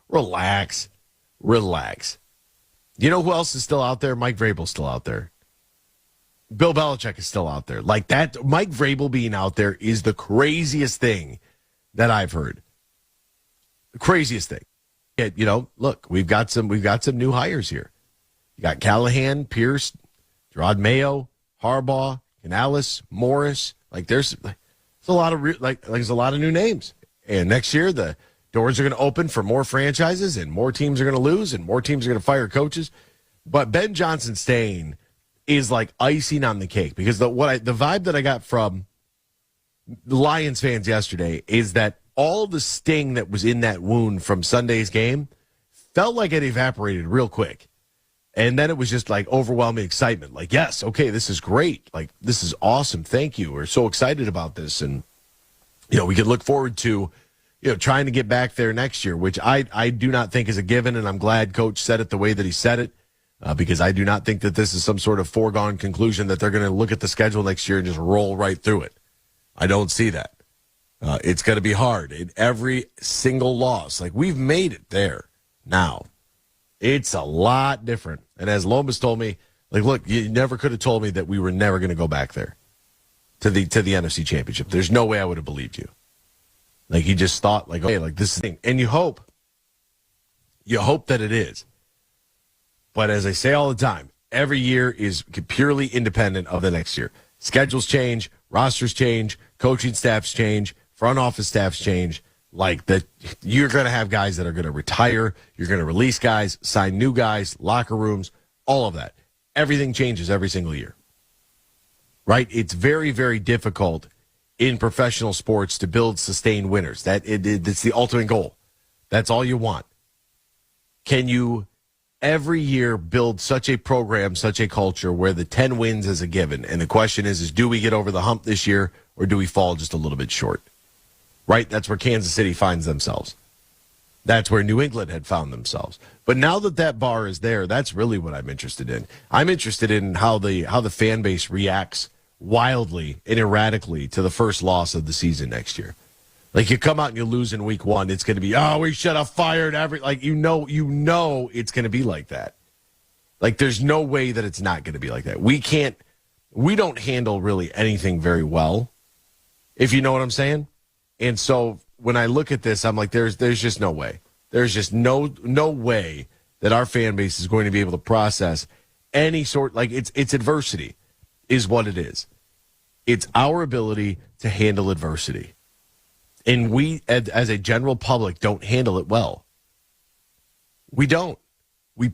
Relax. Relax. You know who else is still out there? Mike Vrabel's still out there. Bill Belichick is still out there. Like that, Mike Vrabel being out there is the craziest thing that I've heard. The craziest thing. Look, we've got some new hires here. You got Callahan, Pierce, Gerard Mayo, Harbaugh, Canales, Morris. Like there's a lot of there's a lot of new names. And next year the doors are going to open for more franchises, and more teams are going to lose, and more teams are going to fire coaches. But Ben Johnson staying is like icing on the cake, because the vibe that I got from the Lions fans yesterday is that all the sting that was in that wound from Sunday's game felt like it evaporated real quick. And then it was just like overwhelming excitement. Like, yes, okay, this is great. Like, this is awesome. Thank you. We're so excited about this. And, we can look forward to, trying to get back there next year, which I do not think is a given. And I'm glad Coach said it the way that he said it, because I do not think that this is some sort of foregone conclusion that they're going to look at the schedule next year and just roll right through it. I don't see that. It's going to be hard in every single loss. Like, we've made it there now. It's a lot different. And as Lomas told me, like, look, you never could have told me that we were never going to go back there to the NFC Championship. There's no way I would have believed you. Like, he just thought, like, okay, like this is the thing. And you hope that it is. But as I say all the time, every year is purely independent of the next year. Schedules change, rosters change, coaching staffs change, front office staffs change. Like that, you're going to have guys that are going to retire. You're going to release guys, sign new guys, locker rooms, all of that. Everything changes every single year, right? It's very, very difficult in professional sports to build sustained winners. It's the ultimate goal. That's all you want. Can you every year build such a program, such a culture where the 10 wins is a given? And the question is do we get over the hump this year, or do we fall just a little bit short? Right? That's where Kansas City finds themselves. That's where New England had found themselves. But now that bar is there, that's really what I'm interested in. I'm interested in how the fan base reacts wildly and erratically to the first loss of the season next year. Like, you come out and you lose in week one, it's going to be, we should have fired you know it's going to be like that. Like, there's no way that it's not going to be like that. We don't handle really anything very well, if you know what I'm saying. And so when I look at this, I'm like, there's just no way. There's just no way that our fan base is going to be able to process any sort, like it's adversity is what it is. It's our ability to handle adversity. And we, as a general public, don't handle it well. We don't. We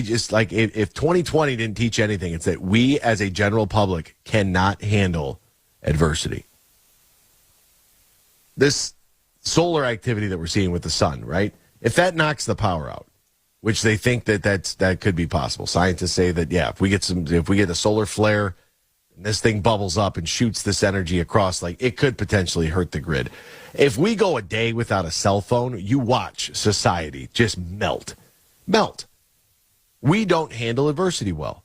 just, like, if 2020 didn't teach anything, it's that we, as a general public, cannot handle adversity. This solar activity that we're seeing with the sun, right? If that knocks the power out, which they think that could be possible. Scientists say that, if we get a solar flare, and this thing bubbles up and shoots this energy across, like, it could potentially hurt the grid. If we go a day without a cell phone, you watch society just melt. Melt. We don't handle adversity well.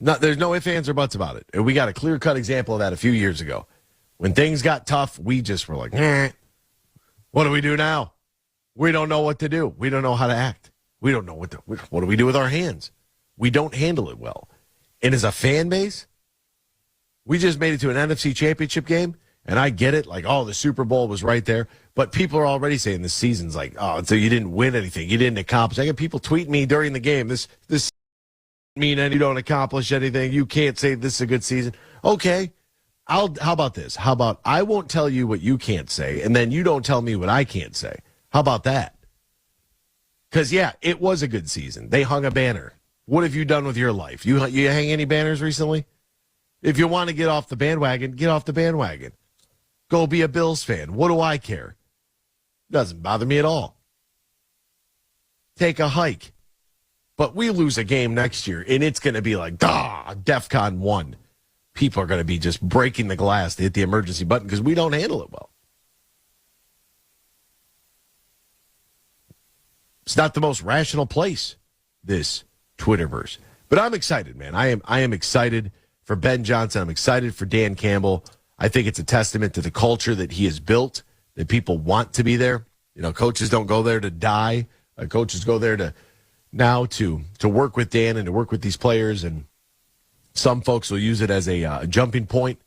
No, there's no ifs, ands, or buts about it. And we got a clear-cut example of that a few years ago. When things got tough, we just were like, what do we do now? We don't know what to do. We don't know how to act. We don't know what do we do with our hands? We don't handle it well. And as a fan base, we just made it to an NFC Championship game, and I get it. Like, the Super Bowl was right there. But people are already saying this season's like, so you didn't win anything. You didn't accomplish. I got people tweeting me during the game. This mean you don't accomplish anything. You can't say this is a good season. Okay. How about this? How about I won't tell you what you can't say, and then you don't tell me what I can't say. How about that? Because, it was a good season. They hung a banner. What have you done with your life? You hang any banners recently? If you want to get off the bandwagon, get off the bandwagon. Go be a Bills fan. What do I care? Doesn't bother me at all. Take a hike. But we lose a game next year, and it's going to be like, DEFCON 1. People are going to be just breaking the glass to hit the emergency button because we don't handle it well. It's not the most rational place, this Twitterverse. But I'm excited, man. I am excited for Ben Johnson. I'm excited for Dan Campbell. I think it's a testament to the culture that he has built, that people want to be there. Coaches don't go there to die. Coaches go there to work with Dan and to work with these players, and some folks will use it as a jumping point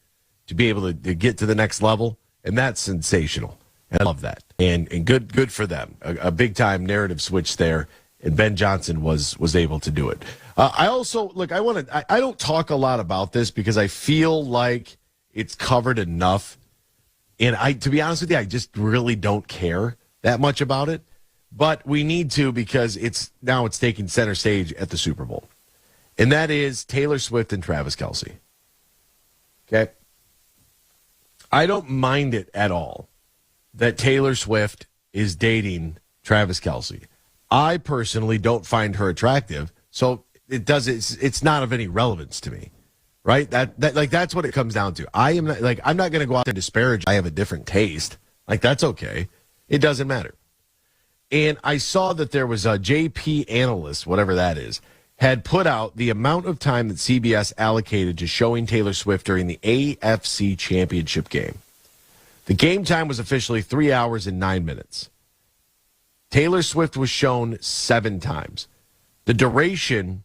to be able to get to the next level, and that's sensational. And I love that, and good for them. A big time narrative switch there, and Ben Johnson was able to do it. I also look. I don't talk a lot about this because I feel like it's covered enough, and to be honest with you, I just really don't care that much about it. But we need to, because it's taking center stage at the Super Bowl. And that is Taylor Swift and Travis Kelce. Okay? I don't mind it at all that Taylor Swift is dating Travis Kelce. I personally don't find her attractive, so it's not of any relevance to me. Right? That's what it comes down to. I'm not going to go out there and disparage. I have a different taste. That's okay. It doesn't matter. And I saw that there was a JP analyst, whatever that is, had put out the amount of time that CBS allocated to showing Taylor Swift during the AFC Championship game. The game time was officially 3 hours and 9 minutes. Taylor Swift was shown 7 times. The duration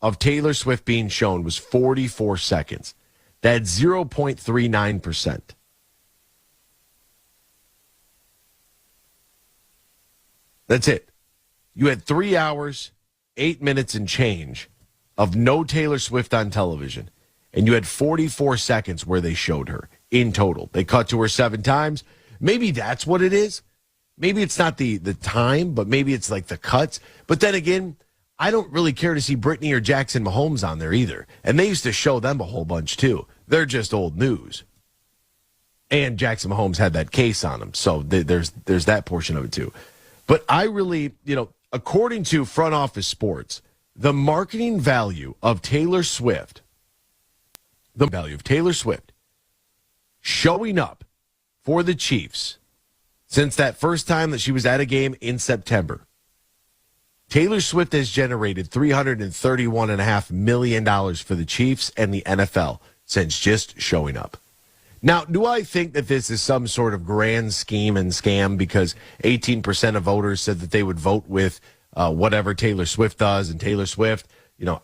of Taylor Swift being shown was 44 seconds. That's 0.39%. That's it. You had 3 hours, 8 minutes and change of no Taylor Swift on television, and you had 44 seconds where they showed her in total. They cut to her 7 times. Maybe that's what it is. Maybe it's not the time, but maybe it's like the cuts. But then again, I don't really care to see Britney or Jackson Mahomes on there either. And they used to show them a whole bunch too. They're just old news. And Jackson Mahomes had that case on him, so there's that portion of it too. But I really, according to Front Office Sports, the marketing value of Taylor Swift, showing up for the Chiefs since that first time that she was at a game in September, Taylor Swift has generated $331.5 million for the Chiefs and the NFL since just showing up. Now, do I think that this is some sort of grand scheme and scam because 18% of voters said that they would vote with whatever Taylor Swift does, and Taylor Swift,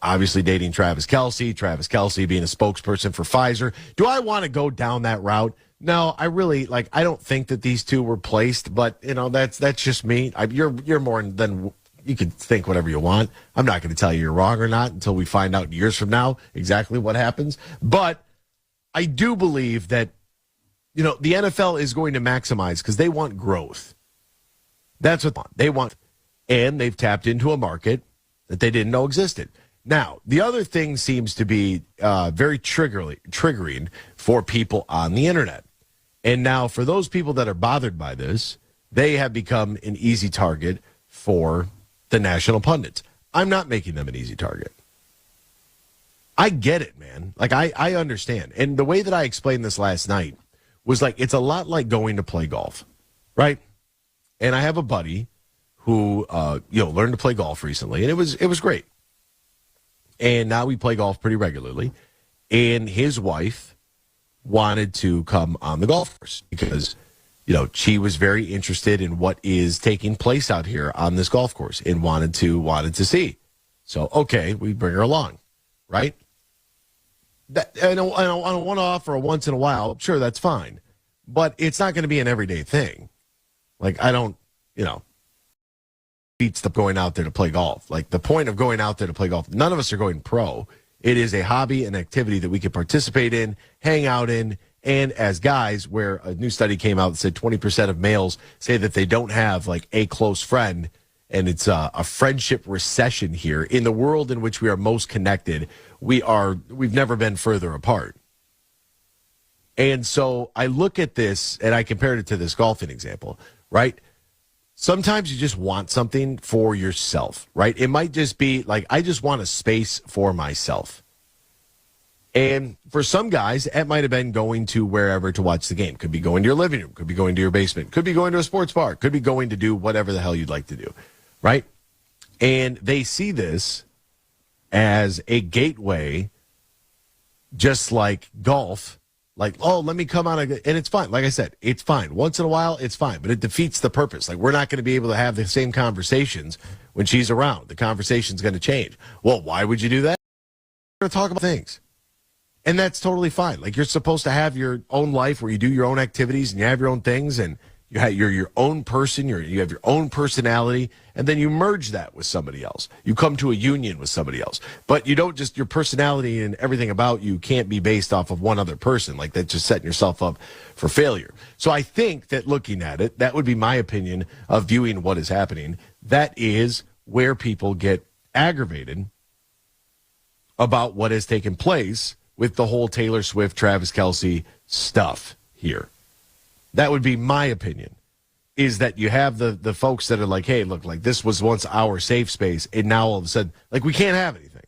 obviously dating Travis Kelce being a spokesperson for Pfizer. Do I want to go down that route? No, I really, I don't think that these two were placed, but, that's just me. You're more than, you can think whatever you want. I'm not going to tell you you're wrong or not until we find out years from now exactly what happens. But I do believe that, the NFL is going to maximize because they want growth. That's what they want. And they've tapped into a market that they didn't know existed. Now, the other thing seems to be very triggering for people on the internet. And now for those people that are bothered by this, they have become an easy target for the national pundits. I'm not making them an easy target. I get it, man. I understand. And the way that I explained this last night was it's a lot like going to play golf, right? And I have a buddy who, learned to play golf recently, and it was great. And now we play golf pretty regularly. And his wife wanted to come on the golf course because, she was very interested in what is taking place out here on this golf course and wanted to see. So, okay, we bring her along, right? That, on a one-off or a once in a while, sure, that's fine. But it's not going to be an everyday thing. I don't, beats the going out there to play golf. The point of going out there to play golf, none of us are going pro. It is a hobby and activity that we can participate in, hang out in, and as guys, where a new study came out that said 20% of males say that they don't have a close friend, and it's a friendship recession here. In the world in which we are most connected, we've never been further apart. And so I look at this and I compared it to this golfing example, right? Sometimes you just want something for yourself, right? It might just be I just want a space for myself. And for some guys, it might have been going to wherever to watch the game. Could be going to your living room, could be going to your basement, could be going to a sports bar, could be going to do whatever the hell you'd like to do, right? And they see this as a gateway, just like golf, Like, oh, let me come on, and it's fine. Like I said, it's fine. Once in a while, it's fine, but it defeats the purpose. Like, we're not going to be able to have the same conversations when she's around. The conversation's going to change. Well, why would you do that? We're going to talk about things. And that's totally fine. Like, you're supposed to have your own life where you do your own activities and you have your own things and you're your own person. You have your own personality, and then you merge that with somebody else. You come to a union with somebody else, but you don't just your personality and everything about you can't be based off of one other person. Like, that's just setting yourself up for failure. So I think that looking at it, that would be my opinion of viewing what is happening. That is where people get aggravated about what has taken place with the whole Taylor Swift, Travis Kelce stuff here. That would be my opinion, is that you have the folks that are like, hey, look, like this was once our safe space, and now all of a sudden, like, we can't have anything.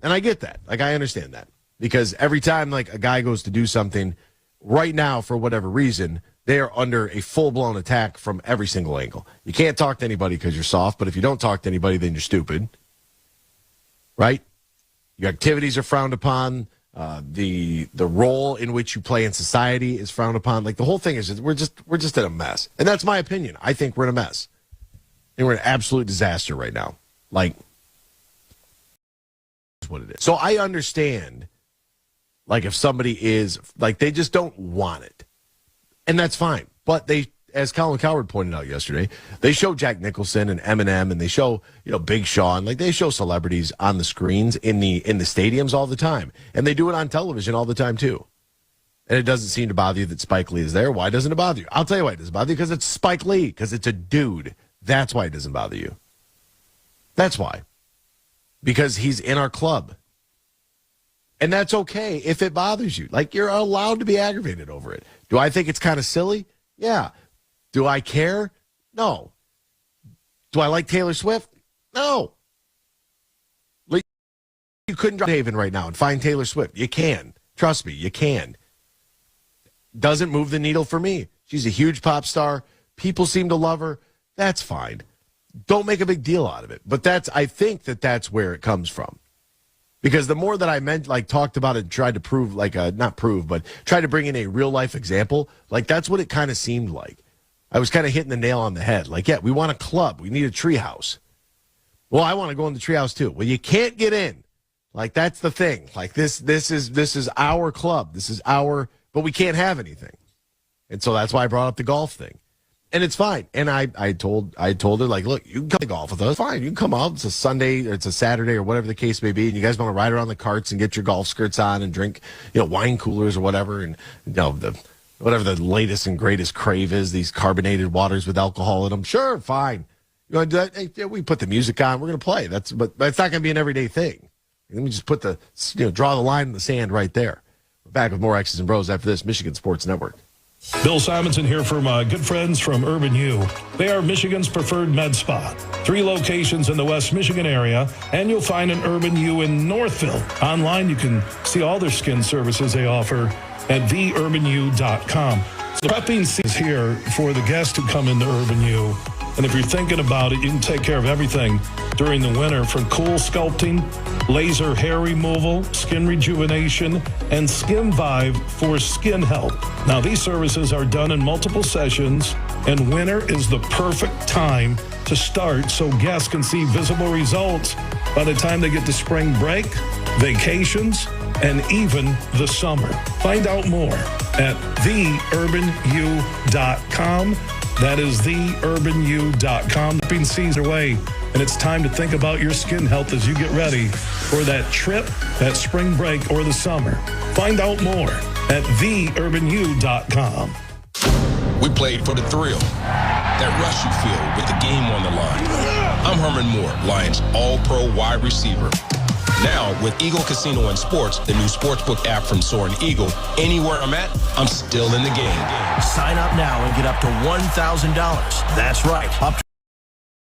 And I get that. Like, I understand that. Because every time, like, a guy goes to do something, right now, for whatever reason, they are under a full-blown attack from every single angle. You can't talk to anybody because you're soft, but if you don't talk to anybody, then you're stupid. Right? Your activities are frowned upon. The role in which you play in society is frowned upon. Like, the whole thing is we're just in a mess. And that's my opinion. I think we're in a mess. And we're in an absolute disaster right now. Like, that's what it is. So I understand, like, if somebody is, like, they just don't want it. And that's fine. But they, as Colin Cowherd pointed out yesterday, they show Jack Nicholson and Eminem, and they show, Big Sean. Like, they show celebrities on the screens in the stadiums all the time. And they do it on television all the time, too. And it doesn't seem to bother you that Spike Lee is there. Why doesn't it bother you? I'll tell you why it doesn't bother you, because it's Spike Lee, because it's a dude. That's why it doesn't bother you. That's why. Because he's in our club. And that's okay if it bothers you. Like, you're allowed to be aggravated over it. Do I think it's kind of silly? Yeah. Do I care? No. Do I like Taylor Swift? No. Like, you couldn't drive Haven right now and find Taylor Swift. You can. Trust me, you can. Doesn't move the needle for me. She's a huge pop star. People seem to love her. That's fine. Don't make a big deal out of it. But I think that's where it comes from. Because the more that I talked about it and tried to prove, not prove, but tried to bring in a real life example, like, that's what it kind of seemed like. I was kind of hitting the nail on the head. Like, yeah, we want a club. We need a treehouse. Well, I want to go in the treehouse too. Well, you can't get in. Like, that's the thing. Like, this is our club. But we can't have anything. And so that's why I brought up the golf thing. And it's fine. And I told her, like, look, you can come to golf with us. Fine. You can come out. It's a Sunday or it's a Saturday or whatever the case may be. And you guys want to ride around the carts and get your golf skirts on and drink, wine coolers or whatever. And, whatever the latest and greatest crave is, these carbonated waters with alcohol in them. Sure, fine. You want to do that? Hey, yeah, we put the music on. We're going to play. But it's not going to be an everyday thing. Let me just put draw the line in the sand right there. We're back with more X's and Bros after this. Michigan Sports Network. Bill Simonson here from good friends from Urban U. They are Michigan's preferred med spa. 3 locations in the West Michigan area, and you'll find an Urban U in Northville. Online, you can see all their skin services they offer at theurbanu.com. So prepping season is here for the guests who come into Urban U. And if you're thinking about it, you can take care of everything during the winter, from cool sculpting, laser hair removal, skin rejuvenation, and Skin Vive for skin health. Now, these services are done in multiple sessions, and winter is the perfect time to start so guests can see visible results by the time they get to spring break, vacations, and even the summer. Find out more at theurbanu.com. That is theurbanu.com. Being season away, and it's time to think about your skin health as you get ready for that trip, that spring break, or the summer. Find out more at theurbanu.com. We played for the thrill, that rush you feel with the game on the line. I'm Herman Moore, Lions All-Pro wide receiver. Now, with Eagle Casino and Sports, the new sportsbook app from Soaring Eagle, anywhere I'm at, I'm still in the game. Sign up now and get up to $1,000. That's right, up to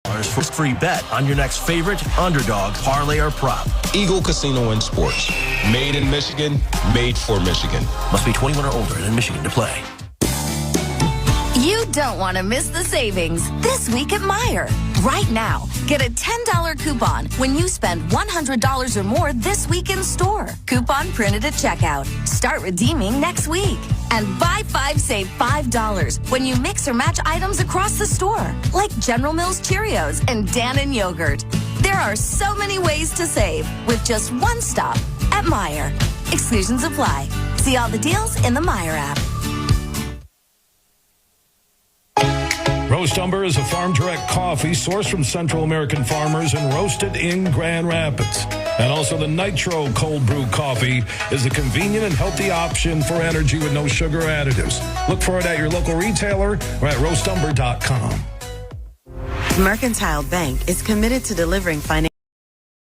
$1,000 for a free bet on your next favorite underdog, parlay, or prop. Eagle Casino and Sports, made in Michigan, made for Michigan. Must be 21 or older and in Michigan to play. You don't want to miss the savings this week at Meijer. Right now, get a $10 coupon when you spend $100 or more this week in store. Coupon printed at checkout. Start redeeming next week. And buy 5, save $5 when you mix or match items across the store, like General Mills Cheerios and Dannon Yogurt. There are so many ways to save with just one stop at Meijer. Exclusions apply. See all the deals in the Meijer app. Roast Umber is a farm-direct coffee sourced from Central American farmers and roasted in Grand Rapids. And also the Nitro Cold Brew Coffee is a convenient and healthy option for energy with no sugar additives. Look for it at your local retailer or at roastumber.com. Mercantile Bank is committed to delivering financial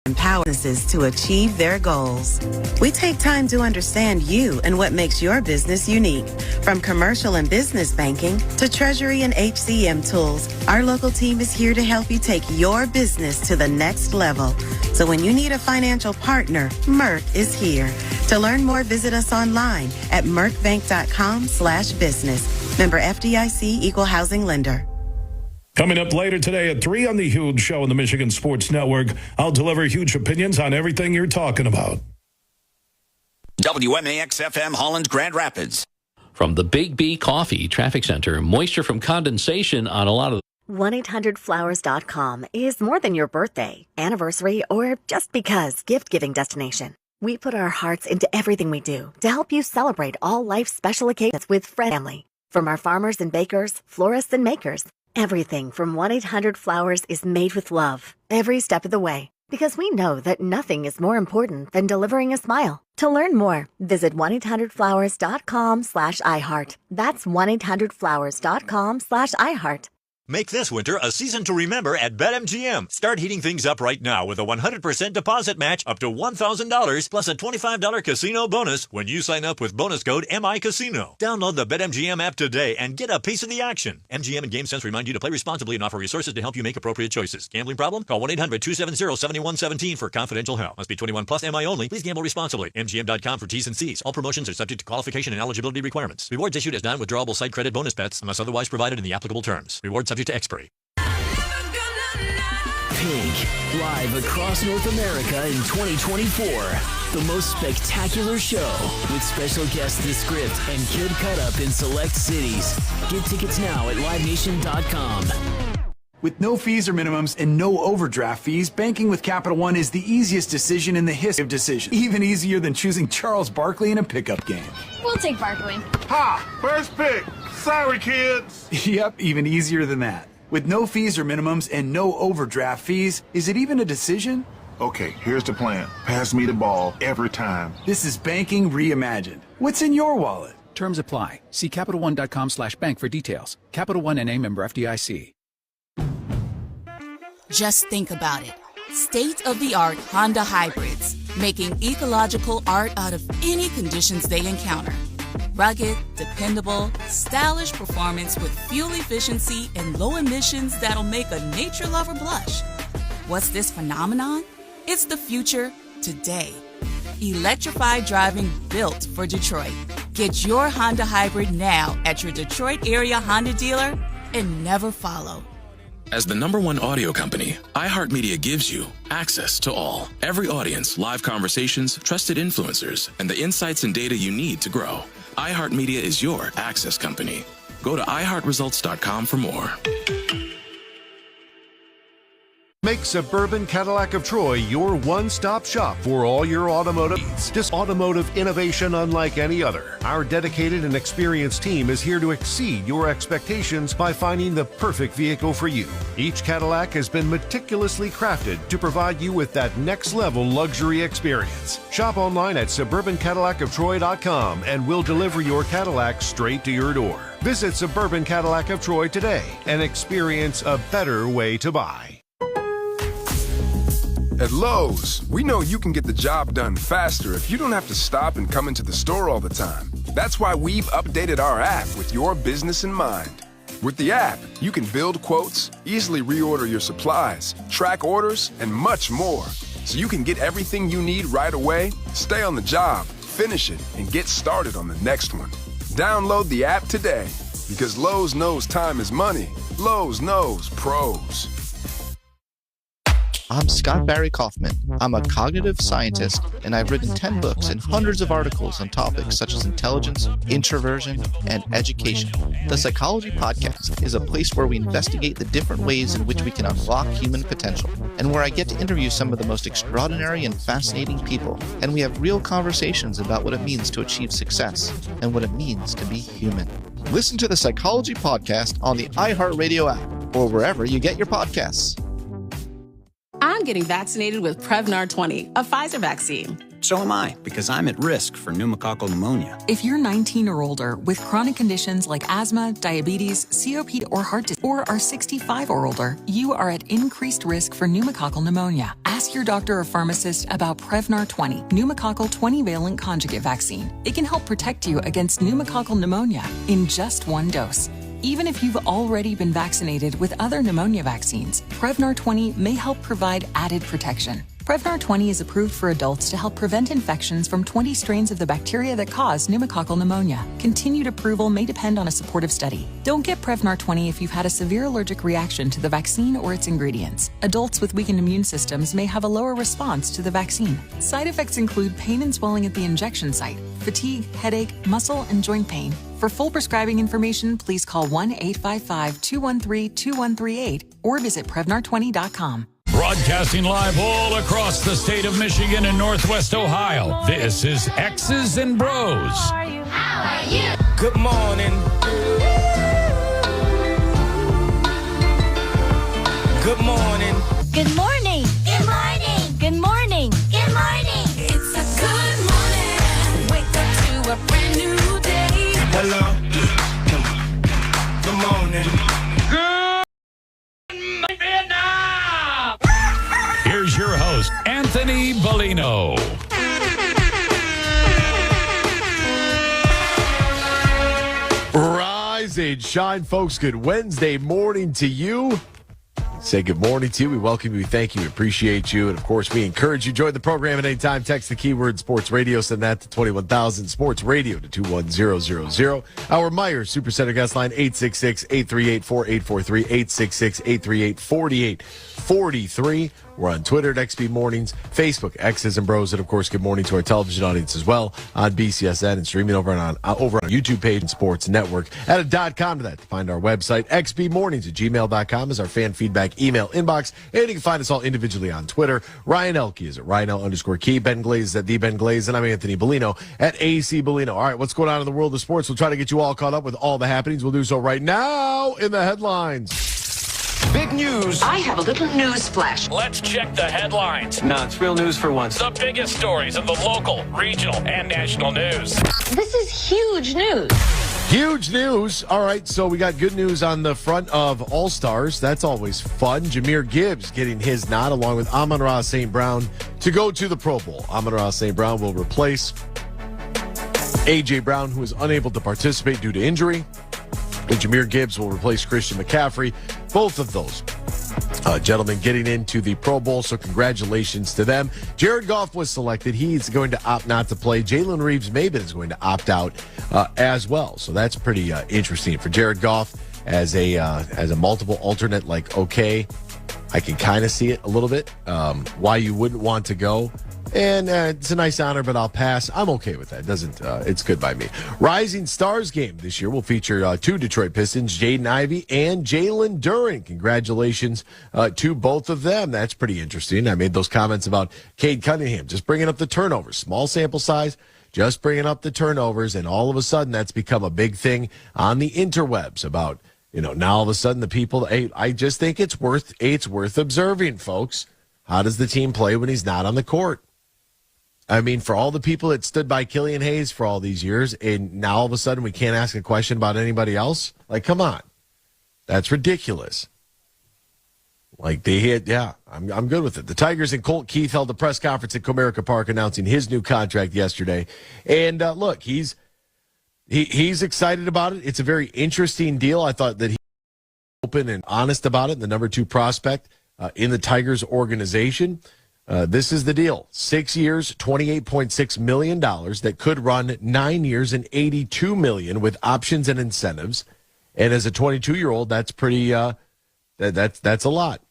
empower businesses to achieve their goals. We take time to understand you and what makes your business unique. From commercial and business banking to treasury and HCM tools, our local team is here to help you take your business to the next level. So when you need a financial partner, Merc is here. To learn more, visit us online at mercbank.com/business. Member FDIC, Equal Housing Lender. Coming up later today at 3 on The Huge Show on the Michigan Sports Network, I'll deliver huge opinions on everything you're talking about. WMAX-FM Holland, Grand Rapids. From the Big B Coffee Traffic Center, moisture from condensation on a lot of 1-800-Flowers.com is more than your birthday, anniversary, or just because gift-giving destination. We put our hearts into everything we do to help you celebrate all life's special occasions with friends and family. From our farmers and bakers, florists and makers, everything from 1-800-Flowers is made with love every step of the way, because we know that nothing is more important than delivering a smile. To learn more, visit 1-800-Flowers.com/iHeart. That's 1-800-Flowers.com/iHeart. Make this winter a season to remember at BetMGM. Start heating things up right now with a 100% deposit match up to $1,000 plus a $25 casino bonus when you sign up with bonus code MICasino. Download the BetMGM app today and get a piece of the action. MGM and GameSense remind you to play responsibly and offer resources to help you make appropriate choices. Gambling problem? Call 1-800-270-7117 for confidential help. Must be 21 plus, MI only. Please gamble responsibly. MGM.com for T's and C's. All promotions are subject to qualification and eligibility requirements. Rewards issued as non-withdrawable site credit bonus bets unless otherwise provided in the applicable terms. Rewards subject to expiry. Pink, live across North America in 2024. The most spectacular show with special guests The Script and Kid Cut Up in select cities. Get tickets now at livenation.com. With no fees or minimums and no overdraft fees, banking with Capital One is the easiest decision in the history of decisions. Even easier than choosing Charles Barkley in a pickup game. We'll take Barkley. Ha! First pick. Sorry, kids. Yep, even easier than that. With no fees or minimums and no overdraft fees, is it even a decision? Okay, here's the plan. Pass me the ball every time. This is banking reimagined. What's in your wallet? Terms apply. See CapitalOne.com/bank for details. Capital One NA, member FDIC. Just think about it. State-of-the-art Honda hybrids, making ecological art out of any conditions they encounter. Rugged, dependable, stylish performance with fuel efficiency and low emissions that'll make a nature lover blush. What's this phenomenon? It's the future today. Electrified driving built for Detroit. Get your Honda hybrid now at your Detroit area Honda dealer and never follow. As the #1 audio company, iHeartMedia gives you access to all. Every audience, live conversations, trusted influencers, and the insights and data you need to grow. iHeartMedia is your access company. Go to iHeartResults.com for more. Make Suburban Cadillac of Troy your one-stop shop for all your automotive needs. Just automotive innovation unlike any other. Our dedicated and experienced team is here to exceed your expectations by finding the perfect vehicle for you. Each Cadillac has been meticulously crafted to provide you with that next-level luxury experience. Shop online at suburbancadillacoftroy.com and we'll deliver your Cadillac straight to your door. Visit Suburban Cadillac of Troy today and experience a better way to buy. At Lowe's, we know you can get the job done faster if you don't have to stop and come into the store all the time. That's why we've updated our app with your business in mind. With the app, you can build quotes, easily reorder your supplies, track orders, and much more. So you can get everything you need right away, stay on the job, finish it, and get started on the next one. Download the app today, because Lowe's knows time is money. Lowe's knows pros. I'm Scott Barry Kaufman. I'm a cognitive scientist, and I've written 10 books and hundreds of articles on topics such as intelligence, introversion, and education. The Psychology Podcast is a place where we investigate the different ways in which we can unlock human potential, and where I get to interview some of the most extraordinary and fascinating people, and we have real conversations about what it means to achieve success and what it means to be human. Listen to the Psychology Podcast on the iHeartRadio app or wherever you get your podcasts. I'm getting vaccinated with Prevnar 20, a Pfizer vaccine. So am I, because I'm at risk for pneumococcal pneumonia. If you're 19 or older with chronic conditions like asthma, diabetes, COPD, or heart disease, or are 65 or older, you are at increased risk for pneumococcal pneumonia. Ask your doctor or pharmacist about Prevnar 20, pneumococcal 20-valent conjugate vaccine. It can help protect you against pneumococcal pneumonia in just one dose. Even if you've already been vaccinated with other pneumonia vaccines, Prevnar 20 may help provide added protection. Prevnar 20 is approved for adults to help prevent infections from 20 strains of the bacteria that cause pneumococcal pneumonia. Continued approval may depend on a supportive study. Don't get Prevnar 20 if you've had a severe allergic reaction to the vaccine or its ingredients. Adults with weakened immune systems may have a lower response to the vaccine. Side effects include pain and swelling at the injection site, fatigue, headache, muscle, and joint pain. For full prescribing information, please call 1-855-213-2138 or visit Prevnar20.com. Broadcasting live all across the state of Michigan and Northwest Ohio. This is X's and Bros. How are you? How are you? Good morning. Good morning. Good morning. Good morning. Good morning. Good morning. It's a good morning. Wake up to a brand new day. Hello. Good morning. Here's your host, Anthony Bellino. Rise and shine, folks. Good Wednesday morning to you. Say good morning to you. We welcome you. We thank you. We appreciate you. And, of course, we encourage you to join the program at any time. Text the keyword sports radio. Send that to 21,000 sports radio to 21000. Our Myers Supercenter guest line, 866-838-4843, 866-838-4843. We're on Twitter at XB Mornings, Facebook, X's and Bros, and, of course, good morning to our television audience as well on BCSN and streaming over on our YouTube page and Sports Network. Add a .com to that to find our website. xbmornings@gmail.com is our fan feedback email inbox, and you can find us all individually on Twitter. Ryan Elke is at RyanL_Key, Ben Glaze is at The Ben Glaze, and I'm Anthony Bellino at AC Bellino. All right, what's going on in the world of sports? We'll try to get you all caught up with all the happenings. We'll do so right now in the headlines. Big news. I have a little news flash. Let's check the headlines. No, it's real news for once. The biggest stories of the local, regional, and national news. This is huge news. Huge news. All right, so we got good news on the front of All-Stars. That's always fun. Jahmyr Gibbs getting his nod along with Amon-Ra St. Brown to go to the Pro Bowl. Amon-Ra St. Brown will replace A.J. Brown, who is unable to participate due to injury. And Jahmyr Gibbs will replace Christian McCaffrey. Both of those gentlemen getting into the Pro Bowl, so congratulations to them. Jared Goff was selected. He's going to opt not to play. Jalen Reeves-Maybin is going to opt out as well. So that's pretty interesting for Jared Goff as a multiple alternate. Like, okay, I can kind of see it a little bit, why you wouldn't want to go. And it's a nice honor, but I'll pass. I'm okay with that. It's good by me. Rising Stars game this year will feature two Detroit Pistons, Jaden Ivey and Jalen Duren. Congratulations to both of them. That's pretty interesting. I made those comments about Cade Cunningham, just bringing up the turnovers. Small sample size, just bringing up the turnovers, and all of a sudden that's become a big thing on the interwebs about, now all of a sudden the people, I just think it's worth observing, folks. How does the team play when he's not on the court? I mean, for all the people that stood by Killian Hayes for all these years, and now all of a sudden we can't ask a question about anybody else? Like, come on. That's ridiculous. Like, I'm good with it. The Tigers and Colt Keith held a press conference at Comerica Park announcing his new contract yesterday. And look, he's excited about it. It's a very interesting deal. I thought that he was open and honest about it, the number 2 prospect in the Tigers organization. This is the deal. 6 years, $28.6 million that could run 9 years and $82 million with options and incentives. And as a 22-year-old, that's pretty, that's a lot.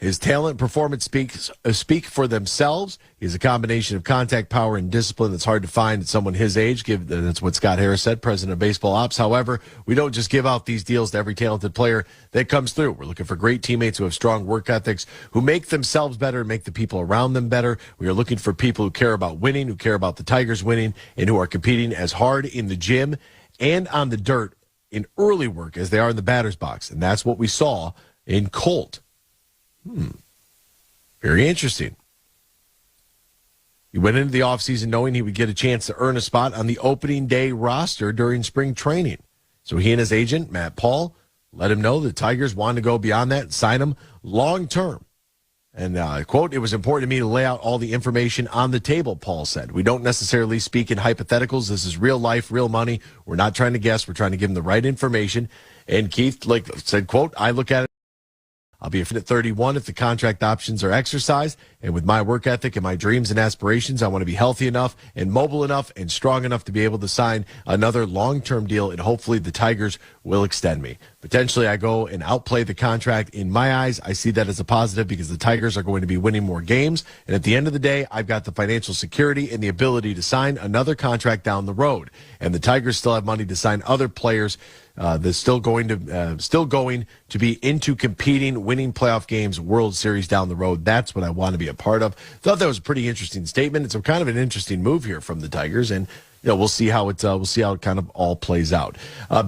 His talent and performance speak for themselves. He's a combination of contact power and discipline that's hard to find at someone his age. That's what Scott Harris said, president of baseball ops. However, we don't just give out these deals to every talented player that comes through. We're looking for great teammates who have strong work ethics, who make themselves better and make the people around them better. We are looking for people who care about winning, who care about the Tigers winning, and who are competing as hard in the gym and on the dirt in early work as they are in the batter's box. And that's what we saw in Colt. Very interesting. He went into the offseason knowing he would get a chance to earn a spot on the opening day roster during spring training. So he and his agent, Matt Paul, let him know the Tigers wanted to go beyond that and sign him long term. And, quote, "It was important to me to lay out all the information on the table," Paul said. "We don't necessarily speak in hypotheticals. This is real life, real money. We're not trying to guess. We're trying to give him the right information." And Keith said, quote, "I look at it. I'll be fit at 31 if the contract options are exercised. And with my work ethic and my dreams and aspirations, I want to be healthy enough and mobile enough and strong enough to be able to sign another long-term deal, and hopefully the Tigers will extend me. Potentially, I go and outplay the contract. In my eyes, I see that as a positive because the Tigers are going to be winning more games. And at the end of the day, I've got the financial security and the ability to sign another contract down the road. And the Tigers still have money to sign other players that's still going to be into competing, winning playoff games, World Series down the road. That's what I want to be a part of." Thought that was a pretty interesting statement. It's a kind of an interesting move here from the Tigers, and we'll see how it kind of all plays out.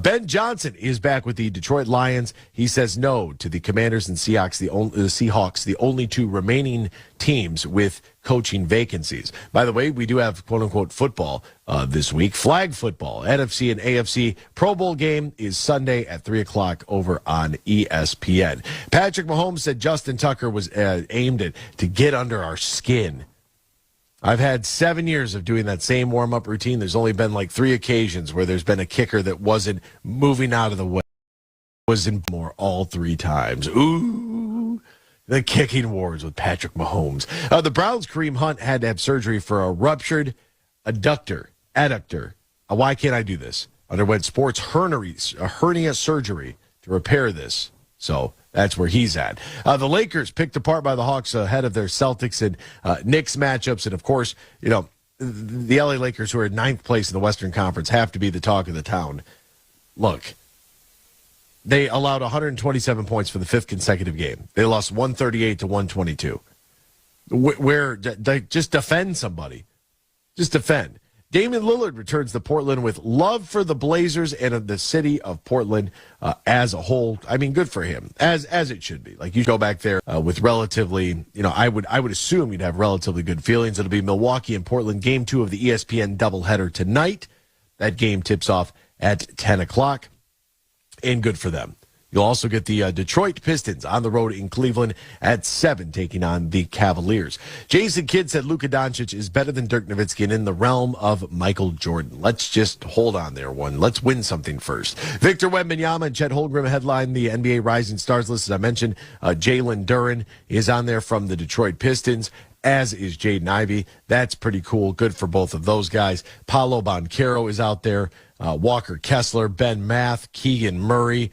Ben Johnson is back with the Detroit Lions. He says no to the Commanders and Seahawks, the only two remaining teams with coaching vacancies. By the way, we do have quote unquote football this week. Flag football, NFC and AFC Pro Bowl game is Sunday at 3:00 over on ESPN. Patrick Mahomes said Justin Tucker was aimed to get under our skin. I've had 7 years of doing that same warm-up routine. There's only been like 3 occasions where there's been a kicker that wasn't moving out of the way. Was in more all 3 times. Ooh, the kicking wars with Patrick Mahomes. The Browns' Kareem Hunt had to have surgery for a ruptured adductor. Why can't I do this? Underwent sports hernia surgery to repair this. So that's where he's at. The Lakers picked apart by the Hawks ahead of their Celtics and Knicks matchups. And, of course, the LA Lakers, who are in 9th place in the Western Conference, have to be the talk of the town. Look, they allowed 127 points for the 5th consecutive game. They lost 138 to 122. Just defend somebody. Just defend. Damian Lillard returns to Portland with love for the Blazers and the city of Portland as a whole. I mean, good for him, as it should be. Like, you go back there with relatively, I would assume you'd have relatively good feelings. It'll be Milwaukee and Portland, game 2 of the ESPN doubleheader tonight. That game tips off at 10 o'clock, and good for them. You'll also get the Detroit Pistons on the road in Cleveland at 7, taking on the Cavaliers. Jason Kidd said Luka Doncic is better than Dirk Nowitzki and in the realm of Michael Jordan. Let's just hold on there one. Let's win something first. Victor Wembanyama and Chet Holmgren headline the NBA Rising Stars list. As I mentioned, Jalen Duren is on there from the Detroit Pistons, as is Jaden Ivey. That's pretty cool. Good for both of those guys. Paolo Banchero is out there. Walker Kessler, Ben Math, Keegan Murray,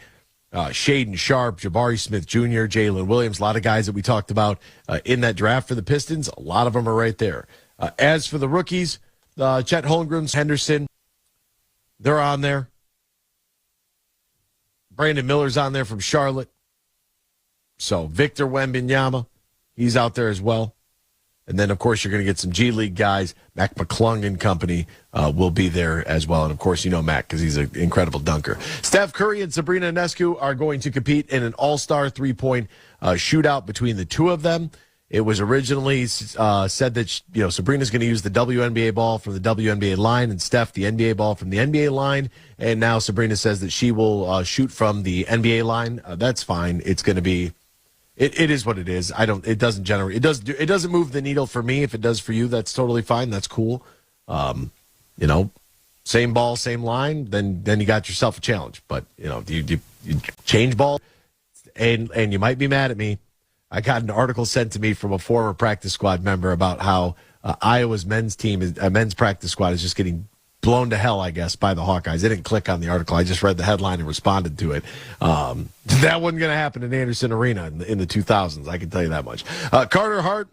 Shaden Sharp, Jabari Smith Jr., Jalen Williams, a lot of guys that we talked about in that draft for the Pistons. A lot of them are right there. As for the rookies, Chet Holmgren, Henderson, they're on there. Brandon Miller's on there from Charlotte. So Victor Wembanyama, he's out there as well. And then, of course, you're going to get some G League guys. Mac McClung and company will be there as well. And, of course, you know Mac because he's an incredible dunker. Steph Curry and Sabrina Ionescu are going to compete in an all-star three-point shootout between the two of them. It was originally said that Sabrina's going to use the WNBA ball from the WNBA line and Steph the NBA ball from the NBA line. And now Sabrina says that she will shoot from the NBA line. That's fine. It's going to be... It is what it is. It doesn't generate. It doesn't move the needle for me. If it does for you, that's totally fine. That's cool. Same ball, same line. Then you got yourself a challenge. But you change ball, and you might be mad at me. I got an article sent to me from a former practice squad member about how Iowa's men's practice squad is just getting blown to hell, I guess, by the Hawkeyes. I didn't click on the article. I just read the headline and responded to it. That wasn't going to happen in Anderson Arena in the 2000s. I can tell you that much. Carter Hart,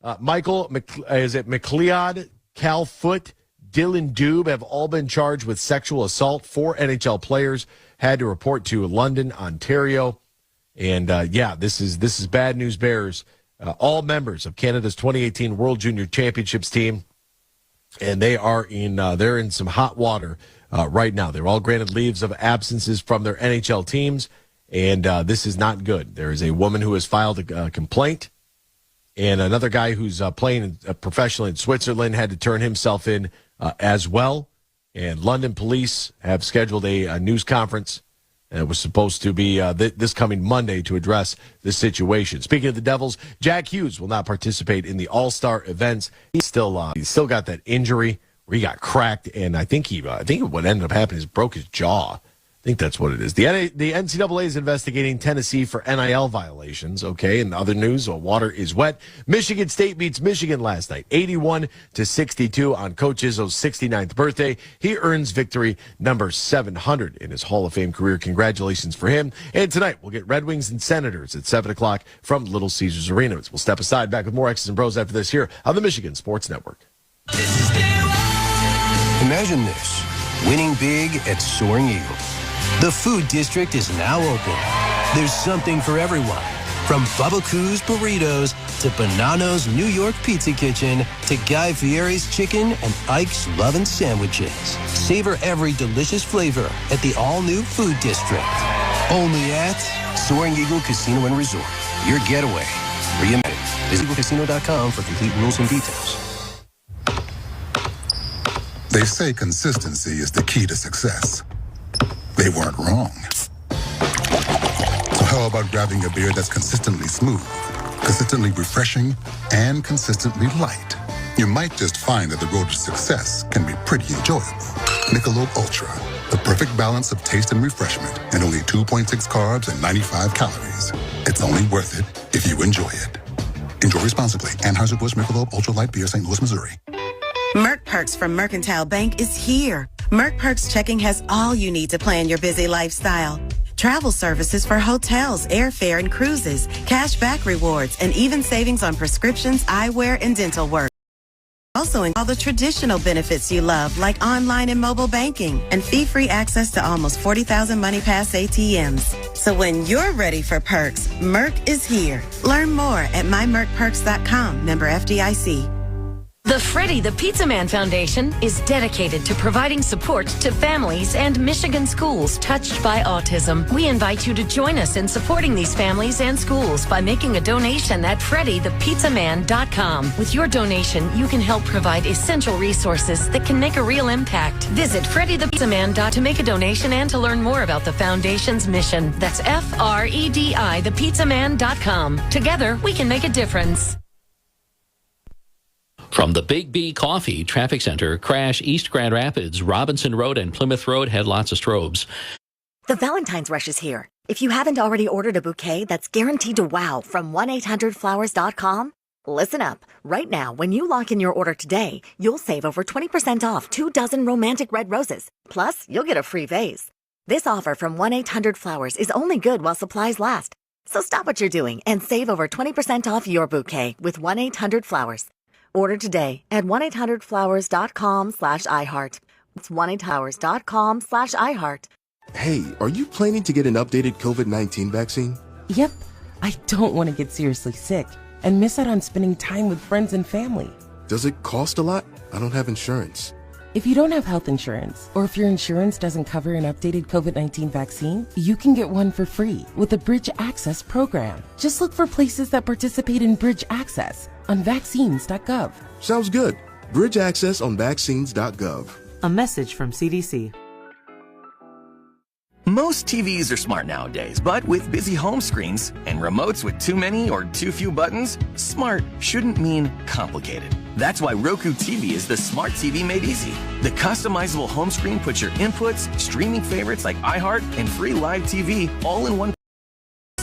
McLeod, Cal Foote, Dylan Dube have all been charged with sexual assault. 4 NHL players had to report to London, Ontario. And this is bad news bears. All members of Canada's 2018 World Junior Championships team, and they are they're in some hot water right now. They're all granted leaves of absences from their NHL teams, and this is not good. There is a woman who has filed a complaint, and another guy who's playing professionally in Switzerland had to turn himself in as well. And London police have scheduled a news conference. And it was supposed to be this coming Monday to address this situation. Speaking of the Devils, Jack Hughes will not participate in the All-Star events. He's still got that injury where he got cracked, and I think what ended up happening is broke his jaw. I think that's what it is. The NCAA is investigating Tennessee for NIL violations. Okay, in other news, water is wet. Michigan State beats Michigan last night, 81-62 on Coach Izzo's 69th birthday. He earns victory number 700 in his Hall of Fame career. Congratulations for him. And tonight, we'll get Red Wings and Senators at 7 o'clock from Little Caesars Arena. We'll step aside, back with more X's and Bros after this here on the Michigan Sports Network. Imagine this, winning big at Soaring Eagle. The food district is now open. There's something for everyone. From Bubba Coos Burritos to Bonanno's New York Pizza Kitchen to Guy Fieri's Chicken and Ike's Lovin' Sandwiches. Savor every delicious flavor at the all-new food district. Only at Soaring Eagle Casino and Resort. Your getaway. Reimagined. Visit eaglecasino.com for complete rules and details. They say consistency is the key to success. They weren't wrong. So how about grabbing a beer that's consistently smooth, consistently refreshing, and consistently light? You might just find that the road to success can be pretty enjoyable. Michelob Ultra, the perfect balance of taste and refreshment, and only 2.6 carbs and 95 calories. It's only worth it if you enjoy it. Enjoy responsibly. Anheuser-Busch Michelob Ultra Light Beer, St. Louis, Missouri. Merc Perks from Mercantile Bank is here. Merc Perks checking has all you need to plan your busy lifestyle. Travel services for hotels, airfare, and cruises, cash back rewards, and even savings on prescriptions, eyewear, and dental work. Also in all the traditional benefits you love, like online and mobile banking, and fee-free access to almost 40,000 MoneyPass ATMs. So when you're ready for perks, Merc is here. Learn more at mymercperks.com, member FDIC. The Freddie the Pizza Man Foundation is dedicated to providing support to families and Michigan schools touched by autism. We invite you to join us in supporting these families and schools by making a donation at freddythepizzaman.com. With your donation, you can help provide essential resources that can make a real impact. Visit freddythepizzaman.com to make a donation and to learn more about the foundation's mission. That's FREDI thepizzaman.com. Together, we can make a difference. From the Big B Coffee Traffic Center, crash East Grand Rapids, Robinson Road, and Plymouth Road had lots of strobes. The Valentine's Rush is here. If you haven't already ordered a bouquet that's guaranteed to wow from 1-800-Flowers.com, listen up. Right now, when you lock in your order today, you'll save over 20% off 2 dozen romantic red roses. Plus, you'll get a free vase. This offer from 1-800-Flowers is only good while supplies last. So stop what you're doing and save over 20% off your bouquet with 1-800-Flowers. Order today at 1-800-Flowers.com/iHeart. It's 1-800-Flowers.com/iHeart. Hey, are you planning to get an updated COVID-19 vaccine? Yep. I don't want to get seriously sick and miss out on spending time with friends and family. Does it cost a lot? I don't have insurance. If you don't have health insurance, or if your insurance doesn't cover an updated COVID-19 vaccine, you can get one for free with the Bridge Access program. Just look for places that participate in Bridge Access on vaccines.gov. Sounds good. Bridge Access on vaccines.gov. A message from CDC. Most TVs are smart nowadays, but with busy home screens and remotes with too many or too few buttons, smart shouldn't mean complicated. That's why Roku TV is the smart TV made easy. The customizable home screen puts your inputs, streaming favorites like iHeart, and free live TV all in one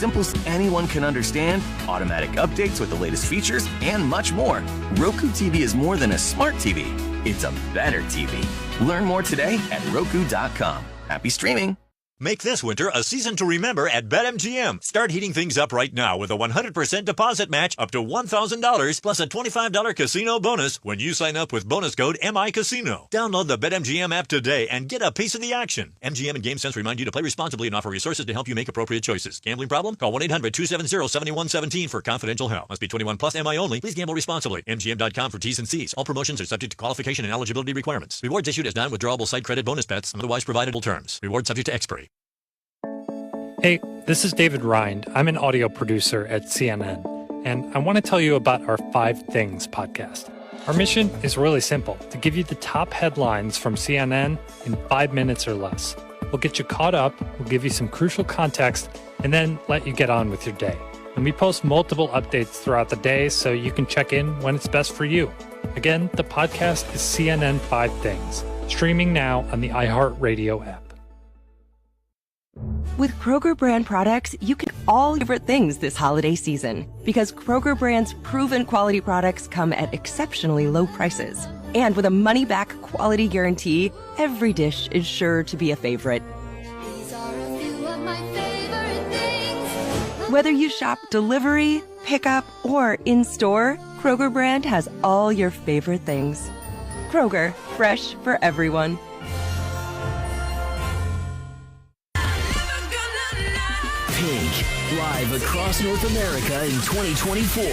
simple anyone can understand, automatic updates with the latest features, and much more. Roku TV is more than a smart TV. It's a better TV. Learn more today at Roku.com. Happy streaming. Make this winter a season to remember at BetMGM. Start heating things up right now with a 100% deposit match up to $1,000 plus a $25 casino bonus when you sign up with bonus code MICasino. Download the BetMGM app today and get a piece of the action. MGM and GameSense remind you to play responsibly and offer resources to help you make appropriate choices. Gambling problem? Call 1-800-270-7117 for confidential help. Must be 21 plus, MI only. Please gamble responsibly. MGM.com for T's and C's. All promotions are subject to qualification and eligibility requirements. Rewards issued as non-withdrawable site credit bonus bets and otherwise providable terms. Rewards subject to expiry. Hey, this is David Rind. I'm an audio producer at CNN, and I want to tell you about our 5 Things podcast. Our mission is really simple, to give you the top headlines from CNN in 5 minutes or less. We'll get you caught up, we'll give you some crucial context, and then let you get on with your day. And we post multiple updates throughout the day so you can check in when it's best for you. Again, the podcast is CNN 5 Things, streaming now on the iHeartRadio app. With Kroger brand products, you can all your favorite things this holiday season. Because Kroger brand's proven quality products come at exceptionally low prices. And with a money-back quality guarantee, every dish is sure to be a favorite. Whether you shop delivery, pickup, or in-store, Kroger brand has all your favorite things. Kroger, fresh for everyone. Pink, live across North America in 2024.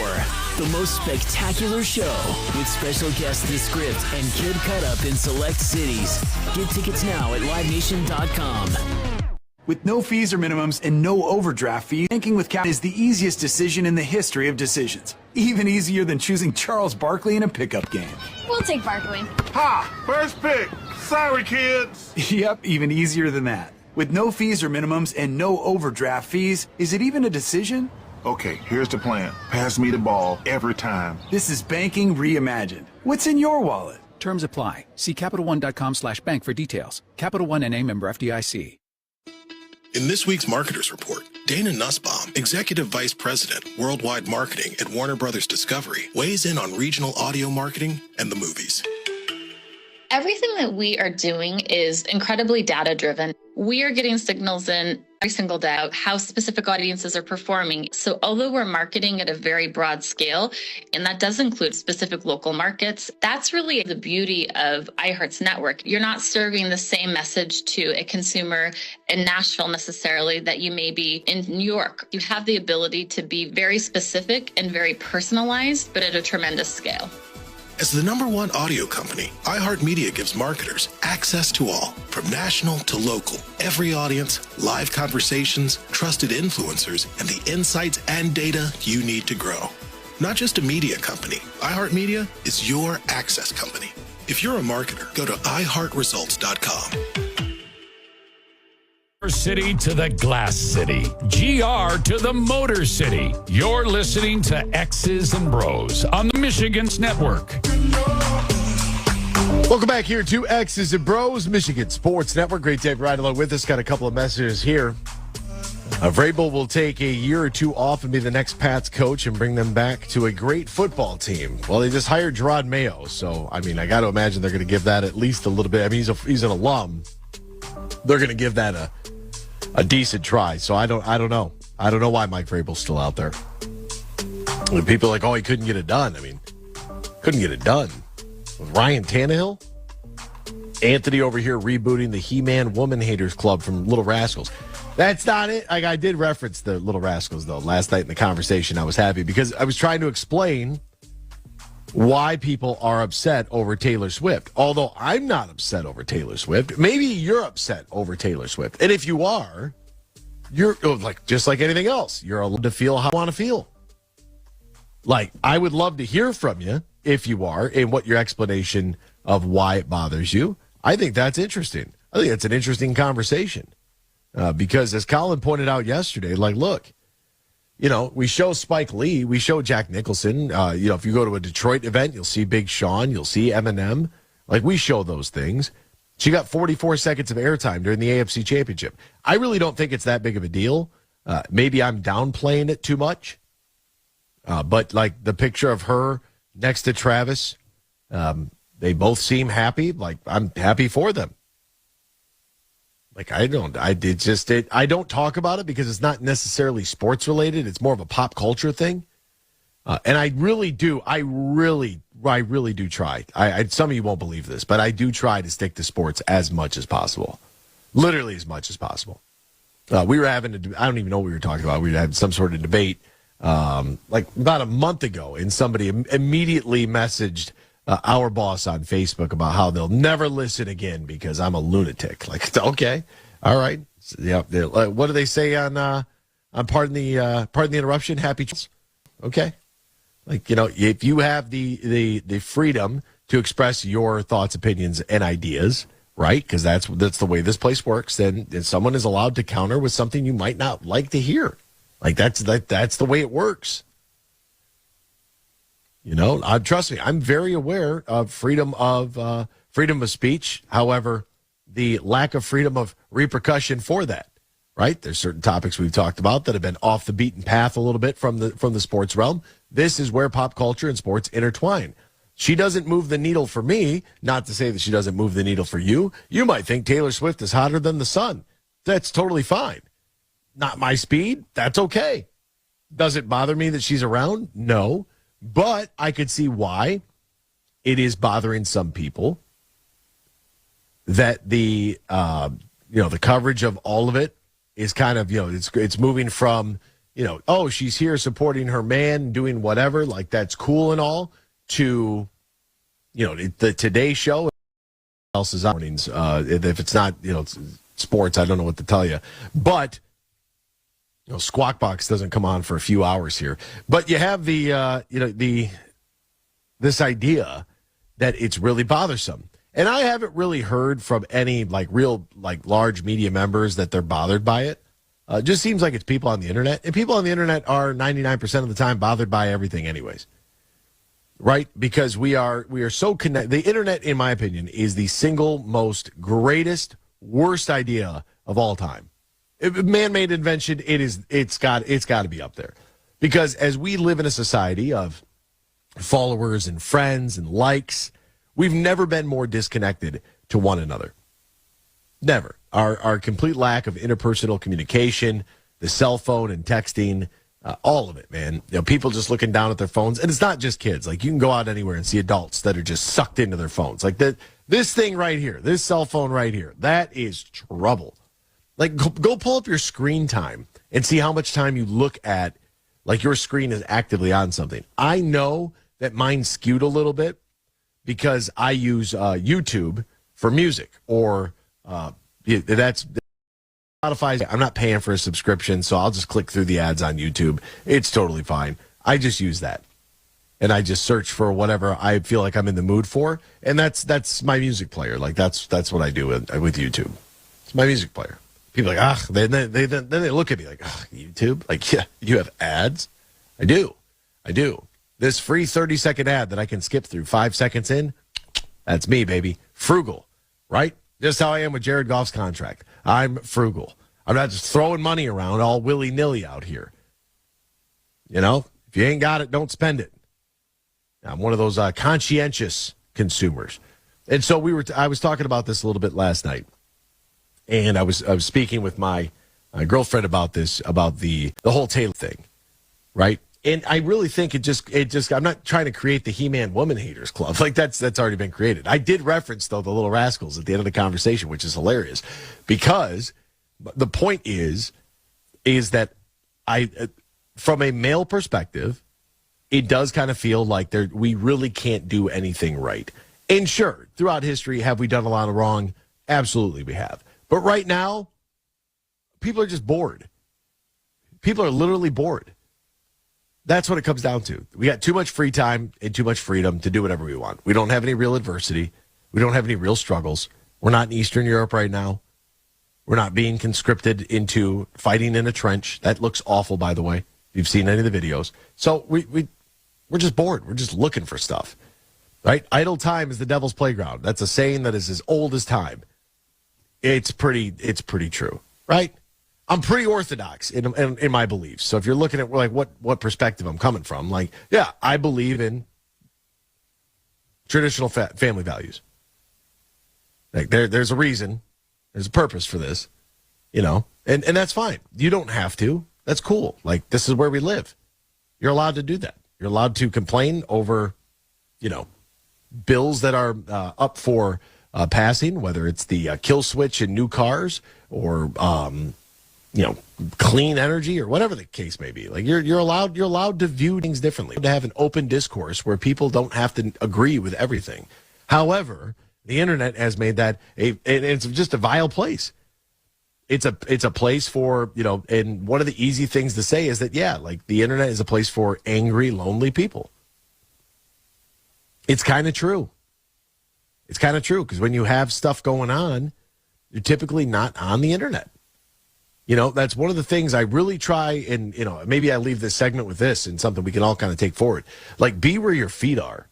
The most spectacular show with special guest The Script and Kid Cut Up in select cities. Get tickets now at livenation.com. With no fees or minimums and no overdraft fees, banking with Cap is the easiest decision in the history of decisions. Even easier than choosing Charles Barkley in a pickup game. We'll take Barkley. Ha! First pick. Sorry, kids. Yep, even easier than that. With no fees or minimums and no overdraft fees, is it even a decision? Okay, here's the plan. Pass me the ball every time. This is banking reimagined. What's in your wallet? Terms apply. See CapitalOne.com/bank for details. Capital One NA, member FDIC. In this week's Marketers Report, Dana Nussbaum, Executive Vice President, Worldwide Marketing at Warner Brothers Discovery, weighs in on regional audio marketing and the movies. Everything that we are doing is incredibly data-driven. We are getting signals in every single day of how specific audiences are performing. So although we're marketing at a very broad scale, and that does include specific local markets, that's really the beauty of iHeart's network. You're not serving the same message to a consumer in Nashville necessarily that you may be in New York. You have the ability to be very specific and very personalized, but at a tremendous scale. As the #1 audio company, iHeartMedia gives marketers access to all, from national to local, every audience, live conversations, trusted influencers, and the insights and data you need to grow. Not just a media company, iHeartMedia is your access company. If you're a marketer, go to iHeartResults.com. City to the Glass City, GR to the Motor City. You're listening to X's and Bros on the Michigan's Network. Welcome back here to X's and Bros, Michigan Sports Network. Great to have you right along with us. Got a couple of messages here. Vrabel will take a year or two off and be the next Pats coach and bring them back to a great football team. Well, they just hired Gerard Mayo, so, I mean, I got to imagine they're going to give that at least a little bit. I mean, he's an alum. They're going to give that a decent try. So I don't know. I don't know why Mike Vrabel's still out there. And people are like, oh, he couldn't get it done. I mean, couldn't get it done. With Ryan Tannehill? Anthony over here rebooting the He-Man Woman Haters Club from Little Rascals. That's not it. I did reference the Little Rascals, though, last night in the conversation. I was happy because I was trying to explain why people are upset over Taylor Swift. Although I'm not upset over Taylor Swift. Maybe you're upset over Taylor Swift. And if you are, you're like just like anything else. You're allowed to feel how you want to feel. Like, I would love to hear from you if you are and what your explanation of why it bothers you. I think that's interesting. I think it's an interesting conversation. Because as Colin pointed out yesterday, like, look, you know, we show Spike Lee, we show Jack Nicholson. You know, if you go to a Detroit event, you'll see Big Sean, you'll see Eminem. Like, we show those things. She got 44 seconds of airtime during the AFC Championship. I really don't think it's that big of a deal. Maybe I'm downplaying it too much. But like the picture of her next to Travis, they both seem happy. Like I'm happy for them. Like I don't talk about it because it's not necessarily sports related. It's more of a pop culture thing. And I really do try. Some of you won't believe this, but I do try to stick to sports as much as possible. Literally as much as possible. We were having I don't even know what we were talking about. We had some sort of debate like about a month ago, and somebody immediately messaged our boss on Facebook about how they'll never listen again because I'm a lunatic. Like, okay, all right, yeah. What do they say on pardon the interruption? Happy, okay. Like, you know, if you have the freedom to express your thoughts, opinions, and ideas, right? Because that's the way this place works. Then someone is allowed to counter with something you might not like to hear. Like that's the way it works. You know, trust me, I'm very aware of freedom of speech. However, the lack of freedom of repercussion for that, right? There's certain topics we've talked about that have been off the beaten path a little bit from the sports realm. This is where pop culture and sports intertwine. She doesn't move the needle for me, not to say that she doesn't move the needle for you. You might think Taylor Swift is hotter than the sun. That's totally fine. Not my speed. That's okay. Does it bother me that she's around? No. But I could see why it is bothering some people that the coverage of all of it is kind of, it's moving from, oh, she's here supporting her man, doing whatever, like that's cool and all, to, the Today Show. Else is mornings. If it's not, sports, I don't know what to tell you. But, Squawk Box doesn't come on for a few hours here. But you have this idea that it's really bothersome. And I haven't really heard from any real large media members that they're bothered by it. It just seems like it's people on the internet. And people on the internet are 99% of the time bothered by everything anyways. Right? Because we are so connected. The internet, in my opinion, is the single most greatest, worst idea of all time. Man-made invention, it's got to be up there. Because as we live in a society of followers and friends and likes, we've never been more disconnected to one another. Never. Our complete lack of interpersonal communication, the cell phone and texting, all of it, man. People just looking down at their phones. And it's not just kids. Like, you can go out anywhere and see adults that are just sucked into their phones. Like, this thing right here, this cell phone right here, that is trouble. Like, go pull up your screen time and see how much time you look at, like, your screen is actively on something. I know that mine's skewed a little bit because I use YouTube for music, or that's Spotify. I'm not paying for a subscription, so I'll just click through the ads on YouTube. It's totally fine. I just use that, and I just search for whatever I feel like I'm in the mood for, and that's my music player. Like, that's what I do with YouTube. It's my music player. People are like, then they look at me like, YouTube? Like, yeah, you have ads? I do. This free 30-second ad that I can skip through 5 seconds in, that's me, baby. Frugal, right? Just how I am with Jared Goff's contract. I'm frugal. I'm not just throwing money around all willy-nilly out here. If you ain't got it, don't spend it. I'm one of those conscientious consumers. And so I was talking about this a little bit last night. And I was speaking with my girlfriend about this, about the whole Taylor thing, right? And I really think it just I'm not trying to create the He-Man Woman Haters Club. Like, that's already been created. I did reference, though, the Little Rascals at the end of the conversation, which is hilarious, because the point is that from a male perspective, it does kind of feel like we really can't do anything right. And sure, throughout history, have we done a lot of wrong? Absolutely, we have. But right now, people are just bored. People are literally bored. That's what it comes down to. We got too much free time and too much freedom to do whatever we want. We don't have any real adversity. We don't have any real struggles. We're not in Eastern Europe right now. We're not being conscripted into fighting in a trench. That looks awful, by the way, if you've seen any of the videos. So we're just bored. We're just looking for stuff, right? Idle time is the devil's playground. That's a saying that is as old as time. It's pretty true, right? I'm pretty orthodox in my beliefs. So if you're looking at like what perspective I'm coming from, like, yeah, I believe in traditional family values. Like there's a reason, there's a purpose for this, and that's fine. You don't have to. That's cool. Like, this is where we live. You're allowed to do that. You're allowed to complain over, bills that are up for passing, whether it's the kill switch in new cars or, clean energy or whatever the case may be. Like, you're allowed to view things differently, to have an open discourse where people don't have to agree with everything. However, the internet has made that it's just a vile place. It's a place for, and one of the easy things to say is that, yeah, like the internet is a place for angry, lonely people. It's kind of true. It's kind of true because when you have stuff going on, you're typically not on the internet. That's one of the things I really try, and, maybe I leave this segment with this and something we can all kind of take forward. Like, be where your feet are.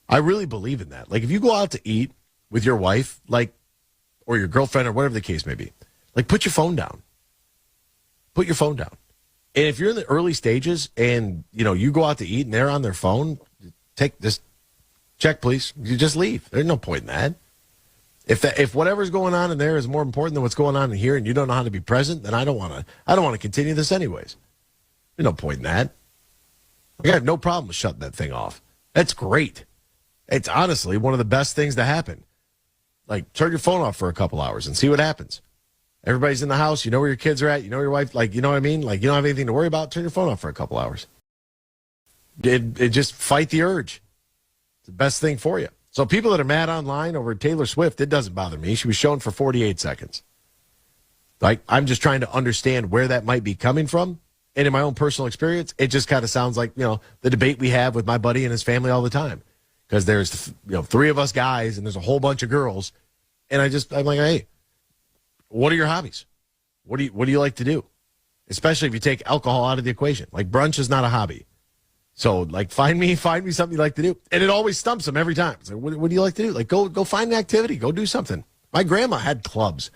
I really believe in that. Like, if you go out to eat with your wife, like, or your girlfriend or whatever the case may be, like, put your phone down. Put your phone down. And if you're in the early stages and, you go out to eat and they're on their phone, just check, please. You just leave. There's no point in that. If whatever's going on in there is more important than what's going on in here and you don't know how to be present, then I don't want to continue this anyways. There's no point in that. I have no problem with shutting that thing off. That's great. It's honestly one of the best things to happen. Like, turn your phone off for a couple hours and see what happens. Everybody's in the house. You know where your kids are at. You know your wife. Like, you know what I mean? Like, you don't have anything to worry about. Turn your phone off for a couple hours. It just fight the urge. It's the best thing for you. So people that are mad online over Taylor Swift, it doesn't bother me. She was shown for 48 seconds. Like, I'm just trying to understand where that might be coming from. And in my own personal experience, it just kind of sounds like, the debate we have with my buddy and his family all the time. Because there's, three of us guys and there's a whole bunch of girls. And I'm like, hey, what are your hobbies? What do you like to do? Especially if you take alcohol out of the equation. Like, brunch is not a hobby. So, like, find me something you like to do. And it always stumps them every time. It's like, what do you like to do? Like, go find an activity. Go do something. My grandma had clubs,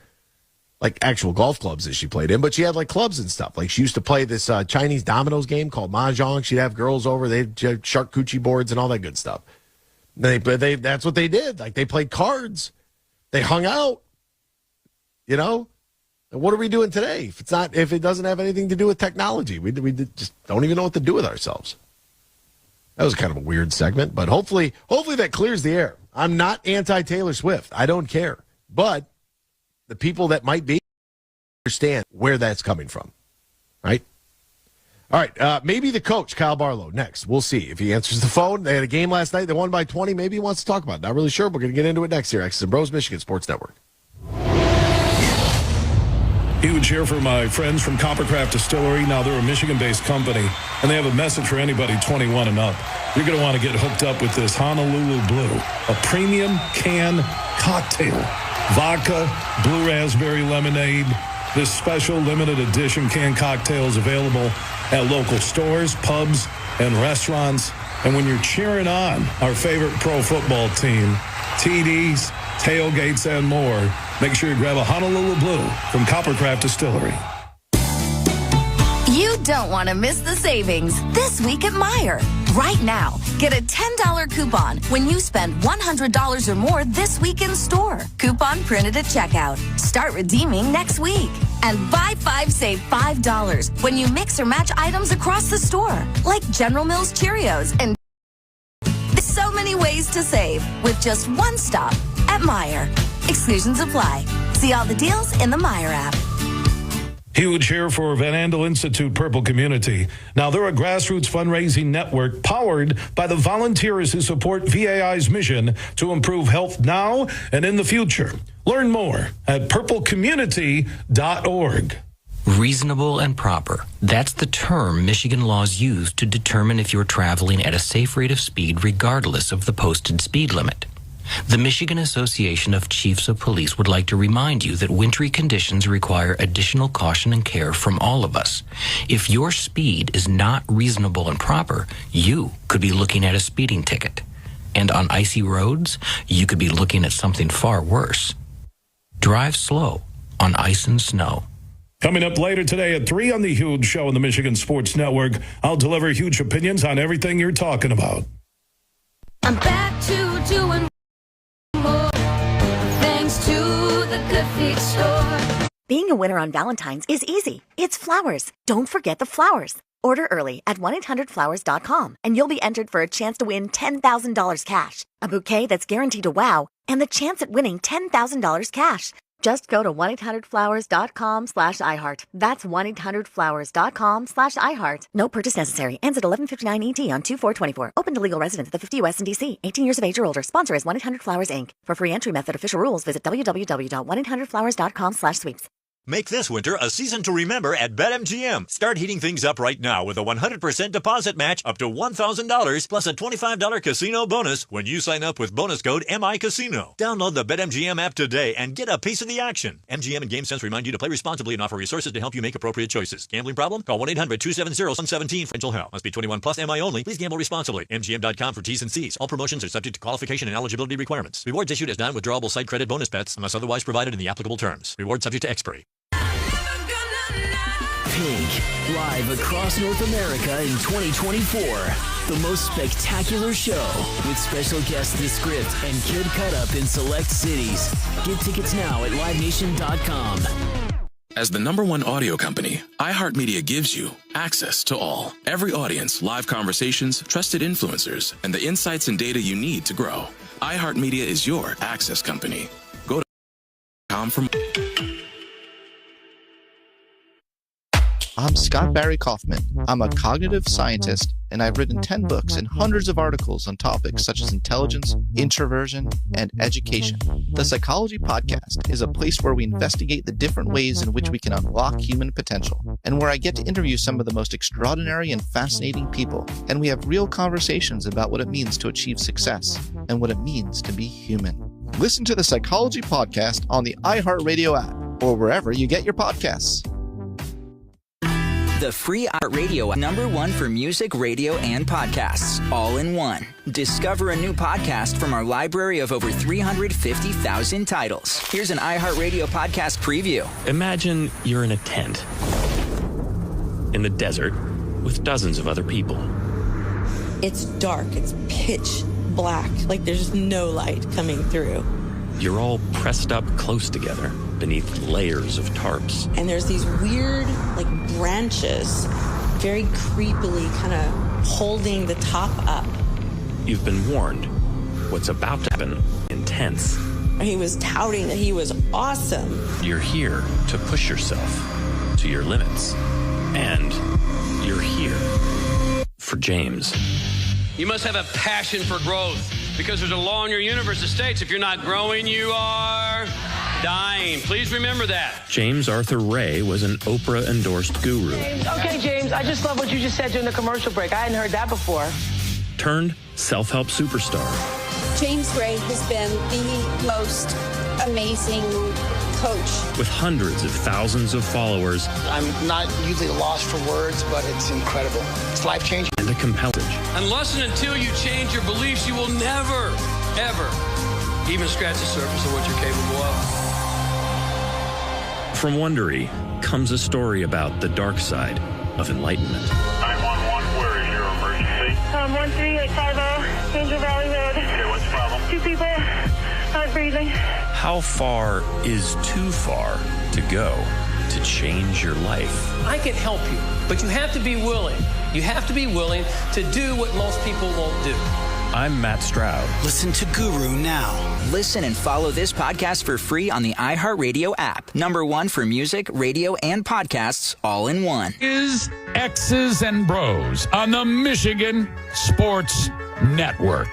like actual golf clubs that she played in, but she had, like, clubs and stuff. Like, she used to play this Chinese dominoes game called Mahjong. She'd have girls over. They'd have charcuterie boards and all that good stuff. That's what they did. Like, they played cards. They hung out. And what are we doing today? If it doesn't have anything to do with technology, we just don't even know what to do with ourselves. That was kind of a weird segment, but hopefully that clears the air. I'm not anti-Taylor Swift. I don't care. But the people that might be understand where that's coming from, right? All right, maybe the coach, Kyle Barlow, next. We'll see if he answers the phone. They had a game last night. They won by 20. Maybe he wants to talk about it. Not really sure. We're going to get into it next here. X's and Bros, Michigan Sports Network. Huge here for my friends from Coppercraft Distillery. Now, they're a Michigan-based company, and they have a message for anybody 21 and up. You're going to want to get hooked up with this Honolulu Blue, a premium can cocktail. Vodka, blue raspberry lemonade. This special limited edition canned cocktail is available at local stores, pubs, and restaurants. And when you're cheering on our favorite pro football team, TDs, tailgates, and more, make sure you grab a Honolulu Blue from Coppercraft Distillery. You don't want to miss the savings this week at Meijer. Right now, get a $10 coupon when you spend $100 or more this week in store. Coupon printed at checkout. Start redeeming next week. And buy 5, save $5 when you mix or match items across the store, like General Mills Cheerios. And there's so many ways to save with just one stop at Meijer. Exclusions apply. See all the deals in the Meijer app. Huge here for Van Andel Institute Purple Community. Now, they're a grassroots fundraising network powered by the volunteers who support VAI's mission to improve health now and in the future. Learn more at purplecommunity.org. Reasonable and proper. That's the term Michigan laws use to determine if you're traveling at a safe rate of speed regardless of the posted speed limit. The Michigan Association of Chiefs of Police would like to remind you that wintry conditions require additional caution and care from all of us. If your speed is not reasonable and proper, you could be looking at a speeding ticket. And on icy roads, you could be looking at something far worse. Drive slow on ice and snow. Coming up later today at 3 on The Huge Show on the Michigan Sports Network, I'll deliver huge opinions on everything you're talking about. I'm back to doing more, thanks to the Good Feet store. Being a winner on Valentine's is easy. It's flowers. Don't forget the flowers. Order early at 1-800-Flowers.com and you'll be entered for a chance to win $10,000 cash, a bouquet that's guaranteed to wow, and the chance at winning $10,000 cash. Just go to 1-800-Flowers.com/iHeart. That's 1-800-Flowers.com/iHeart. No purchase necessary. Ends at 11:59 ET on 2/4/24. Open to legal residents of the 50 U.S. and D.C. 18 years of age or older. Sponsor is 1-800-Flowers, Inc. For free entry method official rules, visit www.1800flowers.com/sweeps. Make this winter a season to remember at BetMGM. Start heating things up right now with a 100% deposit match up to $1,000 plus a $25 casino bonus when you sign up with bonus code MICasino. Download the BetMGM app today and get a piece of the action. MGM and GameSense remind you to play responsibly and offer resources to help you make appropriate choices. Gambling problem? Call 1-800-270-117 for mental health. Must be 21 plus, MI only. Please gamble responsibly. MGM.com for T's and C's. All promotions are subject to qualification and eligibility requirements. Rewards issued as non-withdrawable site credit bonus bets unless otherwise provided in the applicable terms. Rewards subject to expiry. Pink, live across North America in 2024. The most spectacular show with special guest The Script and Kid Cut Up in select cities. Get tickets now at livenation.com. As the #1 audio company, iHeartMedia gives you access to all. Every audience, live conversations, trusted influencers, and the insights and data you need to grow. iHeartMedia is your access company. Go to .com for more. I'm Scott Barry Kaufman. I'm a cognitive scientist, and I've written 10 books and hundreds of articles on topics such as intelligence, introversion, and education. The Psychology Podcast is a place where we investigate the different ways in which we can unlock human potential, and where I get to interview some of the most extraordinary and fascinating people, and we have real conversations about what it means to achieve success and what it means to be human. Listen to the Psychology Podcast on the iHeartRadio app or wherever you get your podcasts. The free iHeartRadio #1 for music, radio, and podcasts, all in one. Discover a new podcast from our library of over 350,000 titles. Here's an iHeartRadio podcast preview. Imagine you're in a tent in the desert with dozens of other people. It's dark. It's pitch black. Like there's no light coming through. You're all pressed up close together beneath layers of tarps. And there's these weird, branches, very creepily kind of holding the top up. You've been warned. What's about to happen intense. He was touting that he was awesome. You're here to push yourself to your limits. And you're here for James. You must have a passion for growth, because there's a law in your universe that states if you're not growing, you are dying. Please remember that. James Arthur Ray was an Oprah-endorsed guru. Okay, James, I just love what you just said during the commercial break. I hadn't heard that before. Turned self-help superstar. James Gray has been the most amazing coach. With hundreds of thousands of followers. I'm not usually lost for words, but it's incredible. It's life-changing. And a compelling. Unless and until you change your beliefs, you will never, ever even scratch the surface of what you're capable of. From Wondery comes a story about the dark side of enlightenment. 911, where is your emergency? 13850, Angel Valley Road. Okay, what's the problem? 2 people not breathing. How far is too far to go to change your life? I can help you, but you have to be willing. You have to be willing to do what most people won't do. I'm Matt Stroud. Listen to Guru now. Listen and follow this podcast for free on the iHeartRadio app. #1 for music, radio, and podcasts, all in one. Is X's and Bros on the Michigan Sports Network.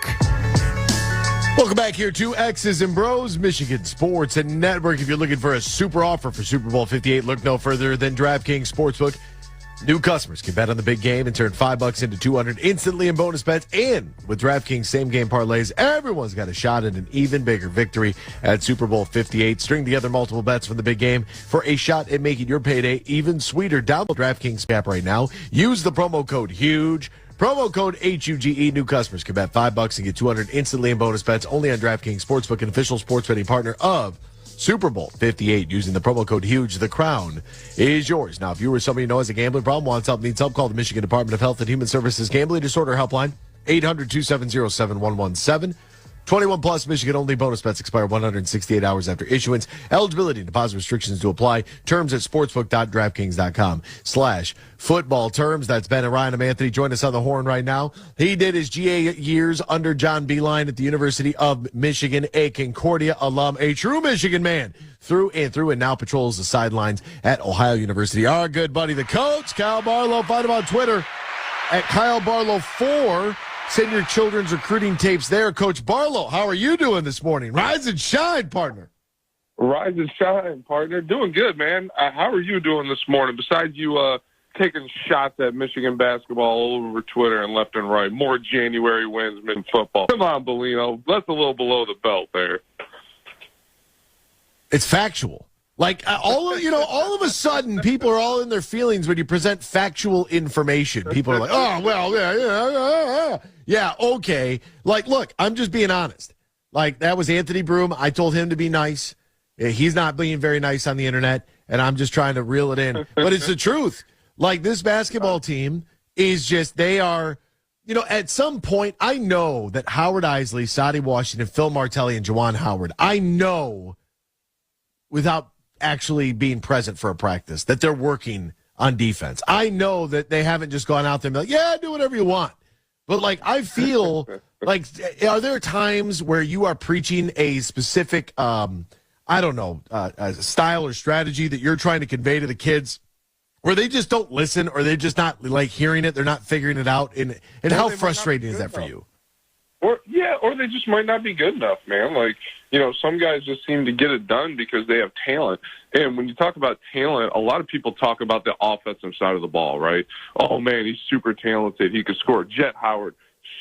Welcome back here to X's and Bros, Michigan Sports and Network. If you're looking for a super offer for Super Bowl 58, look no further than DraftKings Sportsbook. New customers can bet on the big game and turn $5 into $200 instantly in bonus bets. And with DraftKings same-game parlays, everyone's got a shot at an even bigger victory at Super Bowl 58. String together multiple bets from the big game for a shot at making your payday even sweeter. Download DraftKings app right now. Use the promo code HUGE. Promo code HUGE. New customers can bet $5 and get $200 instantly in bonus bets only on DraftKings Sportsbook, an official sports betting partner of Super Bowl 58 using the promo code HUGE. The crown is yours. Now, if you or somebody you know has a gambling problem, wants help, needs help, call the Michigan Department of Health and Human Services Gambling Disorder Helpline, 800-270-7117. 21 plus, Michigan only. Bonus bets expire 168 hours after issuance. Eligibility and deposit restrictions to apply. Terms at sportsbook.draftkings.com/football terms. That's Ben and Ryan. I'm Anthony. Join us on the horn right now. He did his GA years under John Beilein at the University of Michigan, a Concordia alum, a true Michigan man through and through, and now patrols the sidelines at Ohio University. Our good buddy, the coach, Kyle Barlow. Find him on Twitter at Kyle Barlow 4. Send your children's recruiting tapes there. Coach Barlow, how are you doing this morning? Rise and shine, partner. Rise and shine, partner. Doing good, man. How are you doing this morning? Besides you taking shots at Michigan basketball all over Twitter and left and right. More January wins in football. Come on, Bellino. That's a little below the belt there. It's factual. Like all of a sudden, people are all in their feelings when you present factual information. People are like, "Oh, well, yeah, okay." Like, look, I'm just being honest. Like, that was Anthony Broom. I told him to be nice. He's not being very nice on the internet, and I'm just trying to reel it in. But it's the truth. Like, this basketball team is just, they are, at some point, I know that Howard Isley, Sadi Washington, Phil Martelli, and Juwan Howard, I know without actually being present for a practice that they're working on defense. I know that they haven't just gone out there and be like, yeah, do whatever you want. But, like, I feel like, are there times where you are preaching a specific, style or strategy that you're trying to convey to the kids where they just don't listen, or they're just not, like, hearing it, they're not figuring it out? And how frustrating is that for you? Or they just might not be good enough, man. Like, some guys just seem to get it done because they have talent. And when you talk about talent, a lot of people talk about the offensive side of the ball, right? Oh, man, he's super talented. He could score. Jet Howard,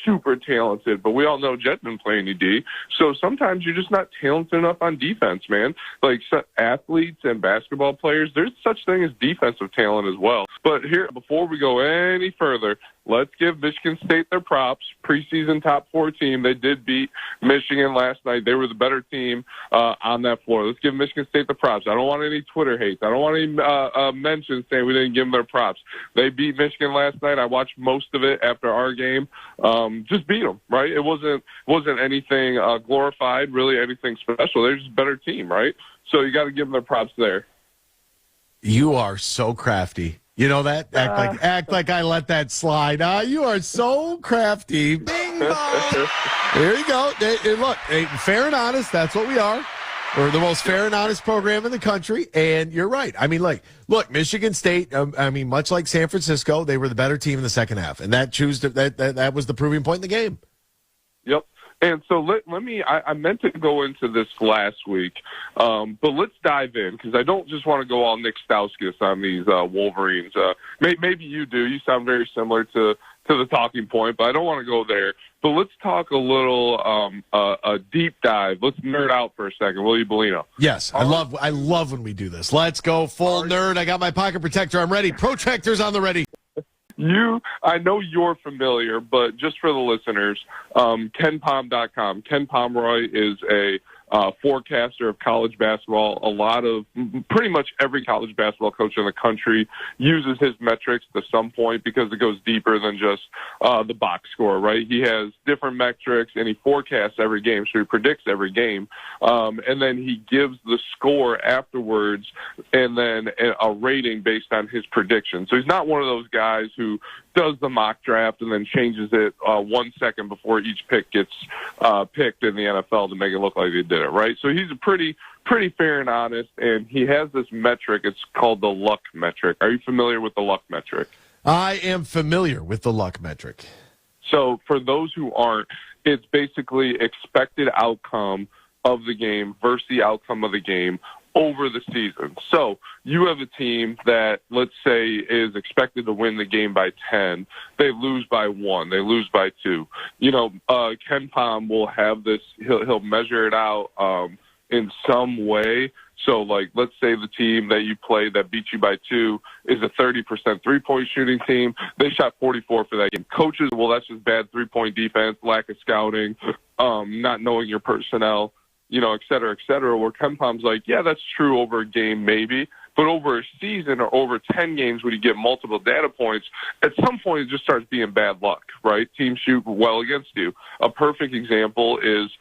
super talented. But we all know Jet didn't play any D. So sometimes you're just not talented enough on defense, man. Like, athletes and basketball players, there's such thing as defensive talent as well. But here, before we go any further, let's give Michigan State their props. Preseason top 4 team. They did beat Michigan last night. They were the better team on that floor. Let's give Michigan State the props. I don't want any Twitter hates. I don't want any mentions saying we didn't give them their props. They beat Michigan last night. I watched most of it after our game. Just beat them, right? It wasn't anything glorified, really anything special. They're just a better team, right? So you got to give them their props there. You are so crafty. You know that? Act like I let that slide. You are so crafty. Bing bong. There you go. Look, fair and honest, that's what we are. We're the most fair and honest program in the country, and you're right. I mean, look, Michigan State, much like San Francisco, they were the better team in the second half, and that was the proving point in the game. Yep. And so let me, I meant to go into this last week, but let's dive in, because I don't just want to go all Nick Stauskas on these Wolverines. Maybe you do. You sound very similar to the talking point, but I don't want to go there. But let's talk a little a deep dive. Let's nerd out for a second, will you, Bellino? Yes, I love when we do this. Let's go full nerd. I got my pocket protector. I'm ready. Protractors on the ready. I know you're familiar, but just for the listeners, KenPom.com. Ken Pomeroy is a forecaster of college basketball. Pretty much every college basketball coach in the country uses his metrics to some point, because it goes deeper than just the box score, right? He has different metrics, and he forecasts every game, so he predicts every game. And then he gives the score afterwards, and then a rating based on his prediction. So he's not one of those guys who does the mock draft and then changes it 1 second before each pick gets picked in the NFL to make it look like they did it, right? So he's a pretty fair and honest, and he has this metric. It's called the luck metric. Are you familiar with the luck metric? I am familiar with the luck metric. So for those who aren't, it's basically expected outcome of the game versus the outcome of the game over the season. So you have a team that, let's say, is expected to win the game by 10. They lose by 1. They lose by 2. Ken Pom will have this. He'll measure it out in some way. So, like, let's say the team that you play that beat you by 2 is a 30% three-point shooting team. They shot 44 for that game. Coaches, well, that's just bad three-point defense, lack of scouting, not knowing your personnel. et cetera, where KenPom's like, yeah, that's true over a game maybe, but over a season or over 10 games when you get multiple data points, at some point it just starts being bad luck, right? Teams shoot well against you. A perfect example is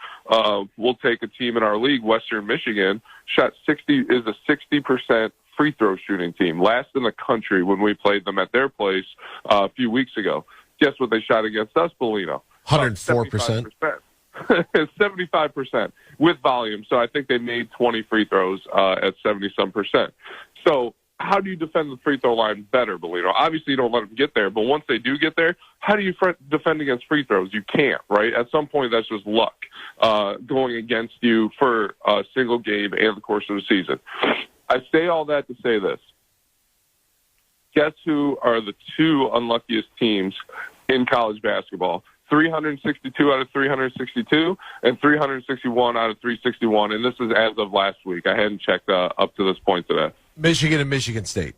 we'll take a team in our league, Western Michigan, is a 60% free throw shooting team, last in the country when we played them at their place a few weeks ago. Guess what they shot against us, Bellino? 104%. 75% with volume. So I think they made 20 free throws at 70-some%. So how do you defend the free throw line better, Bellino? Obviously, you don't let them get there, but once they do get there, how do you defend against free throws? You can't, right? At some point, that's just luck going against you for a single game and the course of the season. I say all that to say this. Guess who are the two unluckiest teams in college basketball? 362 out of 362 and 361 out of 361. And this is as of last week. I hadn't checked up to this point today. Michigan and Michigan State.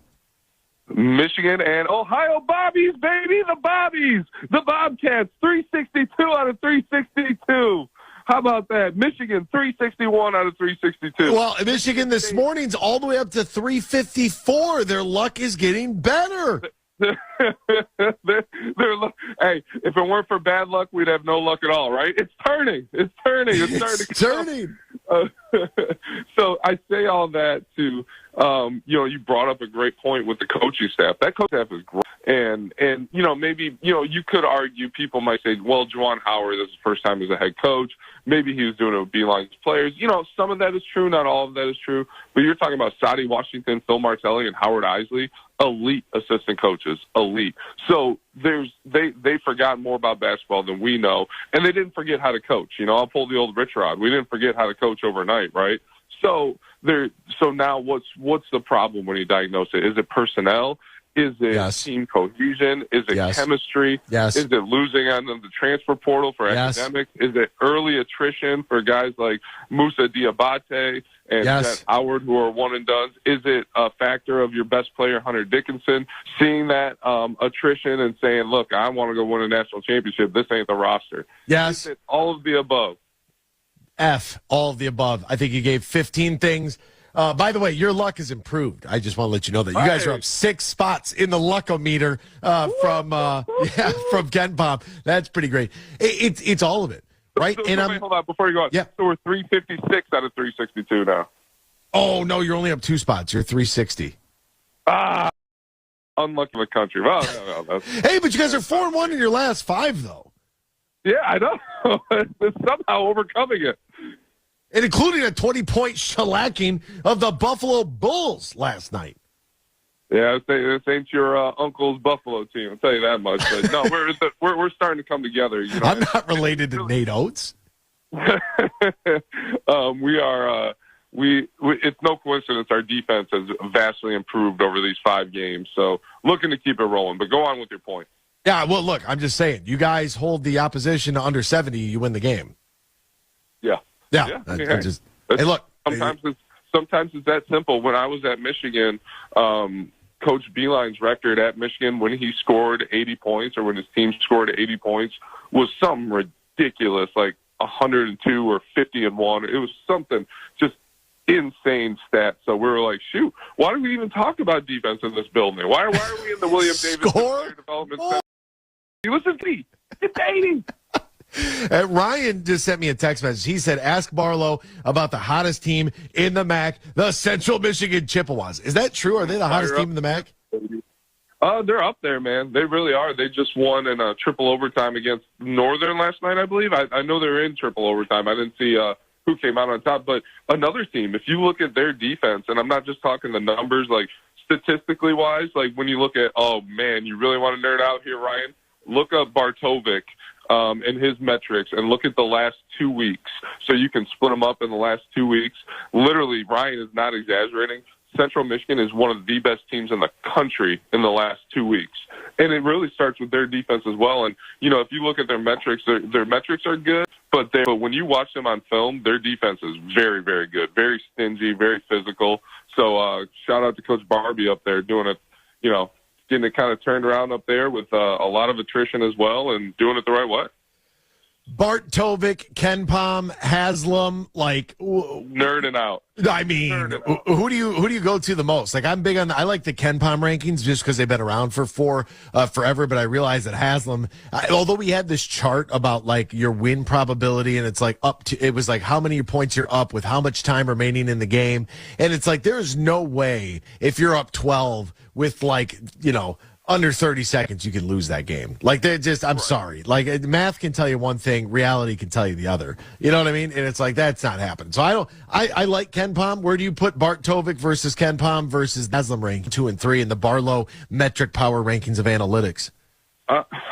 Michigan and Ohio Bobbies, baby, the Bobbies. The Bobcats, 362 out of 362. How about that? Michigan, 361 out of 362. Well, Michigan this morning's all the way up to 354. Their luck is getting better. Hey, if it weren't for bad luck, we'd have no luck at all, right? It's turning. It's turning. So I say all that to, you brought up a great point with the coaching staff. That coaching staff is great. And maybe, you could argue, people might say, well, Juwan Howard, this is his first time as a head coach. Maybe he was doing it with Beeline's players. Some of that is true. Not all of that is true. But you're talking about Sadi Washington, Phil Martelli, and Howard Isley, elite assistant coaches, elite. So they forgot more about basketball than we know, and they didn't forget how to coach. I'll pull the old Rich Rod. We didn't forget how to coach overnight, right? So now what's the problem when you diagnose it? Is it personnel? Is it team cohesion? Is it chemistry? Yes. Is it losing on the transfer portal for academics? Is it early attrition for guys like Musa Diabate and Jet Howard, who are one and dones? Is it a factor of your best player, Hunter Dickinson, seeing that attrition and saying, look, I want to go win a national championship. This ain't the roster. Yes. Is it all of the above? F, all of the above. I think you gave 15 things. By the way, your luck has improved. I just want to let you know that you guys are up 6 spots in the luckometer from KenPom. That's pretty great. It's all of it, right? Wait, hold on before you go on. Yeah. So we're 356 out of 362 now. Oh no, you're only up 2 spots. You're 360. Unlucky in the country. Well, no. Hey, but you guys are 4-1 in your last 5, though. Yeah, I know. It's somehow overcoming it. And including a 20-point shellacking of the Buffalo Bulls last night. Yeah, this ain't your uncle's Buffalo team. I'll tell you that much. But no, we're starting to come together. I'm not related to Nate Oates. We are. It's no coincidence our defense has vastly improved over these 5 games. So looking to keep it rolling. But go on with your point. Yeah, well, look, I'm just saying, you guys hold the opposition to under 70, you win the game. Yeah. Hey, look. Sometimes it's that simple. When I was at Michigan, Coach Beeline's record at Michigan when he scored 80 points or when his team scored 80 points was something ridiculous, like 102 or 50-1. It was something just insane stat. So we were like, shoot, why do we even talk about defense in this building? Why are we in the William Davis Player Development Center? Listen to me. It's 80. Ryan just sent me a text message. He said, ask Barlow about the hottest team in the MAC, the Central Michigan Chippewas. Is that true? Are they the hottest team in the MAC? They're up there, man. They really are. They just won in a triple overtime against Northern last night, I believe. I know they're in triple overtime. I didn't see who came out on top. But another team, if you look at their defense, and I'm not just talking the numbers, like statistically wise, like when you look at, oh, man, you really want to nerd out here, Ryan? Look up Bartovic. And his metrics, and look at the last 2 weeks. So you can split them up in the last 2 weeks. Literally, Ryan is not exaggerating. Central Michigan is one of the best teams in the country in the last 2 weeks. And it really starts with their defense as well. And, if you look at their metrics are good, but when you watch them on film, their defense is very, very good, very stingy, very physical. So shout out to Coach Barbie up there doing it, getting it kind of turned around up there with a lot of attrition as well and doing it the right way. Bart Tovik, Ken Pom, Haslam, like nerding out. I mean, who do you go to the most? Like, I'm big on. I like the Ken Pom rankings just because they've been around for forever. But I realize that Haslam, although we had this chart about like your win probability, and it's like it was like how many points you're up with how much time remaining in the game, and it's like there's no way if you're up 12 with like under 30 seconds, you can lose that game. Like, they're just, I'm sorry. Like, math can tell you one thing, reality can tell you the other. You know what I mean? And it's like, that's not happening. So I like Ken Pom. Where do you put Bart Tovik versus Ken Pom versus Haslam ranking 2 and 3 in the Barlow metric power rankings of analytics?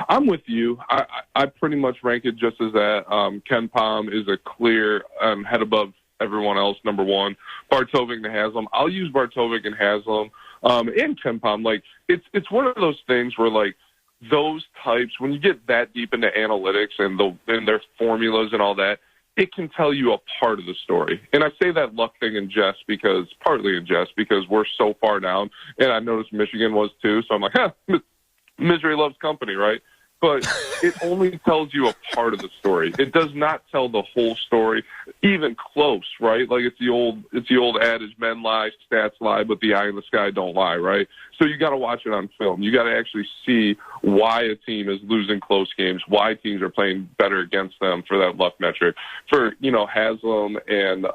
I'm with you. I pretty much rank it just as that. Ken Pom is a clear head above everyone else, number one. Bart Tovik and Haslam. I'll use Bart Tovik and Haslam. And Ken Pom, like it's one of those things where like those types, when you get that deep into analytics and their formulas and all that, it can tell you a part of the story. And I say that luck thing partly in jest because we're so far down, and I noticed Michigan was too. So I'm like, misery loves company, right? But it only tells you a part of the story. It does not tell the whole story, even close, right? Like it's the old adage, men lie, stats lie, but the eye in the sky don't lie, right? So you got to watch it on film. You got to actually see why a team is losing close games, why teams are playing better against them for that luck metric. For Haslam and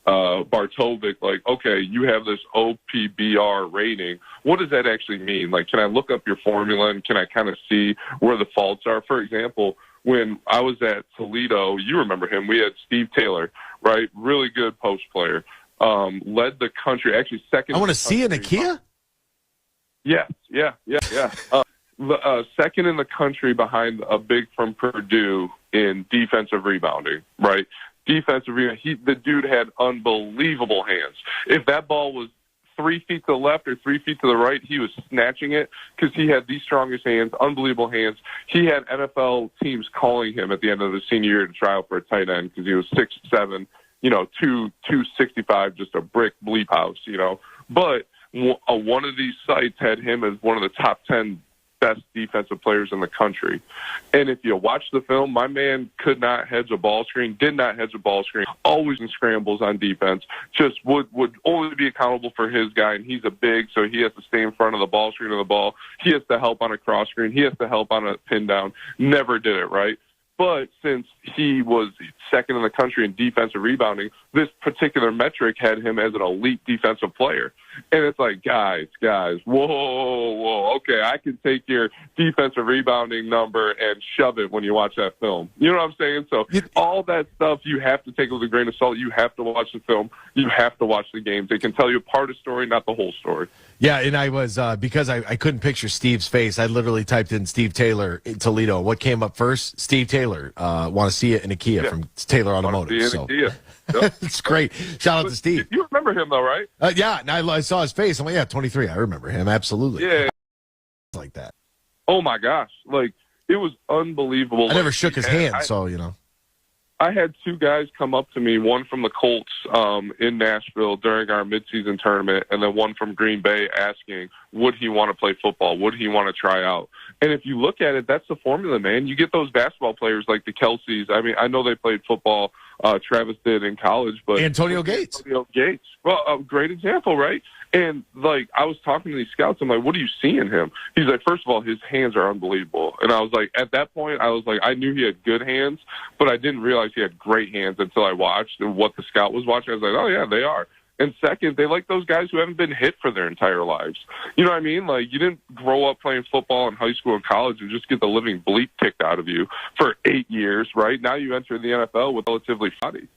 Bart Tovik, like, okay, you have this OPBR rating. What does that actually mean? Like, can I look up your formula and can I kind of see where the faults are? For example, when I was at Toledo, you remember him, we had Steve Taylor, right? Really good post player. Led the country, actually second. I want to see an IKEA? Yeah. Second in the country behind a big from Purdue in defensive rebounding, right? Defensive rebound. The dude had unbelievable hands. If that ball was 3 feet to the left or 3 feet to the right, he was snatching it because he had the strongest hands, unbelievable hands. He had NFL teams calling him at the end of the senior year to try out for a tight end because he was 6'7", 265, just a brick bleep house, But one of these sites had him as one of the top 10 best defensive players in the country. And if you watch the film, my man could not hedge a ball screen, did not hedge a ball screen, always in scrambles on defense, just would only be accountable for his guy, and he's a big, so he has to stay in front of the ball screen of the ball. He has to help on a cross screen. He has to help on a pin down. Never did it, right? But since he was second in the country in defensive rebounding, this particular metric had him as an elite defensive player. And it's like, guys, whoa, okay, I can take your defensive rebounding number and shove it when you watch that film. You know what I'm saying? So all that stuff you have to take with a grain of salt. You have to watch the film. You have to watch the games. They can tell you part of the story, not the whole story. Yeah, and I was, because I couldn't picture Steve's face, I literally typed in Steve Taylor in Toledo. What came up first? Steve Taylor. Want to see it in IKEA from Taylor Automotive. So. IKEA. Yep. It's great. Shout out to Steve. You remember him, though, right? Yeah, and I saw his face. I'm like, yeah, 23. I remember him. Absolutely. Yeah. Like that. Oh, my gosh. Like, it was unbelievable. I never shook his hand, I had two guys come up to me, one from the Colts in Nashville during our midseason tournament, and then one from Green Bay asking, would he want to play football? Would he want to try out? And if you look at it, that's the formula, man. You get those basketball players like the Kelseys. I mean, I know they played football. Travis did in college, but Antonio Gates. Well, a great example, right? And like, I was talking to these scouts. I'm like, what do you see in him? He's like, first of all, his hands are unbelievable. And I was like, at that point, I was like, I knew he had good hands, but I didn't realize he had great hands until I watched and what the scout was watching. I was like, oh yeah, they are. And second, they like those guys who haven't been hit for their entire lives. You know what I mean? Like, you didn't grow up playing football in high school and college and just get the living bleep kicked out of you for 8 years, right? Now you enter the NFL with relatively body.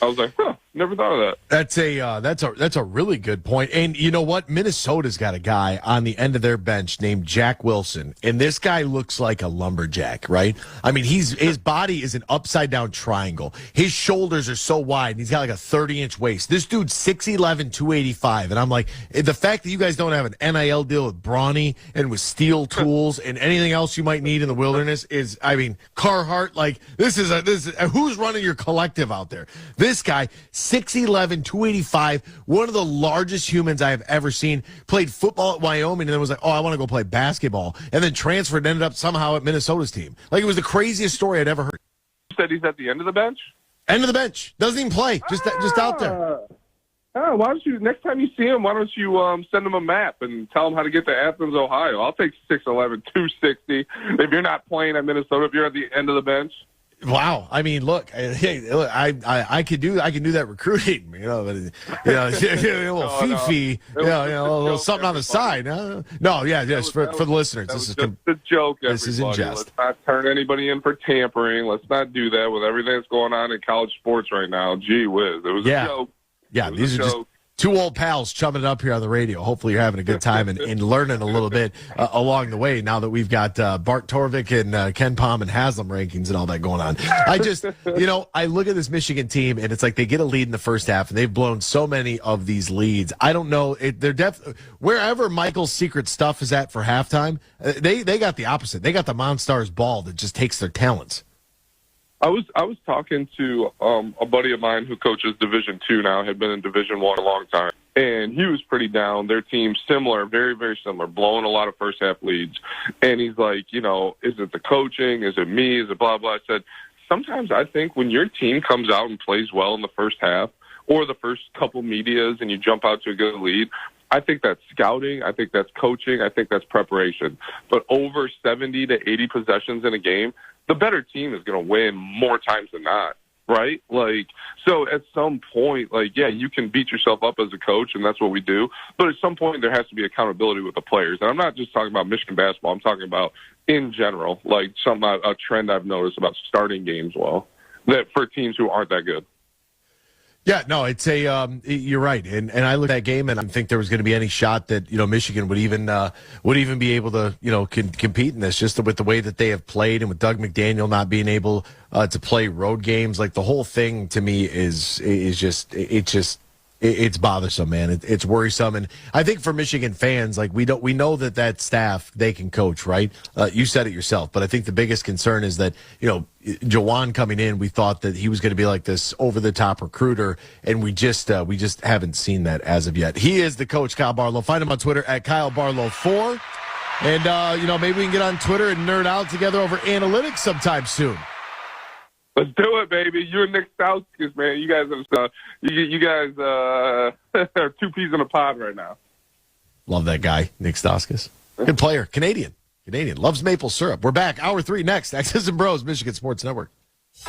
I was like, never thought of that. That's a really good point. And you know what? Minnesota's got a guy on the end of their bench named Jack Wilson, and this guy looks like a lumberjack, right? I mean, his body is an upside down triangle. His shoulders are so wide, and he's got like a 30-inch waist. This dude's 6'11", 285, and I'm like, the fact that you guys don't have an NIL deal with Brawny and with steel tools and anything else you might need in the wilderness is, I mean, Carhartt. Like, this is who's running your collective out there? This guy, 6'11", 285, one of the largest humans I have ever seen. Played football at Wyoming and then was like, oh, I want to go play basketball. And then transferred and ended up somehow at Minnesota's team. Like, it was the craziest story I'd ever heard. You said he's at the end of the bench? End of the bench. Doesn't even play. Just out there. Why don't you, next time you see him, why don't you send him a map and tell him how to get to Athens, Ohio? I'll take 6'11", 260. If you're not playing at Minnesota, if you're at the end of the bench. Wow. I mean, look, I could do that recruiting, but, a little fee, a little something on the side. For the listeners, this is just a joke. This is in jest. Let's not turn anybody in for tampering. Let's not do that with everything that's going on in college sports right now. Gee whiz, it was a joke. Yeah, these are just two old pals chumming it up here on the radio. Hopefully you're having a good time and learning a little bit along the way now that we've got Bart Torvik and Ken Pom and Haslam rankings and all that going on. I just, I look at this Michigan team and it's like they get a lead in the first half and they've blown so many of these leads. I don't know. Wherever Michael's secret stuff is at for halftime, they got the opposite. They got the Monstars ball that just takes their talents. I was talking to a buddy of mine who coaches Division II now, had been in Division I a long time, and he was pretty down. Their team similar, very, very similar, blowing a lot of first half leads. And he's like, is it the coaching? Is it me? Is it blah, blah? I said, sometimes I think when your team comes out and plays well in the first half or the first couple medias and you jump out to a good lead, I think that's scouting. I think that's coaching. I think that's preparation. But over 70 to 80 possessions in a game, the better team is going to win more times than not, right? So at some point, you can beat yourself up as a coach, and that's what we do. But at some point, there has to be accountability with the players. And I'm not just talking about Michigan basketball. I'm talking about in general, a trend I've noticed about starting games well, that for teams who aren't that good. Yeah, no, it's you're right. And I looked at that game and I didn't think there was going to be any shot that, Michigan would even be able to, compete in this, just with the way that they have played and with Doug McDaniel not being able to play road games. Like, the whole thing to me is it's bothersome, man. It's worrisome. And I think for Michigan fans, we know that staff, they can coach, right? You said it yourself, but I think the biggest concern is that, Jawan coming in, we thought that he was going to be like this over-the-top recruiter, and we just haven't seen that as of yet. He is the coach, Kyle Barlow. Find him on Twitter at KyleBarlow4. And, maybe we can get on Twitter and nerd out together over analytics sometime soon. Let's do it, baby. You and Nick Stauskas, man. You guys are two peas in a pod right now. Love that guy, Nick Stauskas. Good player. Canadian. Loves maple syrup. We're back. Hour 3 next. X's and Bros, Michigan Sports Network.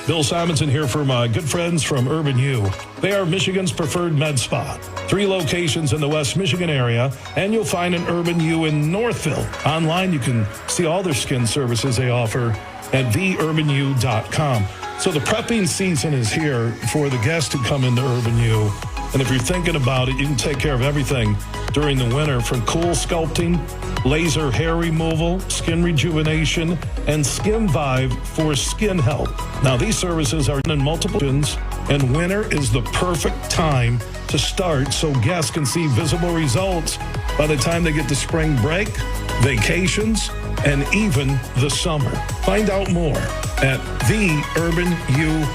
Bill Simonson here for my good friends from Urban U. They are Michigan's preferred med spa. 3 locations in the West Michigan area, and you'll find an Urban U in Northville. Online, you can see all their skin services they offer at theurbanu.com. So the prepping season is here for the guests who come into Urban U. And if you're thinking about it, you can take care of everything during the winter, from cool sculpting, laser hair removal, skin rejuvenation, and Skin Vive for skin health. Now, these services are in multiple options, and winter is the perfect time to start so guests can see visible results by the time they get to spring break, vacations, and even the summer. Find out more at theurbanu.com.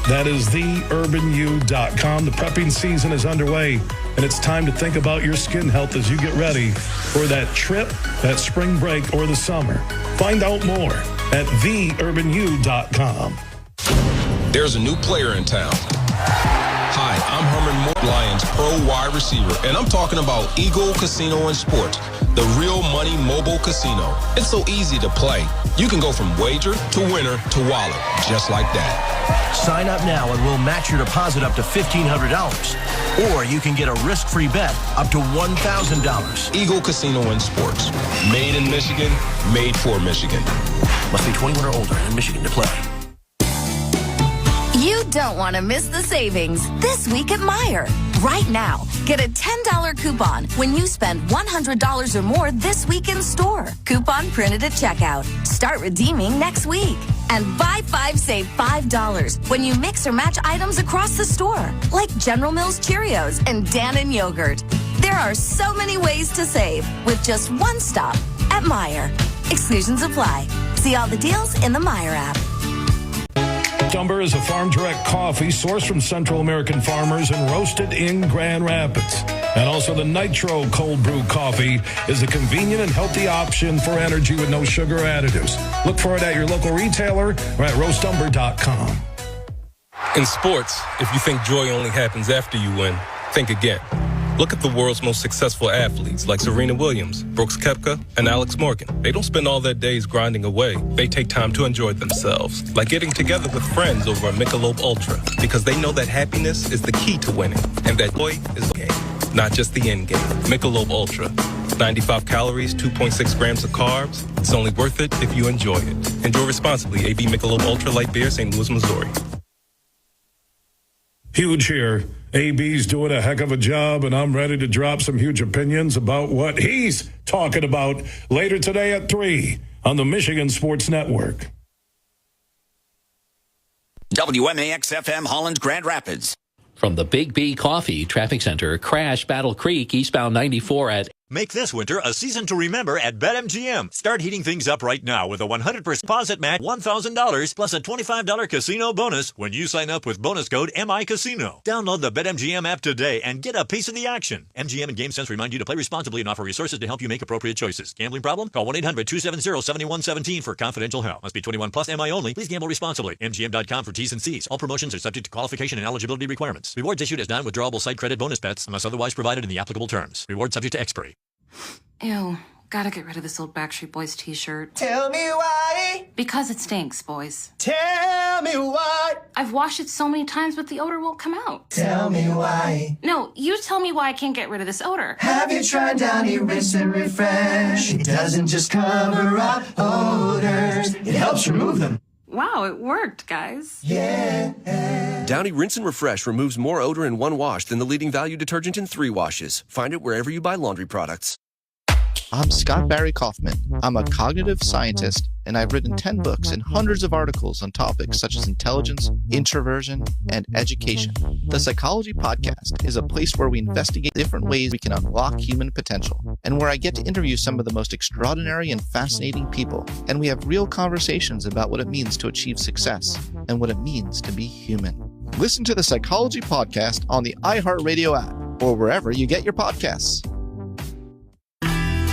That is theurbanu.com. The prepping season is underway, and it's time to think about your skin health as you get ready for that trip, that spring break, or the summer. Find out more at theurbanu.com. There's a new player in town. Hi, I'm Herman Moore, Lions pro wide receiver, and I'm talking about Eagle Casino and Sports, the real money mobile casino. It's so easy to play. You can go from wager to winner to wallet, just like that. Sign up now and we'll match your deposit up to $1,500. Or you can get a risk-free bet up to $1,000. Eagle Casino and Sports. Made in Michigan, made for Michigan. Must be 21 or older in Michigan to play. You don't want to miss the savings this week at Meijer. Right now, get a $10 coupon when you spend $100 or more this week in store. Coupon printed at checkout. Start redeeming next week. And buy 5, save $5 when you mix or match items across the store, like General Mills Cheerios and Dannon Yogurt. There are so many ways to save with just one stop at Meijer. Exclusions apply. See all the deals in the Meijer app. Roast Umber is a farm-direct coffee sourced from Central American farmers and roasted in Grand Rapids. And also the Nitro Cold Brew Coffee is a convenient and healthy option for energy with no sugar additives. Look for it at your local retailer or at roastumber.com. In sports, if you think joy only happens after you win, think again. Look at the world's most successful athletes like Serena Williams, Brooks Koepka, and Alex Morgan. They don't spend all their days grinding away. They take time to enjoy themselves, like getting together with friends over a Michelob Ultra, because they know that happiness is the key to winning, and that joy is the game, not just the end game. Michelob Ultra. 95 calories, 2.6 grams of carbs. It's only worth it if you enjoy it. Enjoy responsibly. AB Michelob Ultra Light Beer, St. Louis, Missouri. Huge here. AB's doing a heck of a job, and I'm ready to drop some huge opinions about what he's talking about later today at 3 on the Michigan Sports Network. WMAX-FM Holland, Grand Rapids. From the Big B Coffee Traffic Center, crash Battle Creek, eastbound 94 at... Make this winter a season to remember at BetMGM. Start heating things up right now with a 100% deposit match, $1,000, plus a $25 casino bonus when you sign up with bonus code MICasino. Download the BetMGM app today and get a piece of the action. MGM and GameSense remind you to play responsibly and offer resources to help you make appropriate choices. Gambling problem? Call 1-800-270-7117 for confidential help. Must be 21 plus, MI only. Please gamble responsibly. MGM.com for T's and C's. All promotions are subject to qualification and eligibility requirements. Rewards issued as non-withdrawable site credit bonus bets unless otherwise provided in the applicable terms. Rewards subject to expiry. Ew, gotta get rid of this old Backstreet Boys t-shirt. Tell me why. Because it stinks, boys. Tell me why. I've washed it so many times, but the odor won't come out. Tell me why. No, you tell me why I can't get rid of this odor. Have you tried Downy Rinse and Refresh? It doesn't just cover up odors, it helps remove them. Wow, it worked, guys. Yeah. Downy Rinse and Refresh removes more odor in one wash than the leading value detergent in 3 washes. Find it wherever you buy laundry products. I'm Scott Barry Kaufman. I'm a cognitive scientist, and I've written 10 books and hundreds of articles on topics such as intelligence, introversion, and education. The Psychology Podcast is a place where we investigate different ways we can unlock human potential, and where I get to interview some of the most extraordinary and fascinating people, and we have real conversations about what it means to achieve success and what it means to be human. Listen to the Psychology Podcast on the iHeartRadio app or wherever you get your podcasts.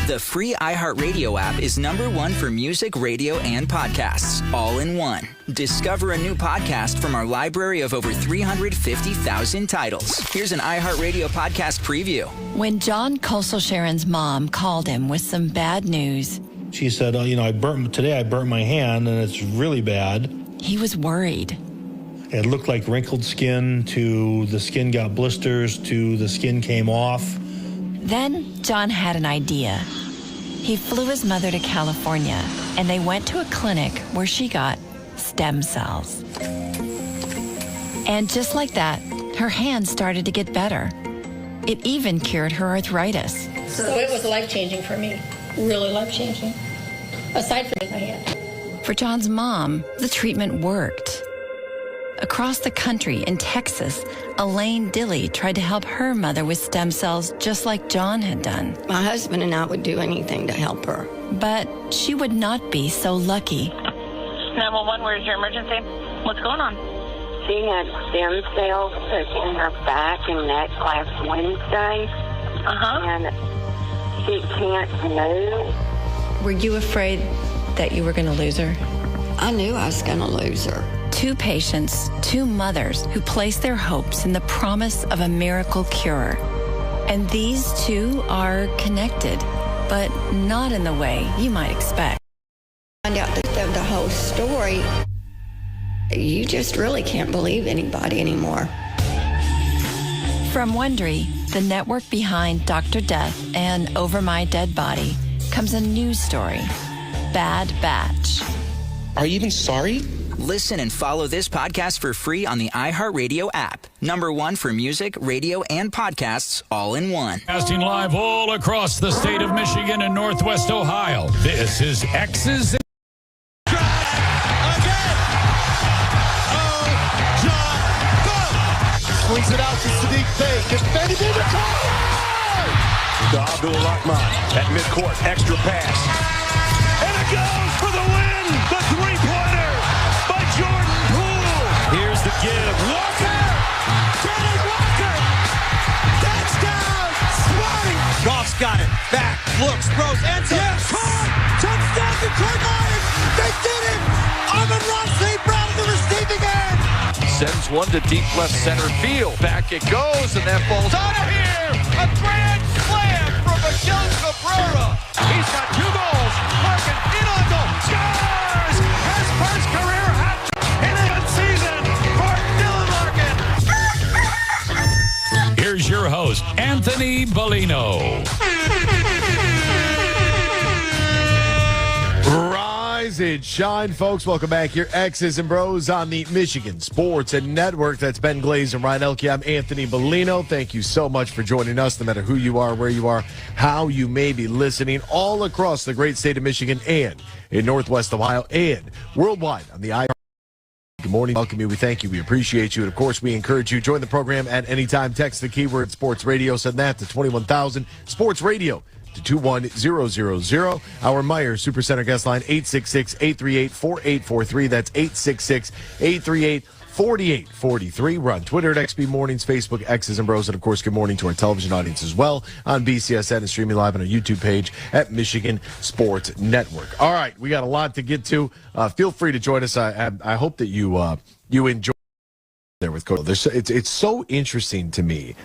The free iHeartRadio app is #1 for music, radio, and podcasts, all in one. Discover a new podcast from our library of over 350,000 titles. Here's an iHeartRadio podcast preview. When John Kosel-Sharon's mom called him with some bad news, she said, I burnt my hand and it's really bad. He was worried. It looked like wrinkled skin to the skin got blisters to the skin came off. Then John had an idea. He flew his mother to California, and they went to a clinic where she got stem cells. And just like that, her hand started to get better. It even cured her arthritis. So it was life-changing for me, really life-changing, aside from my hand. For John's mom, the treatment worked. Across the country in Texas, Elaine Dilley tried to help her mother with stem cells just like John had done. My husband and I would do anything to help her. But she would not be so lucky. 911, where's your emergency? What's going on? She had stem cells in her back and neck last Wednesday. And she can't move. Were you afraid that you were going to lose her? I knew I was going to lose her. 2 patients, 2 mothers who placed their hopes in the promise of a miracle cure. And these 2 are connected, but not in the way you might expect. Find out the whole story. You just really can't believe anybody anymore. From Wondery, the network behind Dr. Death and Over My Dead Body, comes a news story, Bad Batch. Are you even sorry? Listen and follow this podcast for free on the iHeartRadio app. #1 for music, radio, and podcasts, all in one. Casting live all across the state of Michigan and Northwest Ohio. This is X's. Swings it out to Sadiq Bey. Gets Benny to Abdul-Rahman at midcourt. Extra pass. And it goes for the win. The three-pointer by Jordan Poole. got it. Back, looks, throws, ends up. Yes! Caught! Touchdown, Detroit Lions! They did it! Amon-Ra St. Brown in the receiving end! Sends one to deep left center field. Back it goes, and that ball's out of here! A grand slam from Miguel Cabrera. He's got 2 goals. Larkin in on goal. Scores! His first career hat in the season for Dylan Larkin. Here's your host, Anthony Bellino. Rise and shine, folks. Welcome back here. X's and Bros on the Michigan Sports and Network. That's Ben Glaze and Ryan Elke. I'm Anthony Bellino. Thank you so much for joining us, no matter who you are, where you are, how you may be listening, all across the great state of Michigan and in Northwest Ohio and worldwide on the iHeart. Good morning. Welcome you. We thank you. We appreciate you. And, of course, we encourage you to join the program at any time. Text the keyword Sports Radio. Send that to 21,000 Sports Radio to 21000. Our Meyer Supercenter guest line, 866-838-4843. That's 866-838-4843. We're on Twitter at XB Mornings, Facebook, X's and Bros. And, of course, good morning to our television audience as well on BCSN and streaming live on our YouTube page at Michigan Sports Network. All right, we got a lot to get to. Feel free to join us. I hope that you enjoy there with Coach. It's so interesting to me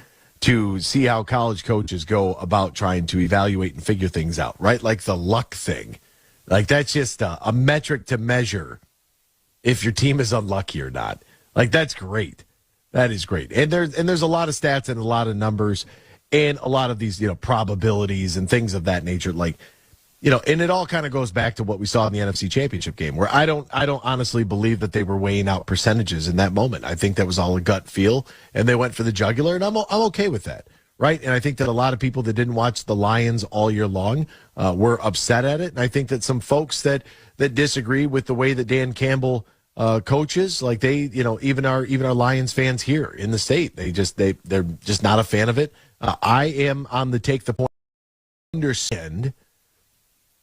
to see how college coaches go about trying to evaluate and figure things out, right? Like the luck thing. Like that's just a metric to measure if your team is unlucky or not. Like that's great. That is great. And there's a lot of stats and a lot of numbers and a lot of these, probabilities and things of that nature. Like, and it all kind of goes back to what we saw in the NFC Championship game, where I don't honestly believe that they were weighing out percentages in that moment. I think that was all a gut feel, and they went for the jugular, and I'm okay with that, right? And I think that a lot of people that didn't watch the Lions all year long were upset at it, and I think that some folks that disagree with the way that Dan Campbell coaches, like they, even our Lions fans here in the state, they're just not a fan of it. I am on the take the point, understand.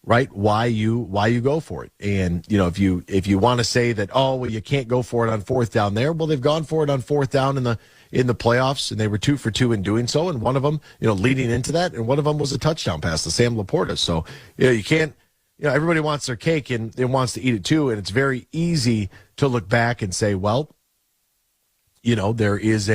Right? Why you go for it. And, if you want to say that, you can't go for it on 4th down there. Well, they've gone for it on 4th down in the playoffs, and they were 2 for 2 in doing so. And one of them, leading into that, and one of them was a touchdown pass to Sam Laporta. So, you can't, everybody wants their cake and wants to eat it too. And it's very easy to look back and say, well, there is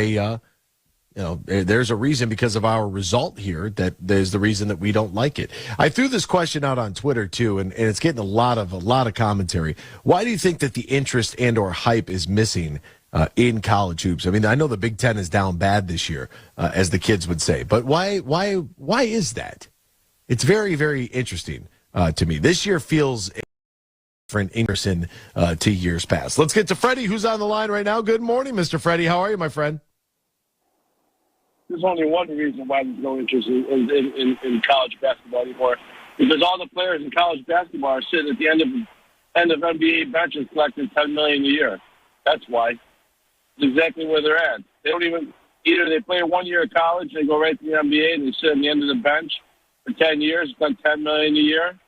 there's a reason because of our result here that there's the reason that we don't like it. I threw this question out on Twitter too, and it's getting a lot of commentary. Why do you think that the interest and or hype is missing in college hoops? I mean, I know the Big Ten is down bad this year, as the kids would say, but why is that? It's very, very interesting to me. This year feels different in comparison to years past. Let's get to Freddie, who's on the line right now. Good morning, Mr. Freddie. How are you, my friend? There's only one reason why there's no interest in college basketball anymore, because all the players in college basketball are sitting at the end of NBA benches collecting $10 million a year. That's why. It's exactly where they're at. They don't even either they play 1 year of college, they go right to the NBA, and they sit at the end of the bench for 10 years, collect $10 million a year,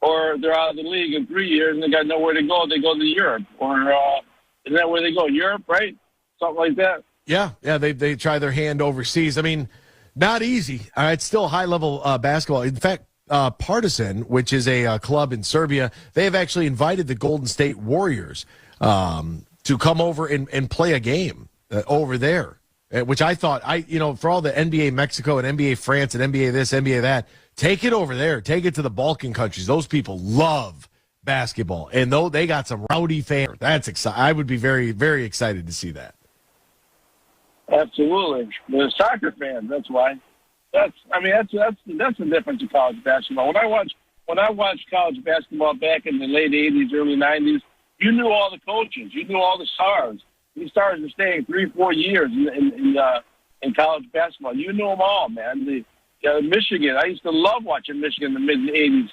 or they're out of the league in 3 years and they got nowhere to go. They go to Europe, or isn't that where they go? Europe, right? Something like that. Yeah, they try their hand overseas. I mean, not easy. It's still high-level basketball. In fact, Partizan, which is a club in Serbia, they have actually invited the Golden State Warriors to come over and play a game over there, which I thought, for all the NBA Mexico and NBA France and NBA this, NBA that, take it over there. Take it to the Balkan countries. Those people love basketball, and though they got some rowdy fans, that's exciting. I would be very, very excited to see that. Absolutely, they're soccer fans. That's why. That's the difference in college basketball. When I watched college basketball back in the late '80s, early '90s, you knew all the coaches, you knew all the stars. These stars were staying 3-4 years in college basketball. You knew them all, man. Michigan, I used to love watching Michigan in the mid '80s.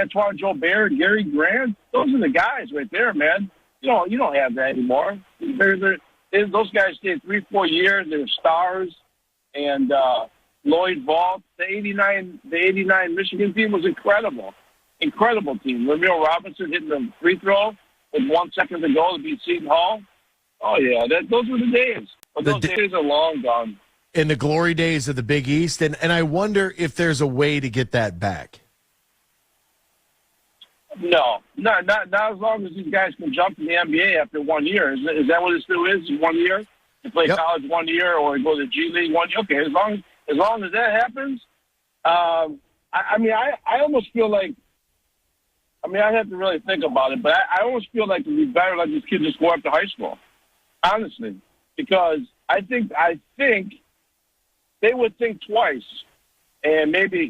Antoine Joubert, Gary Grant, those are the guys right there, man. You don't have that anymore. Those guys stayed 3-4 years. They were stars, and Lloyd Vault. The '89 Michigan team was incredible team. Ramiro Robinson hitting the free throw with 1 second to go to beat Seton Hall. Oh yeah, those were the days. But those days are long gone. in the glory days of the Big East, and I wonder if there's a way to get that back. No, not as long as these guys can jump to the NBA after 1 year. Is that what it still is? 1 year to play college 1 year, or go to the G League 1 year? Okay, as long as that happens. I almost feel like. I have to really think about it, but I almost feel like it would be better let these kids just go up to high school, honestly, because I think they would think twice and maybe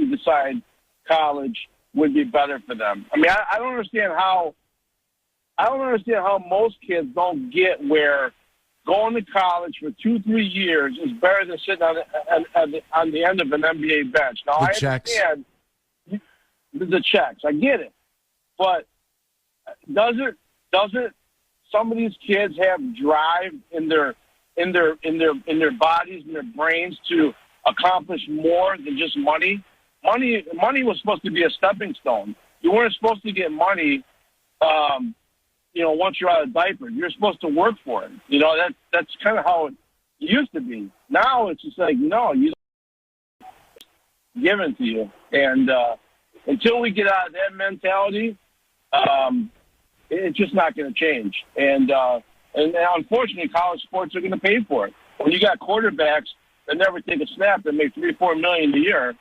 decide college would be better for them. I don't understand how most kids don't get where going to college for 2-3 years is better than sitting on the end of an NBA bench. Now, I understand the checks. I get it. But doesn't some of these kids have drive in their bodies and their brains to accomplish more than just money? Money was supposed to be a stepping stone. You weren't supposed to get money, once you're out of diapers. You're supposed to work for it. That's kind of how it used to be. Now it's just like, no, you given to you. And until we get out of that mentality, it's just not going to change. And unfortunately, college sports are going to pay for it. When you got quarterbacks that never take a snap that make $3-4 million a year,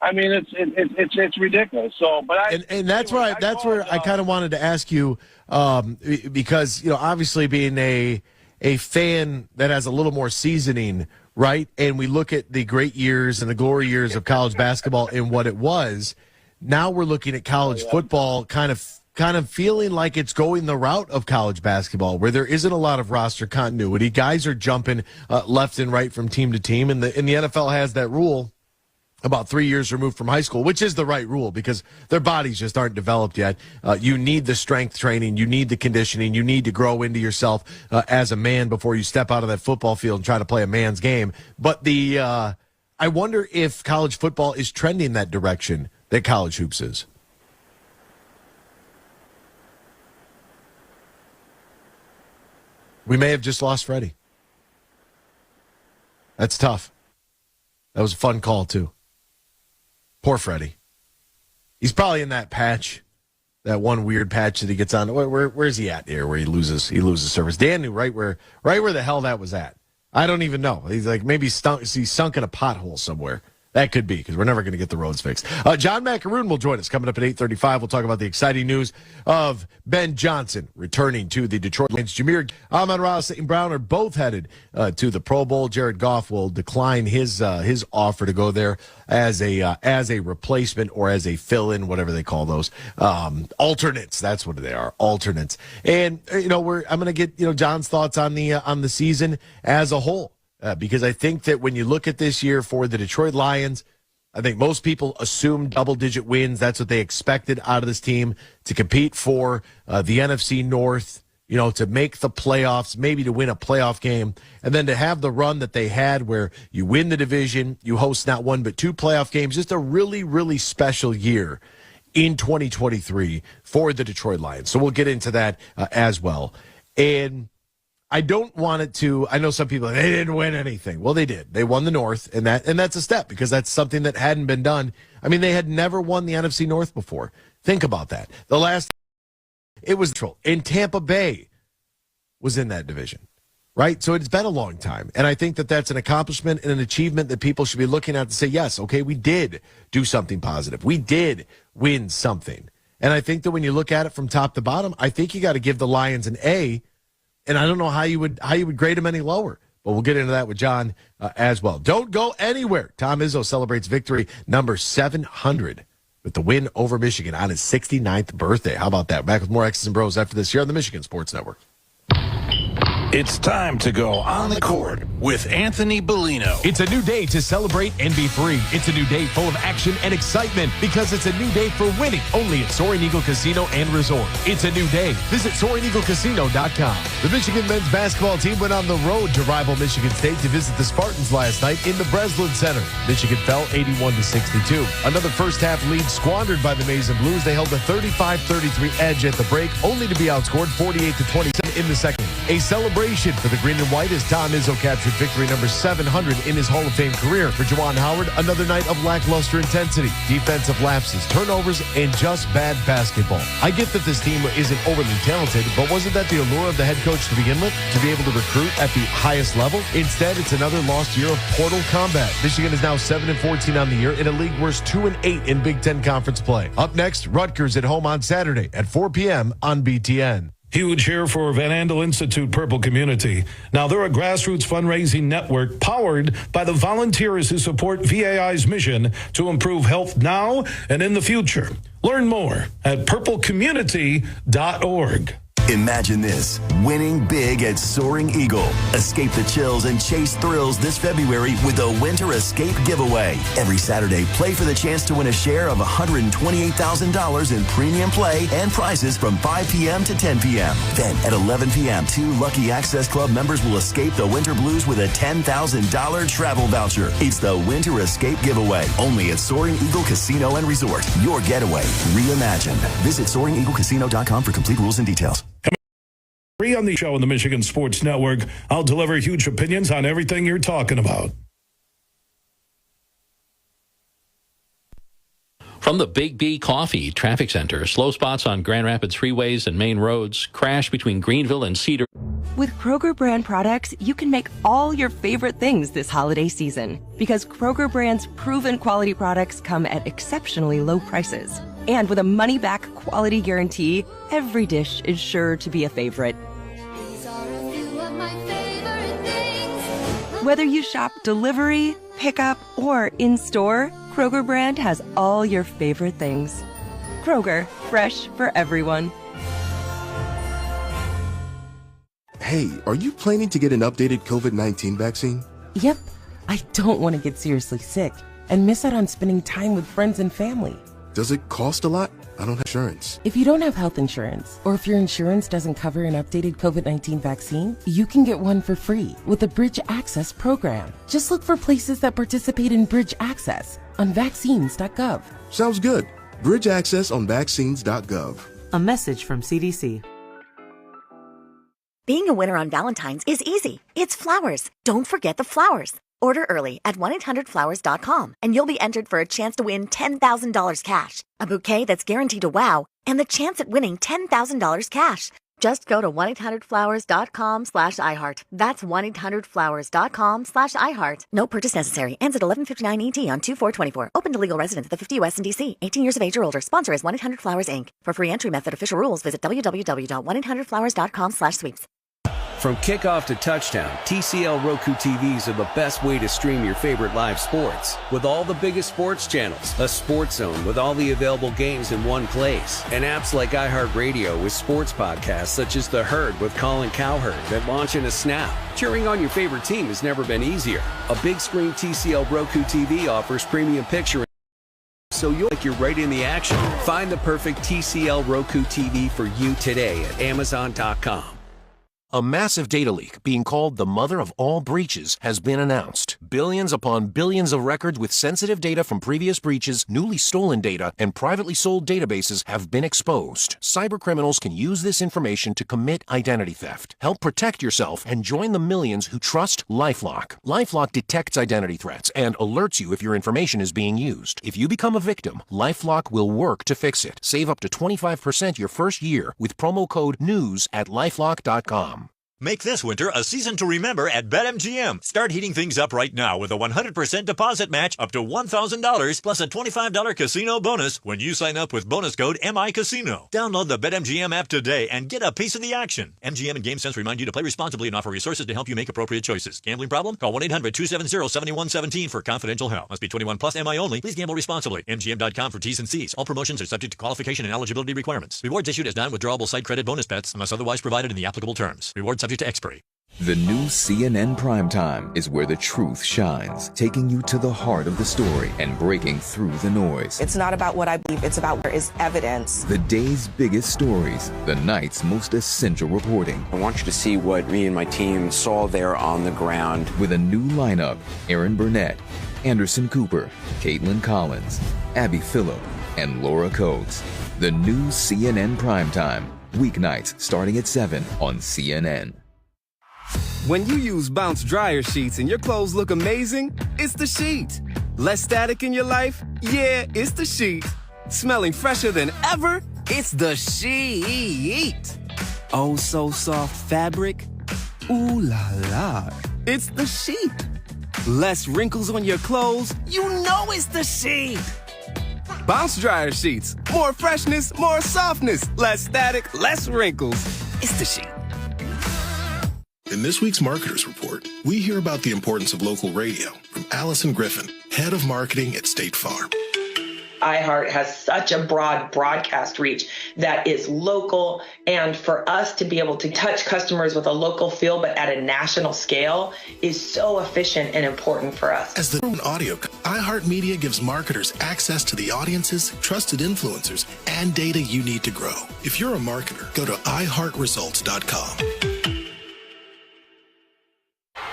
it's ridiculous. So, but that's where I kind of wanted to ask you, because obviously being a fan that has a little more seasoning, right? And we look at the great years and the glory years of college basketball and what it was. Now we're looking at college football kind of feeling like it's going the route of college basketball, where there isn't a lot of roster continuity. Guys are jumping left and right from team to team, and the NFL has that rule about 3 years removed from high school, which is the right rule because their bodies just aren't developed yet. You need the strength training. You need the conditioning. You need to grow into yourself as a man before you step out of that football field and try to play a man's game. But I wonder if college football is trending that direction that college hoops is. We may have just lost Freddie. That's tough. That was a fun call, too. Poor Freddie. He's probably in that patch, that one weird patch that he gets on. Where's he at here where he loses service? Dan knew right where the hell that was at. I don't even know. He's like maybe he's sunk in a pothole somewhere. That could be, because we're never going to get the roads fixed. John Maakaron will join us coming up at 8:35. We'll talk about the exciting news of Ben Johnson returning to the Detroit Lions. Jameer, Amon-Ra St. Brown are both headed to the Pro Bowl. Jared Goff will decline his offer to go there as a replacement or as a fill-in, whatever they call those. Alternates, that's what they are, alternates. And, I'm going to get, John's thoughts on the season as a whole. Because I think that when you look at this year for the Detroit Lions, I think most people assumed double-digit wins. That's what they expected out of this team, to compete for the NFC North, to make the playoffs, maybe to win a playoff game, and then to have the run that they had where you win the division, you host not one but two playoff games. Just a really, really special year in 2023 for the Detroit Lions. So we'll get into that as well. And I don't want it to. I know some people, they didn't win anything. Well, they did. They won the North, and that's a step because that's something that hadn't been done. They had never won the NFC North before. Think about that. The last, it was in Tampa Bay was in that division, right? So it's been a long time, and I think that that's an accomplishment and an achievement that people should be looking at to say, yes, okay, we did do something positive. We did win something, and I think that when you look at it from top to bottom, I think you got to give the Lions an A. And I don't know how you would grade him any lower. But we'll get into that with John as well. Don't go anywhere. Tom Izzo celebrates victory number 700 with the win over Michigan on his 69th birthday. How about that? Back with more X's and Bros after this here on the Michigan Sports Network. It's time to go on the court with Anthony Bellino. It's a new day to celebrate and be free. It's a new day full of action and excitement because it's a new day for winning only at Soaring Eagle Casino and Resort. It's a new day. Visit SoaringEagleCasino.com. The Michigan men's basketball team went on the road to rival Michigan State to visit the Spartans last night in the Br0's Center. Michigan fell 81-62. Another first half lead squandered by the Maize and Blues. They held a 35-33 edge at the break, only to be outscored 48-27 in the second. A celebration for the green and white as Tom Izzo captured victory number 700 in his Hall of Fame career. For Juwan Howard, another night of lackluster intensity, defensive lapses, turnovers, and just bad basketball. I get that this team isn't overly talented, but wasn't that the allure of the head coach to begin with? To be able to recruit at the highest level? Instead, it's another lost year of portal combat. Michigan is now 7-14 on the year in a league worst 2-8 in Big Ten Conference play. Up next, Rutgers at home on Saturday at 4 p.m. on BTN. Huge here for Van Andel Institute Purple Community. Now, they're a grassroots fundraising network powered by the volunteers who support VAI's mission to improve health now and in the future. Learn more at purplecommunity.org. Imagine this, winning big at Soaring Eagle. Escape the chills and chase thrills this February with a Winter Escape giveaway. Every Saturday, play for the chance to win a share of $128,000 in premium play and prizes from 5 p.m. to 10 p.m. Then at 11 p.m., 2 Lucky Access Club members will escape the winter blues with a $10,000 travel voucher. It's the Winter Escape giveaway, only at Soaring Eagle Casino and Resort. Your getaway reimagined. Visit SoaringEagleCasino.com for complete rules and details. On the show on the Michigan Sports Network, I'll deliver huge opinions on everything you're talking about. From the Big B Coffee Traffic Center, slow spots on Grand Rapids freeways and main roads, crash between Greenville and Cedar. With Kroger brand products, you can make all your favorite things this holiday season. Because Kroger brand's proven quality products come at exceptionally low prices. And with a money-back quality guarantee, every dish is sure to be a favorite. Whether you shop delivery, pickup, or in-store, Kroger brand has all your favorite things. Kroger, fresh for everyone. Hey, are you planning to get an updated COVID-19 vaccine? Yep. I don't want to get seriously sick and miss out on spending time with friends and family. Does it cost a lot? I don't have insurance. If you don't have health insurance, or if your insurance doesn't cover an updated COVID-19 vaccine, you can get one for free with the Bridge Access program. Just look for places that participate in Bridge Access on vaccines.gov. Sounds good. Bridge Access on vaccines.gov. A message from CDC. Being a winner on Valentine's is easy. It's flowers. Don't forget the flowers. Order early at 1-800-Flowers.com and you'll be entered for a chance to win $10,000 cash, a bouquet that's guaranteed to wow, and the chance at winning $10,000 cash. Just go to 1-800-Flowers.com/iHeart. That's 1-800-Flowers.com/iHeart. No purchase necessary. Ends at 11:59 ET on 2/4/24. Open to legal residents of the 50 U.S. and D.C. 18 years of age or older. Sponsor is 1-800-Flowers, Inc. For free entry method, official rules, visit www.1-800-Flowers.com/sweeps. From kickoff to touchdown, TCL Roku TVs are the best way to stream your favorite live sports. With all the biggest sports channels, a sports zone with all the available games in one place, and apps like iHeartRadio with sports podcasts such as The Herd with Colin Cowherd that launch in a snap. Cheering on your favorite team has never been easier. A big screen TCL Roku TV offers premium picture, so you'll like you're right in the action. Find the perfect TCL Roku TV for you today at Amazon.com. A massive data leak, being called the mother of all breaches, has been announced. Billions upon billions of records with sensitive data from previous breaches, newly stolen data, and privately sold databases have been exposed. Cybercriminals can use this information to commit identity theft. Help protect yourself and join the millions who trust LifeLock. LifeLock detects identity threats and alerts you if your information is being used. If you become a victim, LifeLock will work to fix it. Save up to 25% your first year with promo code NEWS at LifeLock.com. Make this winter a season to remember at BetMGM. Start heating things up right now with a 100% deposit match up to $1,000 plus a $25 casino bonus when you sign up with bonus code MICasino. Download the BetMGM app today and get a piece of the action. MGM and GameSense remind you to play responsibly and offer resources to help you make appropriate choices. Gambling problem? Call 1-800-270-7117 for confidential help. Must be 21 plus, MI only. Please gamble responsibly. MGM.com for T's and C's. All promotions are subject to qualification and eligibility requirements. Rewards issued as non-withdrawable site credit bonus bets unless otherwise provided in the applicable terms. Rewards subject to expiry. The new CNN Primetime is where the truth shines, taking you to the heart of the story and breaking through the noise. It's not about what I believe, it's about where is evidence. The day's biggest stories, the night's most essential reporting. I want you to see what me and my team saw there on the ground. With a new lineup, Aaron Burnett, Anderson Cooper, Caitlin Collins, Abby Phillip, and Laura Coates. The new CNN Primetime, Weeknights starting at 7 on CNN. When you use Bounce dryer sheets and your clothes look amazing, it's the sheet. Less static in your life? Yeah, it's the sheet. Smelling fresher than ever? It's the sheet. Oh, so soft fabric? Ooh la la. It's the sheet. Less wrinkles on your clothes? You know it's the sheet. Bounce dryer sheets. More freshness, more softness. Less static, less wrinkles. It's the sheet. In this week's Marketers Report, we hear about the importance of local radio from Allison Griffin, head of marketing at State Farm. iHeart has such a broad broadcast reach that is local, and for us to be able to touch customers with a local feel but at a national scale is so efficient and important for us. As the audio, iHeartMedia gives marketers access to the audiences, trusted influencers, and data you need to grow. If you're a marketer, go to iHeartResults.com.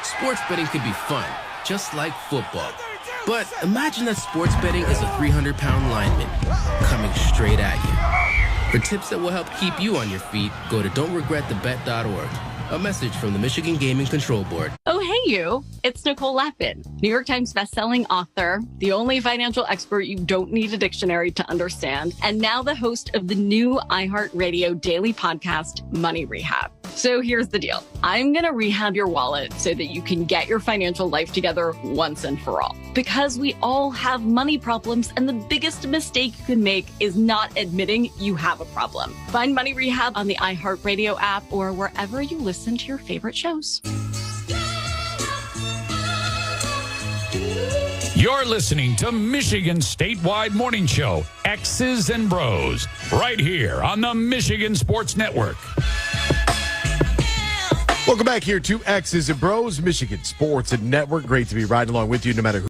Sports betting can be fun, just like football. But imagine that sports betting is a 300-pound lineman coming straight at you. For tips that will help keep you on your feet, go to don'tregretthebet.org. A message from the Michigan Gaming Control Board. Oh, hey, you. It's Nicole Lappin, New York Times bestselling author, the only financial expert you don't need a dictionary to understand, and now the host of the new iHeartRadio daily podcast, Money Rehab. So here's the deal. I'm going to rehab your wallet so that you can get your financial life together once and for all. Because we all have money problems, and the biggest mistake you can make is not admitting you have a problem. Find Money Rehab on the iHeartRadio app or wherever you listen to your favorite shows. You're listening to Michigan Statewide Morning Show, X's and Bros, right here on the Michigan Sports Network. Welcome back here to X's and Bros, Michigan Sports Network. Great to be riding along with you no matter who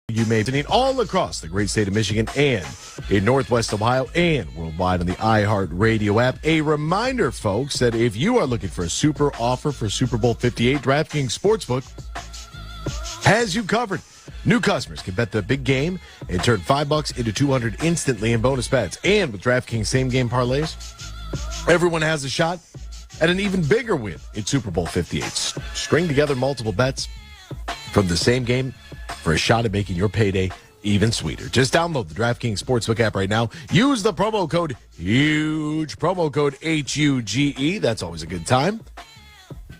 you may be all across the great state of Michigan and in Northwest Ohio and worldwide on the iHeartRadio app. A reminder, folks, that if you are looking for a super offer for Super Bowl 58, DraftKings Sportsbook has you covered. New customers can bet the big game and turn $5 into $200 instantly in bonus bets. And with DraftKings same-game parlays, everyone has a shot at an even bigger win in Super Bowl 58. String together multiple bets from the same game for a shot at making your payday even sweeter. Just download the DraftKings Sportsbook app right now. Use the promo code HUGE, promo code HUGE. That's always a good time.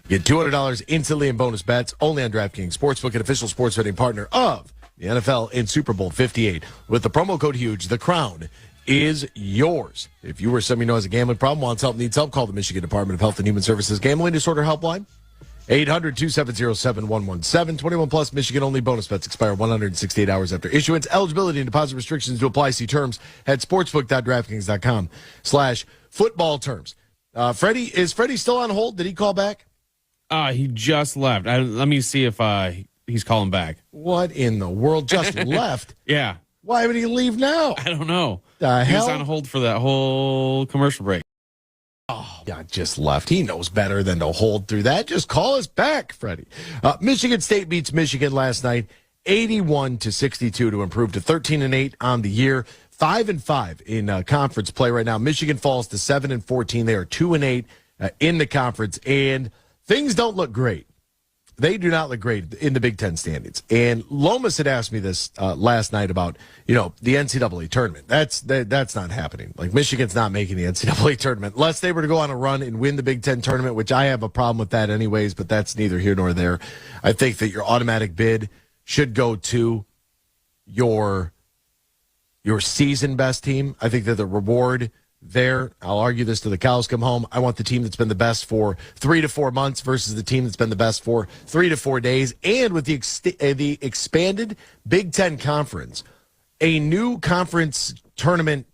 Get $200 instantly in bonus bets only on DraftKings Sportsbook, an official sports betting partner of the NFL in Super Bowl 58. With the promo code HUGE, the crown is yours. If you or somebody you know has a gambling problem, wants help, needs help, call the Michigan Department of Health and Human Services Gambling Disorder Helpline. 800-270-7117. 21 plus Michigan only. Bonus bets expire 168 hours after issuance. Eligibility and deposit restrictions to apply. See terms at sportsbook.draftkings.com/football terms. Is Freddie still on hold? Did he call back? He just left. Let me see if he's calling back. What in the world? Just left? Yeah. Why would he leave now? I don't know. He was on hold for that whole commercial break. Oh, God, just left. He knows better than to hold through that. Just call us back, Freddie. Michigan State beats Michigan last night, 81-62 to improve to 13-8 on the year, 5-5 in conference play right now. Michigan falls to 7-14. They are 2-8 in the conference, and things don't look great. They do not look great in the Big Ten standings. And Lomas had asked me this last night about, the NCAA tournament. That's not happening. Like, Michigan's not making the NCAA tournament unless they were to go on a run and win the Big Ten tournament, which I have a problem with that anyways, but that's neither here nor there. I think that your automatic bid should go to your season best team. I think that the reward there, I'll argue this till the cows come home. I want the team that's been the best for 3 to 4 months versus the team that's been the best for 3 to 4 days. And with the expanded Big Ten conference, a new conference tournament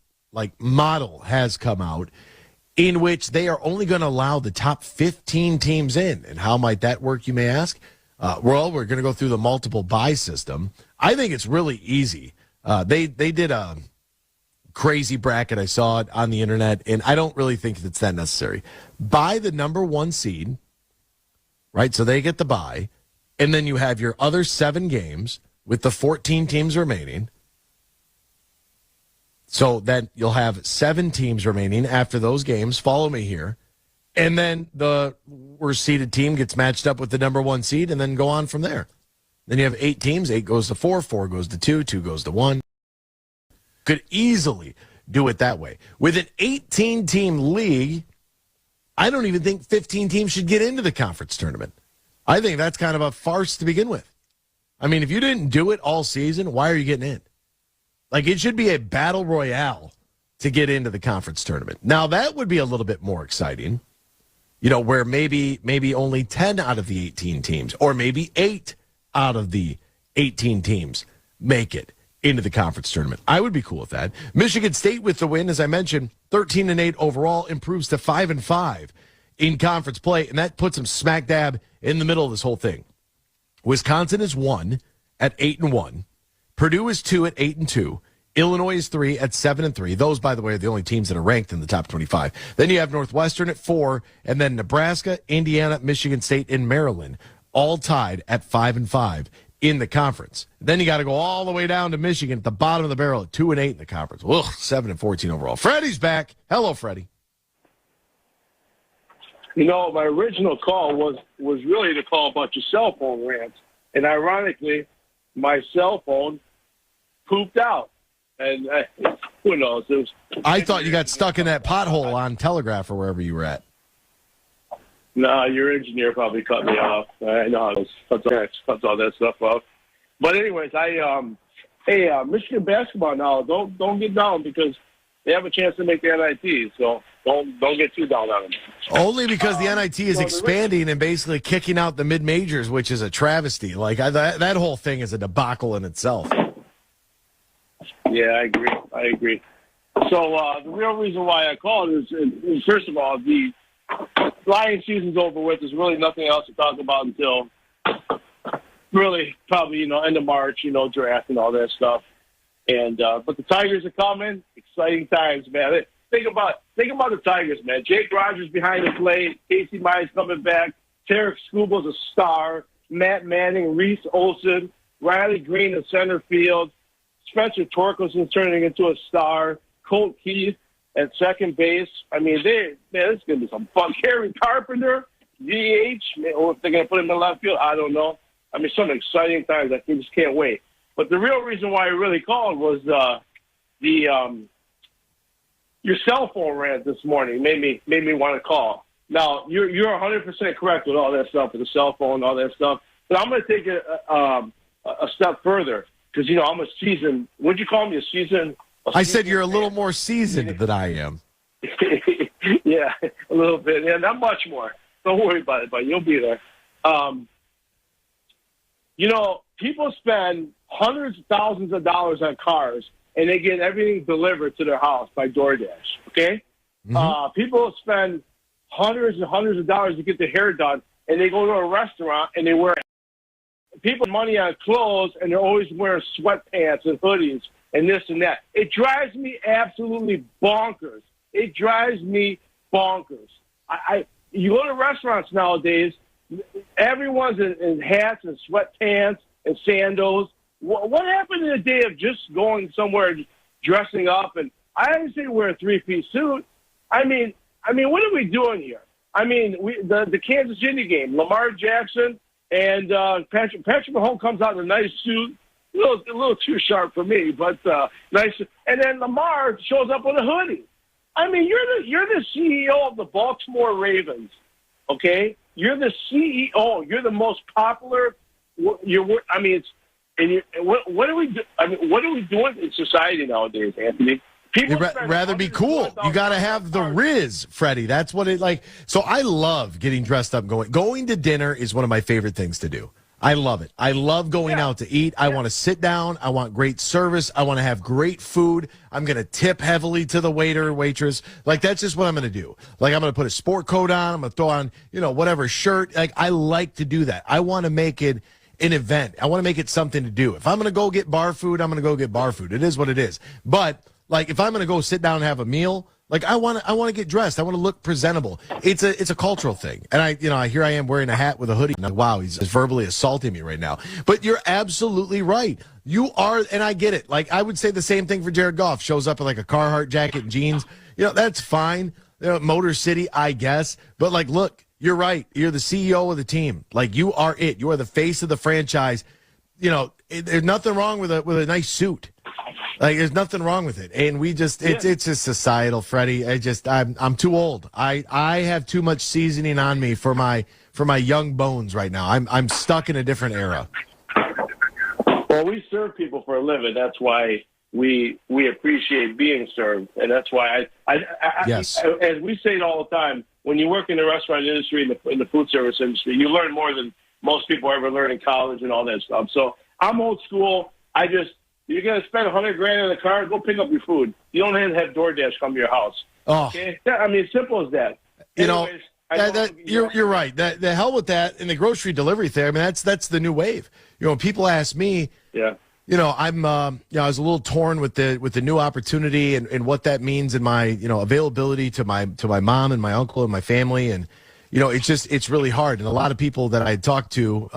model has come out in which they are only going to allow the top 15 teams in. And how might that work, you may ask? Well, we're going to go through the multiple bye system. I think it's really easy. They did a crazy bracket. I saw it on the internet, and I don't really think that's that necessary. Buy the number 1 seed, right? So they get the bye, and then you have your other 7 games with the 14 teams remaining. So then you'll have 7 teams remaining after those games. Follow me here. And then the worst seeded team gets matched up with the number 1 seed and then go on from there. Then you have 8 teams. 8 goes to 4, 4 goes to 2, 2 goes to 1. Could easily do it that way. With an 18-team league, I don't even think 15 teams should get into the conference tournament. I think that's kind of a farce to begin with. I mean, if you didn't do it all season, why are you getting in? Like, it should be a battle royale to get into the conference tournament. Now, that would be a little bit more exciting, where maybe only 10 out of the 18 teams, or maybe 8 out of the 18 teams make it into the conference tournament. I would be cool with that. Michigan State with the win, as I mentioned, 13-8 overall, improves to 5-5 in conference play, and that puts them smack dab in the middle of this whole thing. Wisconsin is 1 at 8-1. Purdue is 2 at 8-2. Illinois is 3 at 7-3. Those, by the way, are the only teams that are ranked in the top 25. Then you have Northwestern at 4, and then Nebraska, Indiana, Michigan State, and Maryland, all tied at 5-5 in the conference. Then you got to go all the way down to Michigan at the bottom of the barrel at 2-8 in the conference. Ugh, 7-14 overall. Freddie's back. Hello, Freddie. My original call was really to call about your cell phone rants, and ironically, my cell phone pooped out, and who knows? I thought you got stuck in that pothole on Telegraph or wherever you were at. No, your engineer probably cut me off. I know how to cuts all that stuff off. But anyways, Michigan basketball now, don't get down because they have a chance to make the NIT, so don't get too down on them. Only because the NIT is expanding and basically kicking out the mid-majors, which is a travesty. Like, that whole thing is a debacle in itself. Yeah, I agree. So the real reason why I called is first of all, the Lions season's over with. There's really nothing else to talk about until really probably, end of March, draft and all that stuff. And but the Tigers are coming. Exciting times, man. Think about the Tigers, man. Jake Rogers behind the plate. Casey Myers coming back. Tarek Skubal's a star. Matt Manning, Reese Olson, Riley Green in center field. Spencer Torkelson's turning into a star. Colt Keith at second base. I mean, it's going to be some fun. Kerry Carpenter, DH. Or if they're going to put him in left field, I don't know. I mean, some exciting times. I just can't wait. But the real reason why I really called was your cell phone rant this morning made me want to call. Now, you're 100% correct with all that stuff, with the cell phone and all that stuff. But I'm going to take it a step further because, I'm a seasoned. Would you call me a seasoned? I said you're a little more seasoned than I am. Yeah, a little bit. Yeah, not much more. Don't worry about it, but you'll be there. People spend hundreds of thousands of dollars on cars, and they get everything delivered to their house by DoorDash, okay? Mm-hmm. People spend hundreds and hundreds of dollars to get their hair done, and they go to a restaurant, and they wear people money on clothes, and they're always wearing sweatpants and hoodies and this and that. It drives me absolutely bonkers. It drives me bonkers. You go to restaurants nowadays, everyone's in hats and sweatpants and sandals. What happened to the day of just going somewhere, dressing up? And I didn't say wear a 3-piece suit. I mean, what are we doing here? I mean, the Kansas City game, Lamar Jackson and Patrick Mahomes comes out in a nice suit, a little too sharp for me, but nice. And then Lamar shows up with a hoodie. I mean, you're the CEO of the Baltimore Ravens, okay? You're the CEO. You're the most popular. What are we do? I mean, what are we doing in society nowadays, Anthony? You'd rather be cool. You got to have the Riz, Freddie. That's what it like. So I love getting dressed up. Going to dinner is one of my favorite things to do. I love it. I love going out to eat. I want to sit down. I want great service. I want to have great food. I'm going to tip heavily to the waiter or waitress. Like, that's just what I'm going to do. Like, I'm going to put a sport coat on. I'm going to throw on, whatever shirt. Like, I like to do that. I want to make it an event. I want to make it something to do. If I'm going to go get bar food, I'm going to go get bar food. It is what it is. But, like, if I'm going to go sit down and have a meal, Like I want to get dressed. I want to look presentable. It's a cultural thing. And here I am wearing a hat with a hoodie. Like, wow, he's verbally assaulting me right now. But you're absolutely right. You are, and I get it. Like I would say the same thing for Jared Goff. Shows up in like a Carhartt jacket and jeans. That's fine. Motor City, I guess. But like, look, you're right. You're the CEO of the team. Like you are it. You are the face of the franchise. There's nothing wrong with a nice suit. Like there's nothing wrong with it, and we just it's just societal, Freddie. I'm too old. I have too much seasoning on me for my young bones right now. I'm stuck in a different era. Well, we serve people for a living. That's why we appreciate being served, and that's why yes. As we say it all the time, when you work in the restaurant industry in the food service industry, you learn more than most people ever learn in college and all that stuff. So I'm old school. You're going to spend $100,000 on a car, go pick up your food. You don't even have DoorDash come to your house. Oh. Okay? Simple as that. You're right. The hell with that in the grocery delivery thing. I mean, that's the new wave. People ask me, yeah. I'm I was a little torn with the new opportunity and what that means in my, availability to my mom and my uncle and my family. And, it's really hard. And a lot of people that I talked to,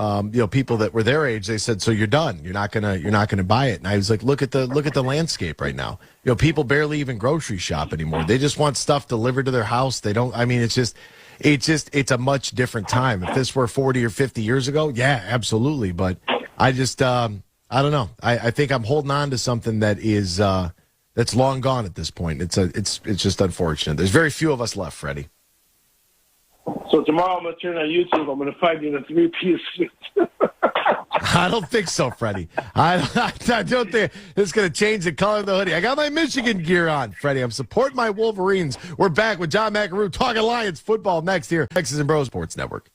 people that were their age, they said, so you're done. You're not gonna buy it. And I was like, look at the landscape right now. People barely even grocery shop anymore. They just want stuff delivered to their house. They don't, it's a much different time. If this were 40 or 50 years ago, yeah, absolutely. But I just, I don't know. I think I'm holding on to something that is, that's long gone at this point. It's just unfortunate. There's very few of us left, Freddie. So tomorrow I'm going to turn on YouTube. I'm going to find you in a 3-piece suit. I don't think so, Freddie. I don't think it's going to change the color of the hoodie. I got my Michigan gear on, Freddie. I'm supporting my Wolverines. We're back with John Maakaron talking Lions football next here. Texas and Bro Sports Network.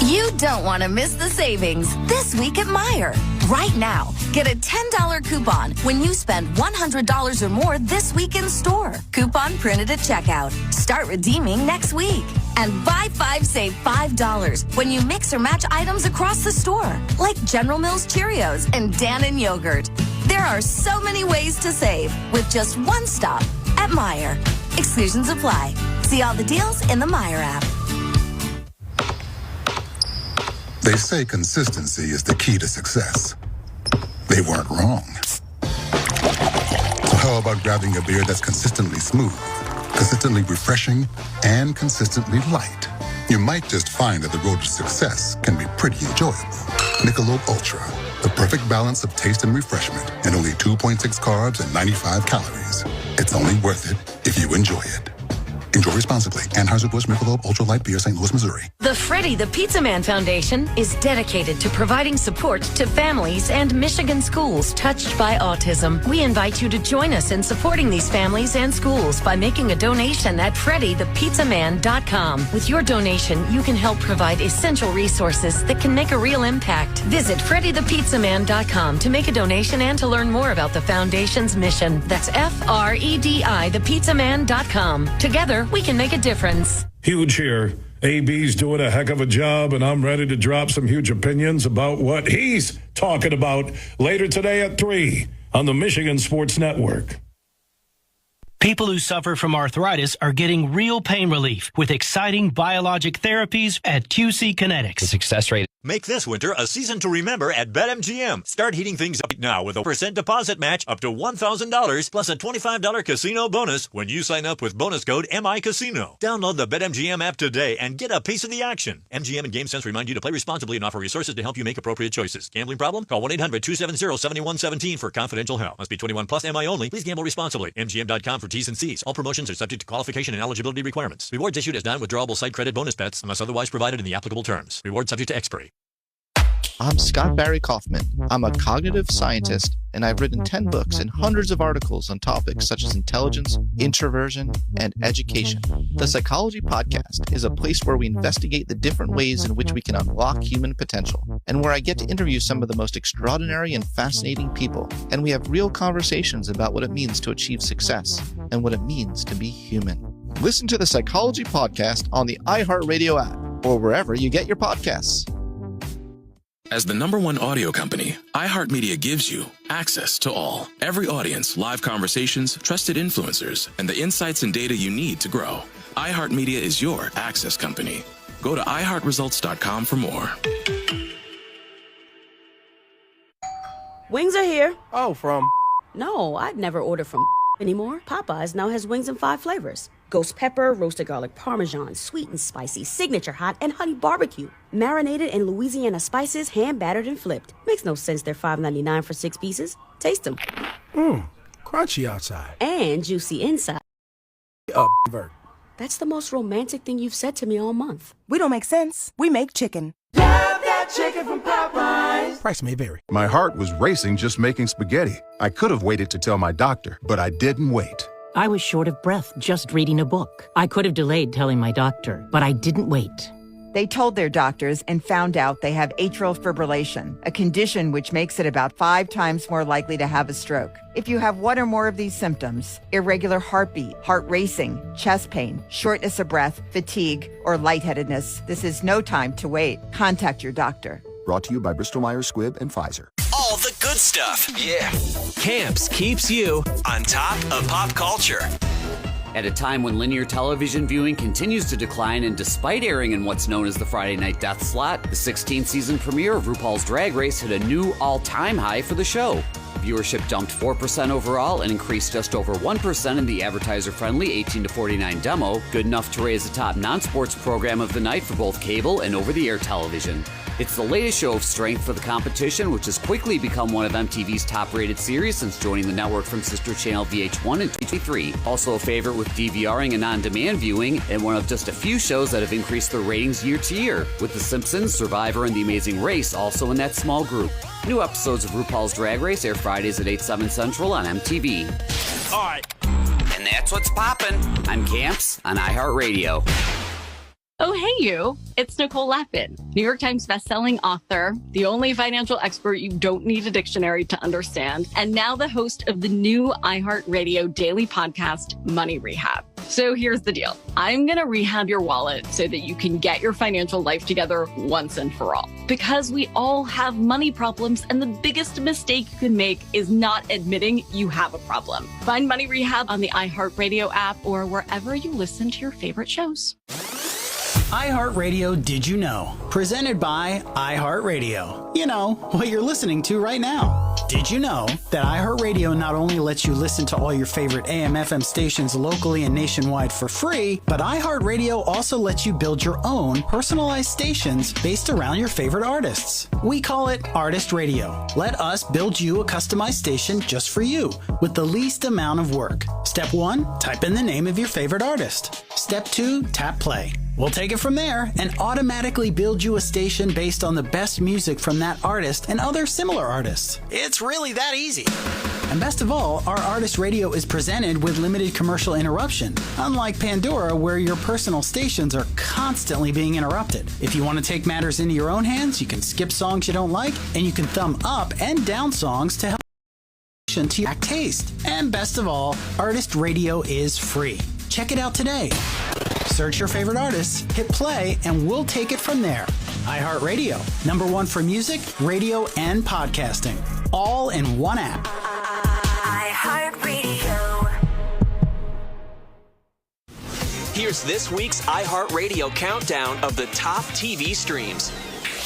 You don't want to miss the savings this week at Meijer. Right now, get a $10 coupon when you spend $100 or more this week in store. Coupon printed at checkout. Start redeeming next week. And buy 5, save $5 when you mix or match items across the store, like General Mills Cheerios and Dannon Yogurt. There are so many ways to save with just one stop at Meijer. Exclusions apply. See all the deals in the Meijer app. They say consistency is the key to success. They weren't wrong. So how about grabbing a beer that's consistently smooth, consistently refreshing, and consistently light? You might just find that the road to success can be pretty enjoyable. Michelob Ultra, the perfect balance of taste and refreshment, and only 2.6 carbs and 95 calories. It's only worth it if you enjoy it. Enjoy responsibly. Anheuser-Busch Michelob Ultra Light Beer, St. Louis, Missouri. The Freddie the Pizza Man Foundation is dedicated to providing support to families and Michigan schools touched by autism. We invite you to join us in supporting these families and schools by making a donation at freddythepizzaman.com. With your donation, you can help provide essential resources that can make a real impact. Visit freddythepizzaman.com to make a donation and to learn more about the foundation's mission. That's FREDI thepizzaman.com. Together, we can make a difference. Huge here. AB's doing a heck of a job, and I'm ready to drop some huge opinions about what he's talking about later today at 3 on the Michigan Sports Network. People who suffer from arthritis are getting real pain relief with exciting biologic therapies at QC Kinetics. The success rate. Make this winter a season to remember at BetMGM. Start heating things up now with a % deposit match up to $1,000 plus a $25 casino bonus when you sign up with bonus code MICasino. Download the BetMGM app today and get a piece of the action. MGM and GameSense remind you to play responsibly and offer resources to help you make appropriate choices. Gambling problem? Call 1-800-270-7117 for confidential help. Must be 21 plus, MI only. Please gamble responsibly. MGM.com for T's and C's. All promotions are subject to qualification and eligibility requirements. Rewards issued as non-withdrawable site credit bonus bets unless otherwise provided in the applicable terms. Rewards subject to expiry. I'm Scott Barry Kaufman. I'm a cognitive scientist, and I've written 10 books and hundreds of articles on topics such as intelligence, introversion, and education. The Psychology Podcast is a place where we investigate the different ways in which we can unlock human potential, and where I get to interview some of the most extraordinary and fascinating people, and we have real conversations about what it means to achieve success and what it means to be human. Listen to the Psychology Podcast on the iHeartRadio app or wherever you get your podcasts. As the #1 audio company, iHeartMedia gives you access to all. Every audience, live conversations, trusted influencers, and the insights and data you need to grow. iHeartMedia is your access company. Go to iHeartResults.com for more. Wings are here. Oh, from? No, I'd never order from anymore. Popeyes now has wings in 5 flavors. Ghost pepper, roasted garlic parmesan, sweet and spicy, signature hot, and honey barbecue. Marinated in Louisiana spices, hand battered and flipped. Makes no sense they're $5.99 for 6 pieces. Taste them. Crunchy outside. And juicy inside. Vert. That's the most romantic thing you've said to me all month. We don't make sense. We make chicken. Love that chicken from Popeyes. Price may vary. My heart was racing just making spaghetti. I could have waited to tell my doctor, but I didn't wait. I was short of breath just reading a book. I could have delayed telling my doctor, but I didn't wait. They told their doctors and found out they have atrial fibrillation, a condition which makes it about 5 times more likely to have a stroke. If you have one or more of these symptoms, irregular heartbeat, heart racing, chest pain, shortness of breath, fatigue, or lightheadedness, this is no time to wait. Contact your doctor. Brought to you by Bristol-Myers Squibb and Pfizer. All the good stuff. Yeah. Camps keeps you on top of pop culture. At a time when linear television viewing continues to decline, and despite airing in what's known as the Friday night death slot, the 16th season premiere of RuPaul's Drag Race hit a new all-time high for the show. Viewership jumped 4% overall and increased just over 1% in the advertiser-friendly 18 to 49 demo, good enough to raise the top non-sports program of the night for both cable and over-the-air television. It's the latest show of strength for the competition, which has quickly become one of MTV's top-rated series since joining the network from sister channel VH1 in 2003. Also a favorite with DVRing and on-demand viewing, and one of just a few shows that have increased their ratings year to year, with The Simpsons, Survivor, and The Amazing Race also in that small group. New episodes of RuPaul's Drag Race air Fridays at 8, 7 Central on MTV. All right. And that's what's poppin'. I'm Camps on iHeartRadio. Oh, hey, you. It's Nicole Lappin, New York Times bestselling author, the only financial expert you don't need a dictionary to understand, and now the host of the new iHeartRadio daily podcast, Money Rehab. So here's the deal. I'm going to rehab your wallet so that you can get your financial life together once and for all. Because we all have money problems, and the biggest mistake you can make is not admitting you have a problem. Find Money Rehab on the iHeartRadio app or wherever you listen to your favorite shows. iHeartRadio Did You Know? Presented by iHeartRadio. You know, what you're listening to right now. Did you know that iHeartRadio not only lets you listen to all your favorite AM/FM stations locally and nationwide for free, but iHeartRadio also lets you build your own personalized stations based around your favorite artists. We call it Artist Radio. Let us build you a customized station just for you with the least amount of work. Step 1, type in the name of your favorite artist. Step 2, tap play. We'll take it from there and automatically build you a station based on the best music from that artist and other similar artists. It's really that easy. And best of all, our Artist Radio is presented with limited commercial interruption, unlike Pandora, where your personal stations are constantly being interrupted. If you want to take matters into your own hands, you can skip songs you don't like, and you can thumb up and down songs to help to your taste. And best of all, Artist Radio is free. Check it out today. Search your favorite artists, hit play, and we'll take it from there. iHeartRadio, #1 for music, radio, and podcasting. All in one app. iHeartRadio. Here's this week's iHeartRadio countdown of the top TV streams.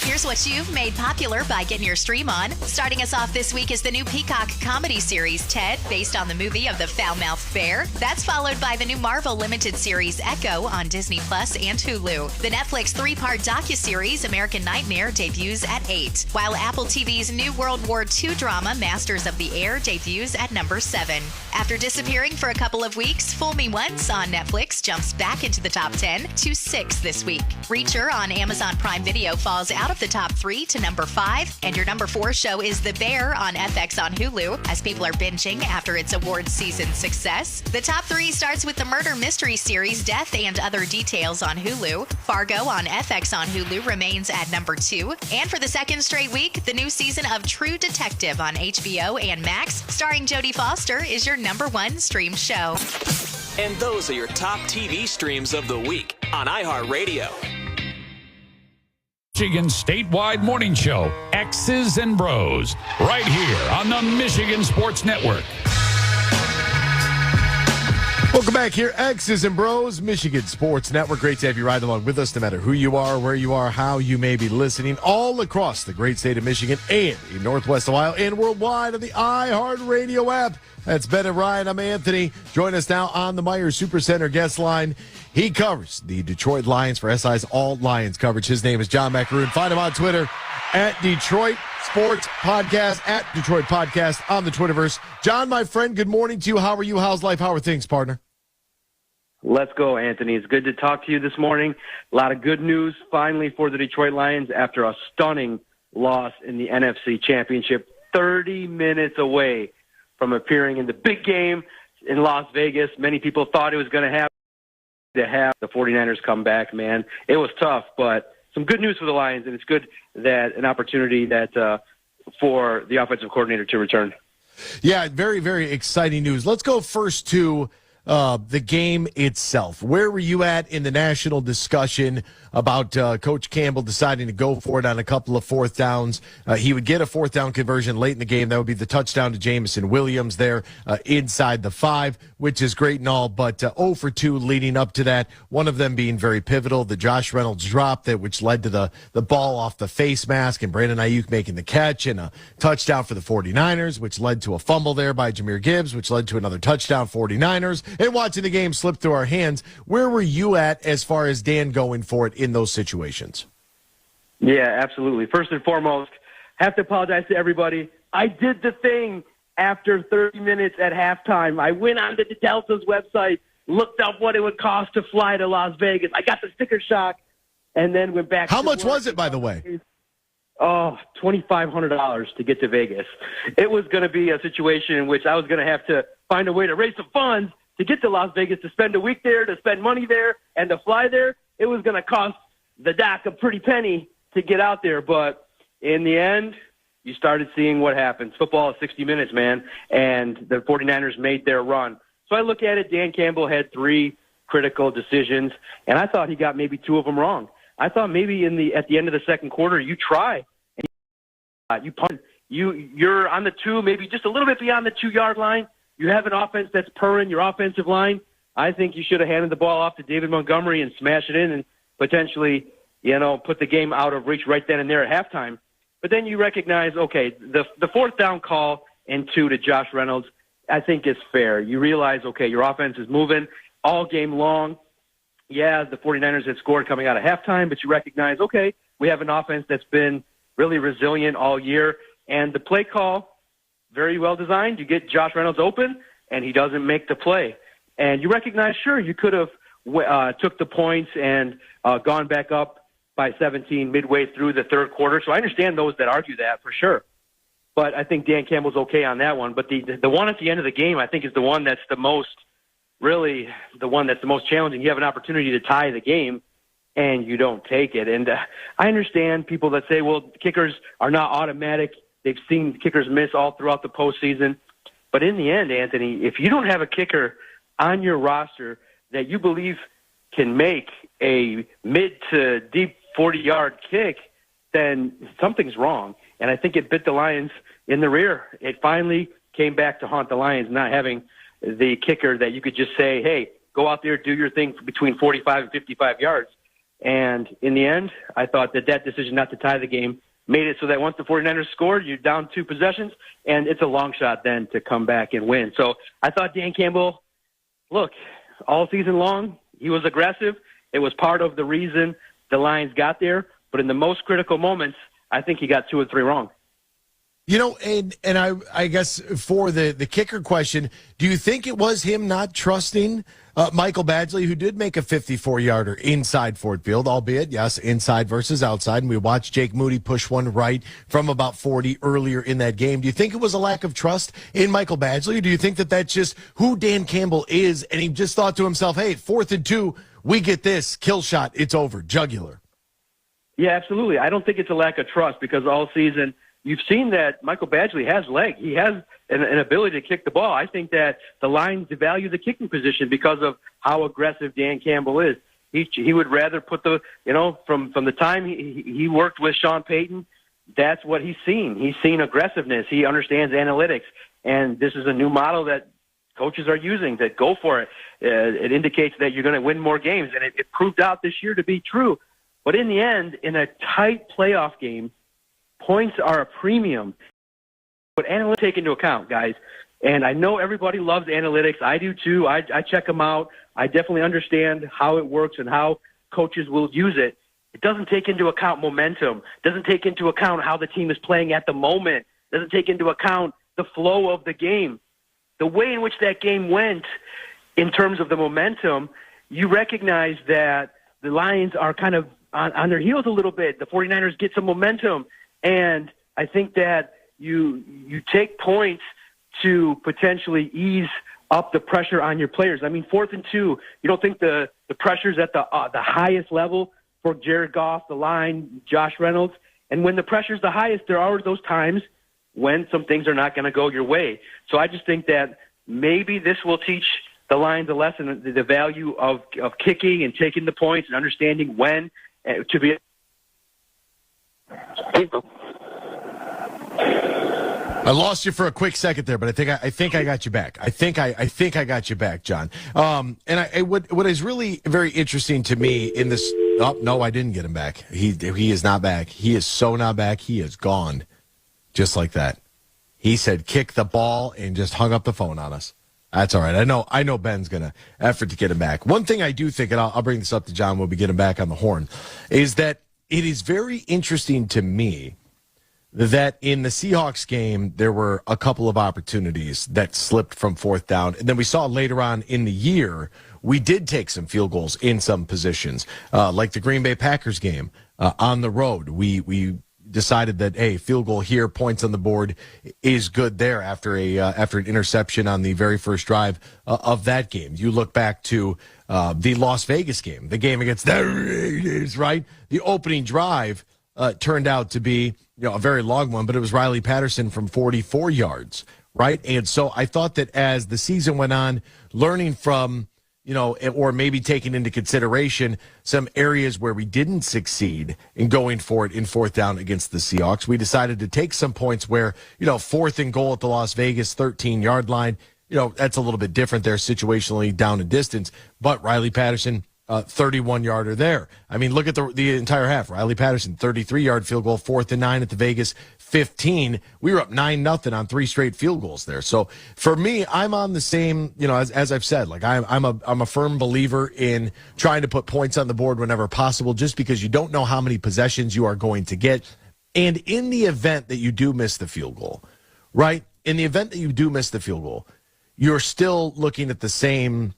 Here's what you've made popular by getting your stream on. Starting us off this week is the new Peacock comedy series, Ted, based on the movie of the foul-mouthed bear. That's followed by the new Marvel limited series, Echo, on Disney Plus and Hulu. The Netflix 3-part docuseries, American Nightmare, debuts at 8, while Apple TV's new World War II drama, Masters of the Air, debuts at number 7. After disappearing for a couple of weeks, Fool Me Once on Netflix jumps back into the top 10 to 6 this week. Reacher on Amazon Prime Video falls out of the top 3 to number 5, and your number 4 show is The Bear on FX on Hulu, as people are binging after its awards season success. The top 3 starts with the murder mystery series Death and Other Details on Hulu. Fargo on FX on Hulu remains at number 2, and for the second straight week, the new season of True Detective on HBO and Max, starring Jodie Foster, is your number 1 stream show. And those are your top TV streams of the week on iHeartRadio. Michigan's statewide morning show, X's and Bros, right here on the Michigan Sports Network. Welcome back here, X's and Bros, Michigan Sports Network. Great to have you ride along with us, no matter who you are, where you are, how you may be listening, all across the great state of Michigan and in Northwest Ohio and worldwide on the iHeartRadio app. That's Ben and Ryan. I'm Anthony. Join us now on the Meijer Supercenter guest line. He covers the Detroit Lions for SI's All Lions coverage. His name is John Maakaron. Find him on Twitter at Detroit Sports Podcast, at Detroit Podcast on the Twitterverse. John, my friend, good morning to you. How are you? How's life? How are things, partner? Let's go, Anthony. It's good to talk to you this morning. A lot of good news finally for the Detroit Lions after a stunning loss in the NFC Championship, 30 minutes away from appearing in the big game in Las Vegas. Many people thought it was going to happen. To have the 49ers come back, man. It was tough, but some good news for the Lions, and it's good that an opportunity that for the offensive coordinator to return. Yeah, very, very exciting news. Let's go first to the game itself. Where were you at in the national discussion about Coach Campbell deciding to go for it on a couple of fourth downs? He would get a fourth down conversion late in the game. That would be the touchdown to Jamison Williams there inside the 5, which is great and all, but 0 for 2 leading up to that, one of them being very pivotal, the Josh Reynolds drop, which led to the ball off the face mask and Brandon Ayuk making the catch, and a touchdown for the 49ers, which led to a fumble there by Jahmyr Gibbs, which led to another touchdown 49ers, and watching the game slip through our hands. Where were you at as far as Dan going for it in those situations? Yeah, absolutely. First and foremost, have to apologize to everybody. I did the thing after 30 minutes at halftime. I went onto the Delta's website, looked up what it would cost to fly to Las Vegas. I got the sticker shock and then went back. How much was it, by the way? Oh, $2,500 to get to Vegas. It was going to be a situation in which I was going to have to find a way to raise some funds to get to Las Vegas, to spend a week there, to spend money there, and to fly there. It was going to cost the doc a pretty penny to get out there. But in the end, you started seeing what happens. Football is 60 minutes, man, and the 49ers made their run. So I look at it, Dan Campbell had 3 critical decisions, and I thought he got maybe 2 of them wrong. I thought maybe at the end of the second quarter, you try and you punt. You're on the 2, maybe just a little bit beyond the 2-yard line. You have an offense that's purring, your offensive line. I think you should have handed the ball off to David Montgomery and smash it in and potentially, put the game out of reach right then and there at halftime. But then you recognize, okay, the fourth down call and 2 to Josh Reynolds, I think is fair. You realize, okay, your offense is moving all game long. Yeah, the 49ers had scored coming out of halftime, but you recognize, okay, we have an offense that's been really resilient all year. And the play call, very well designed. You get Josh Reynolds open, and he doesn't make the play. And you recognize, sure, you could have took the points and gone back up by 17 midway through the third quarter. So I understand those that argue that for sure. But I think Dan Campbell's okay on that one. But the one at the end of the game, I think, is the one that's the most challenging. You have an opportunity to tie the game, and you don't take it. And I understand people that say, well, kickers are not automatic. They've seen kickers miss all throughout the postseason. But in the end, Anthony, if you don't have a kicker on your roster that you believe can make a mid to deep 40-yard kick, then something's wrong. And I think it bit the Lions in the rear. It finally came back to haunt the Lions, not having the kicker that you could just say, hey, go out there, do your thing between 45 and 55 yards. And in the end, I thought that decision not to tie the game made it so that once the 49ers scored, you're down 2 possessions, and it's a long shot then to come back and win. So I thought Dan Campbell, look, all season long, he was aggressive. It was part of the reason the Lions got there. But in the most critical moments, I think he got 2 or 3 wrong. And I guess for the kicker question, do you think it was him not trusting Michael Badgley, who did make a 54-yarder inside Ford Field, albeit, yes, inside versus outside, and we watched Jake Moody push one right from about 40 earlier in that game. Do you think it was a lack of trust in Michael Badgley, or do you think that that's just who Dan Campbell is, and he just thought to himself, hey, 4th and 2, we get this, kill shot, it's over, jugular? Yeah, absolutely. I don't think it's a lack of trust because all season you've seen that Michael Badgley has leg. He has an ability to kick the ball. I think that the Lions value the kicking position because of how aggressive Dan Campbell is. He would rather put from the time he worked with Sean Payton, that's what he's seen. He's seen aggressiveness. He understands analytics, and this is a new model that coaches are using to go for it. It indicates that you're going to win more games, and it proved out this year to be true. But in the end, in a tight playoff game, points are a premium. But analytics take into account, guys. And I know everybody loves analytics. I do too. I check them out. I definitely understand how it works and how coaches will use it. It doesn't take into account momentum. It doesn't take into account how the team is playing at the moment. It doesn't take into account the flow of the game. The way in which that game went in terms of the momentum, you recognize that the Lions are kind of on their heels a little bit. The 49ers get some momentum. And I think that you take points to potentially ease up the pressure on your players. I mean, 4th and 2, you don't think the pressure's at the highest level for Jared Goff, the line, Josh Reynolds. And when the pressure's the highest, there are those times when some things are not going to go your way. So I just think that maybe this will teach the Lions a lesson, the value of kicking and taking the points and understanding when to be. I lost you for a quick second there, but I think I got you back. I think I got you back, John. And what is really very interesting to me in this. Oh no, I didn't get him back. He is not back. He is so not back. He is gone, just like that. He said, "Kick the ball," and just hung up the phone on us. That's all right. I know Ben's gonna effort to get him back. One thing I do think, and I'll bring this up to John when we get him back on the horn, is that it is very interesting to me that in the Seahawks game, there were a couple of opportunities that slipped from 4th down. And then we saw later on in the year, we did take some field goals in some positions, like the Green Bay Packers game on the road. We decided that, hey, field goal here, points on the board is good there after an interception on the very first drive of that game. You look back to the Las Vegas game, the game against the Raiders, right? The opening drive turned out to be a very long one, but it was Riley Patterson from 44 yards, right? And so I thought that as the season went on, learning from, or maybe taking into consideration some areas where we didn't succeed in going for it in 4th down against the Seahawks, we decided to take some points where, 4th and goal at the Las Vegas 13-yard line, that's a little bit different there situationally down in distance, but Riley Patterson, 31-yarder there. I mean, look at the entire half. Riley Patterson, 33-yard field goal, 4th and 9 at the Vegas 15. We were up 9-0 on 3 straight field goals there. So for me, I'm on the same, as I've said, like I'm a firm believer in trying to put points on the board whenever possible, just because you don't know how many possessions you are going to get. And in the event that you do miss the field goal, right? In the event that you do miss the field goal, you're still looking at the same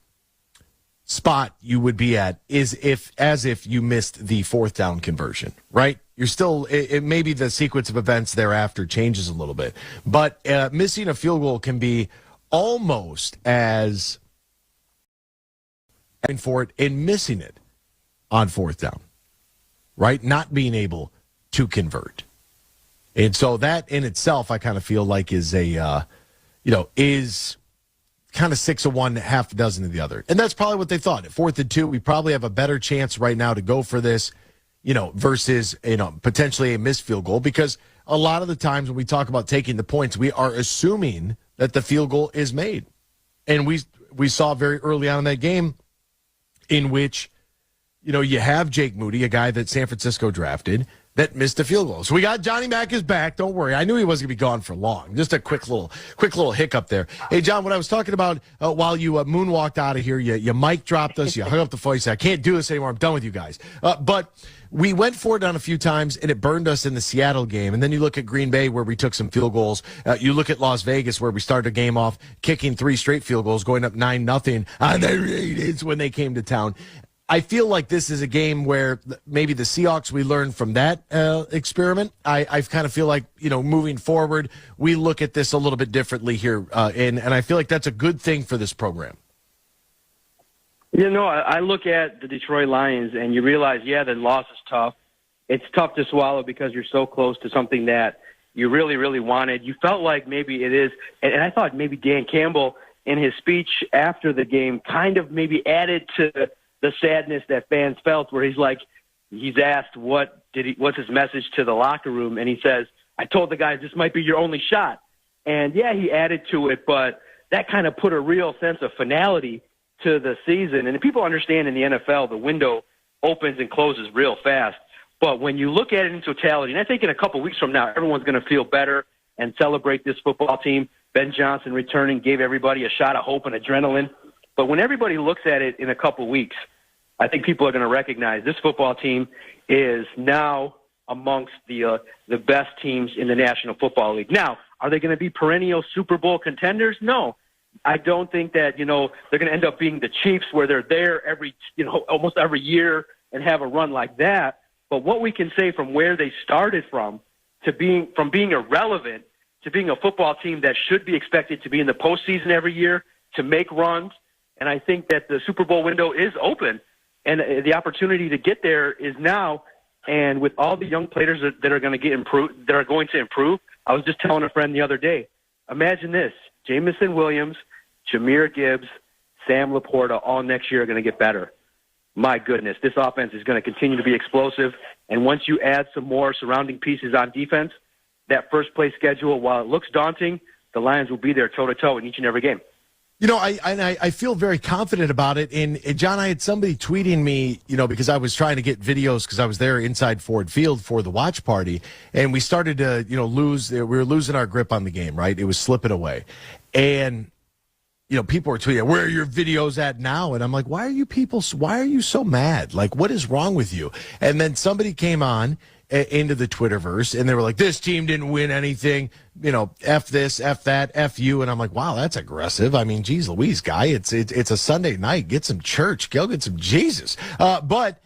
spot you would be at as if you missed the 4th down conversion, right? You're still, it maybe the sequence of events thereafter changes a little bit, but missing a field goal can be almost as for it and missing it on 4th down, right? Not being able to convert. And so that in itself, I kind of feel like is is kind of 6 of one, half a dozen of the other. And that's probably what they thought. At 4th and 2, we probably have a better chance right now to go for this, versus, potentially a missed field goal, because a lot of the times when we talk about taking the points, we are assuming that the field goal is made. And we saw very early on in that game in which, you have Jake Moody, a guy that San Francisco drafted, that missed a field goal. So we got Johnny Mack is back. Don't worry. I knew he wasn't going to be gone for long. Just a quick little hiccup there. Hey, John, what I was talking about while you moonwalked out of here, you mic dropped us, you hung up the phone, you said, I can't do this anymore. I'm done with you guys. But we went for it on a few times, and it burned us in the Seattle game. And then you look at Green Bay, where we took some field goals. You look at Las Vegas, where we started a game off kicking 3 straight field goals, going up 9-0 on the Raiders when they came to town. I feel like this is a game where maybe the Seahawks, we learned from that experiment. I kind of feel like, moving forward, we look at this a little bit differently here. And I feel like that's a good thing for this program. I look at the Detroit Lions and you realize, the loss is tough. It's tough to swallow because you're so close to something that you really, really wanted. You felt like maybe it is. And I thought maybe Dan Campbell in his speech after the game kind of maybe added to the sadness that fans felt, where he's asked what's his message to the locker room, and he says, "I told the guys this might be your only shot." And yeah, he added to it, but that kind of put a real sense of finality to the season. And people understand in the NFL, the window opens and closes real fast. But when you look at it in totality, and I think in a couple weeks from now, everyone's going to feel better and celebrate this football team. Ben Johnson returning gave everybody a shot of hope and adrenaline. But when everybody looks at it in a couple weeks, I think people are going to recognize this football team is now amongst the best teams in the National Football League. Now, are they going to be perennial Super Bowl contenders? No. I don't think that, they're going to end up being the Chiefs, where they're there almost every year and have a run like that. But what we can say from where they started from being irrelevant to being a football team that should be expected to be in the postseason every year, to make runs. And I think that the Super Bowl window is open, and the opportunity to get there is now. And with all the young players that are going to improve, I was just telling a friend the other day, imagine this: Jamison Williams, Jahmyr Gibbs, Sam Laporta, all next year are going to get better. My goodness, this offense is going to continue to be explosive. And once you add some more surrounding pieces on defense, that first-place schedule, while it looks daunting, the Lions will be there toe-to-toe in each and every game. I feel very confident about it. And John, I had somebody tweeting me, because I was trying to get videos because I was there inside Ford Field for the watch party, and we started to, lose. We were losing our grip on the game, right? It was slipping away. And, people were tweeting, "Where are your videos at now?" And I'm like, why are you so mad? Like, what is wrong with you? And then somebody came on into the Twitterverse, and they were like, "This team didn't win anything, F this, F that, F you." And I'm like, wow, that's aggressive. I mean, geez Louise, guy, it's a Sunday night. Get some church. Go get some Jesus. But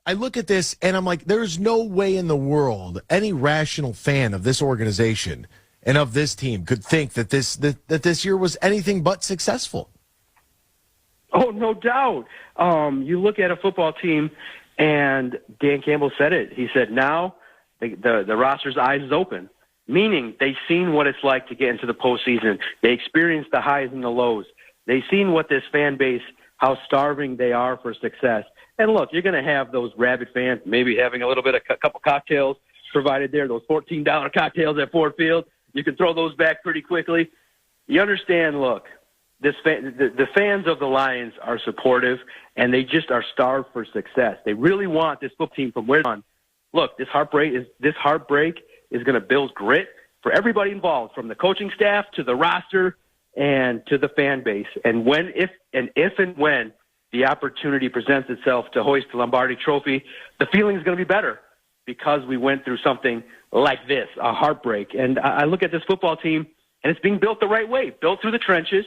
I look at this, and I'm like, there's no way in the world any rational fan of this organization and of this team could think that this year was anything but successful. Oh, no doubt. You look at a football team, and Dan Campbell said it. He said, now the roster's eyes is open, meaning they've seen what it's like to get into the postseason. They experienced the highs and the lows. They've seen what this fan base, how starving they are for success. And look, you're going to have those rabid fans maybe having a little bit of a couple cocktails provided there, those $14 cocktails at Ford Field. You can throw those back pretty quickly. You understand, look, the fans of the Lions are supportive, and they just are starved for success. They really want this football team from where on. Look, this heartbreak is going to build grit for everybody involved, from the coaching staff to the roster and to the fan base. And if and when the opportunity presents itself to hoist the Lombardi Trophy, the feeling is going to be better because we went through something like this, a heartbreak. And I look at this football team, and it's being built the right way, built through the trenches.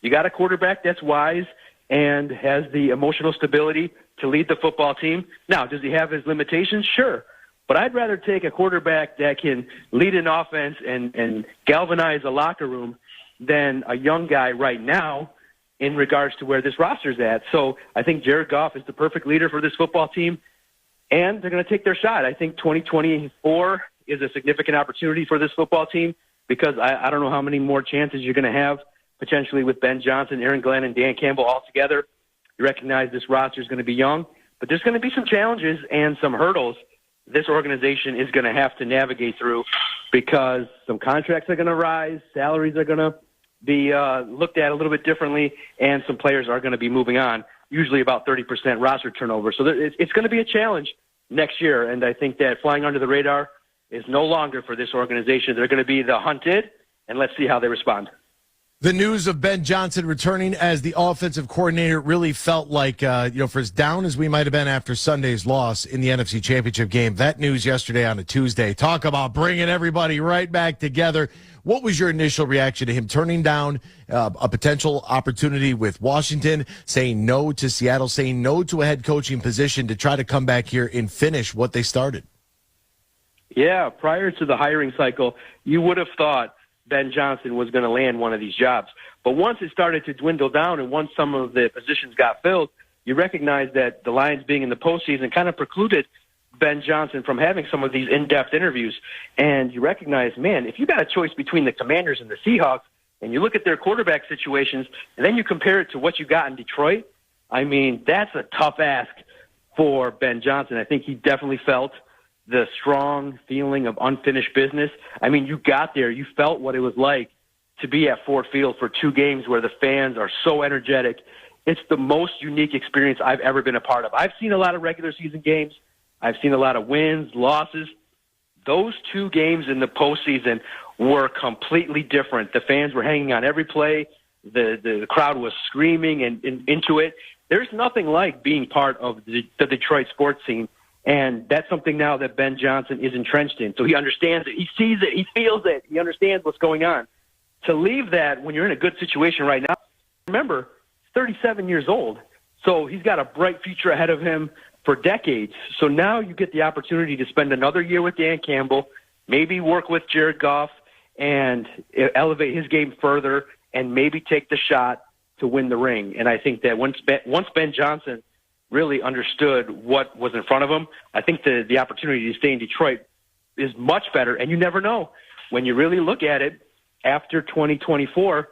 You got a quarterback that's wise and has the emotional stability to lead the football team. Now, does he have his limitations? Sure. But I'd rather take a quarterback that can lead an offense and galvanize a locker room than a young guy right now in regards to where this roster's at. So I think Jared Goff is the perfect leader for this football team, and they're going to take their shot. I think 2024 is a significant opportunity for this football team because I don't know how many more chances you're going to have potentially with Ben Johnson, Aaron Glenn, and Dan Campbell all together. You recognize this roster is going to be young, but there's going to be some challenges and some hurdles this organization is going to have to navigate through because some contracts are going to rise, salaries are going to be looked at a little bit differently, and some players are going to be moving on, usually about 30% roster turnover. So it's going to be a challenge next year, and I think that flying under the radar is no longer for this organization. They're going to be the hunted, and let's see how they respond. The news of Ben Johnson returning as the offensive coordinator really felt like, for as down as we might have been after Sunday's loss in the NFC Championship game, that news yesterday on a Tuesday, talk about bringing everybody right back together. What was your initial reaction to him turning down a potential opportunity with Washington, saying no to Seattle, saying no to a head coaching position to try to come back here and finish what they started? Yeah, prior to the hiring cycle, you would have thought Ben Johnson was going to land one of these jobs. But once it started to dwindle down and once some of the positions got filled, you recognize that the Lions being in the postseason kind of precluded Ben Johnson from having some of these in-depth interviews. And you recognize, man, if you got a choice between the Commanders and the Seahawks, and you look at their quarterback situations, and then you compare it to what you got in Detroit, I mean, that's a tough ask for Ben Johnson. I think he definitely felt the strong feeling of unfinished business. I mean, you got there. You felt what it was like to be at Ford Field for 2 games where the fans are so energetic. It's the most unique experience I've ever been a part of. I've seen a lot of regular season games. I've seen a lot of wins, losses. Those 2 games in the postseason were completely different. The fans were hanging on every play. The crowd was screaming and into it. There's nothing like being part of the Detroit sports scene, and that's something now that Ben Johnson is entrenched in. So he understands it. He sees it. He feels it. He understands what's going on. To leave that when you're in a good situation right now, remember, he's 37 years old, so he's got a bright future ahead of him for decades. So now you get the opportunity to spend another year with Dan Campbell, maybe work with Jared Goff and elevate his game further, and maybe take the shot to win the ring. And I think that once Ben Johnson really understood what was in front of him, I think the opportunity to stay in Detroit is much better. And you never know. When you really look at it, after 2024,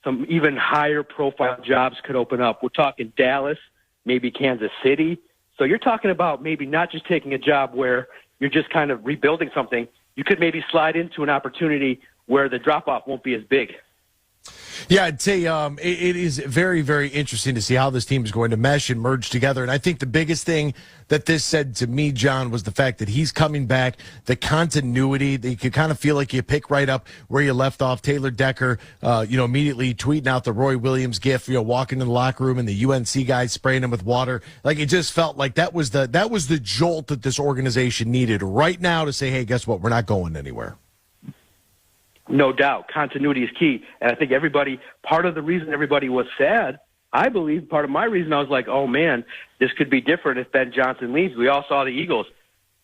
some even higher profile jobs could open up. We're talking Dallas, maybe Kansas City. So you're talking about maybe not just taking a job where you're just kind of rebuilding something. You could maybe slide into an opportunity where the drop-off won't be as big. Yeah, I'd say it is very, very interesting to see how this team is going to mesh and merge together. And I think the biggest thing that this said to me, John, was the fact that he's coming back, the continuity, that you could kind of feel like you pick right up where you left off. Taylor Decker, immediately tweeting out the Roy Williams gif, walking in the locker room and the UNC guys spraying him with water. Like, it just felt like that was the jolt that this organization needed right now to say, hey, guess what? We're not going anywhere. No doubt. Continuity is key. And I think part of the reason everybody was sad, I believe, part of my reason I was like, oh, man, this could be different if Ben Johnson leaves. We all saw the Eagles.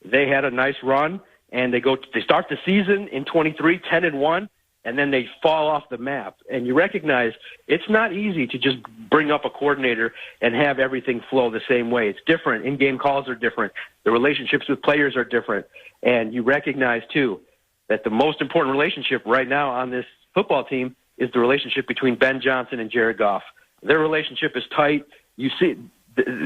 They had a nice run, and they start the season in 23, 10-1, and then they fall off the map. And you recognize it's not easy to just bring up a coordinator and have everything flow the same way. It's different. In-game calls are different. The relationships with players are different. And you recognize, too, that the most important relationship right now on this football team is the relationship between Ben Johnson and Jared Goff. Their relationship is tight. You see,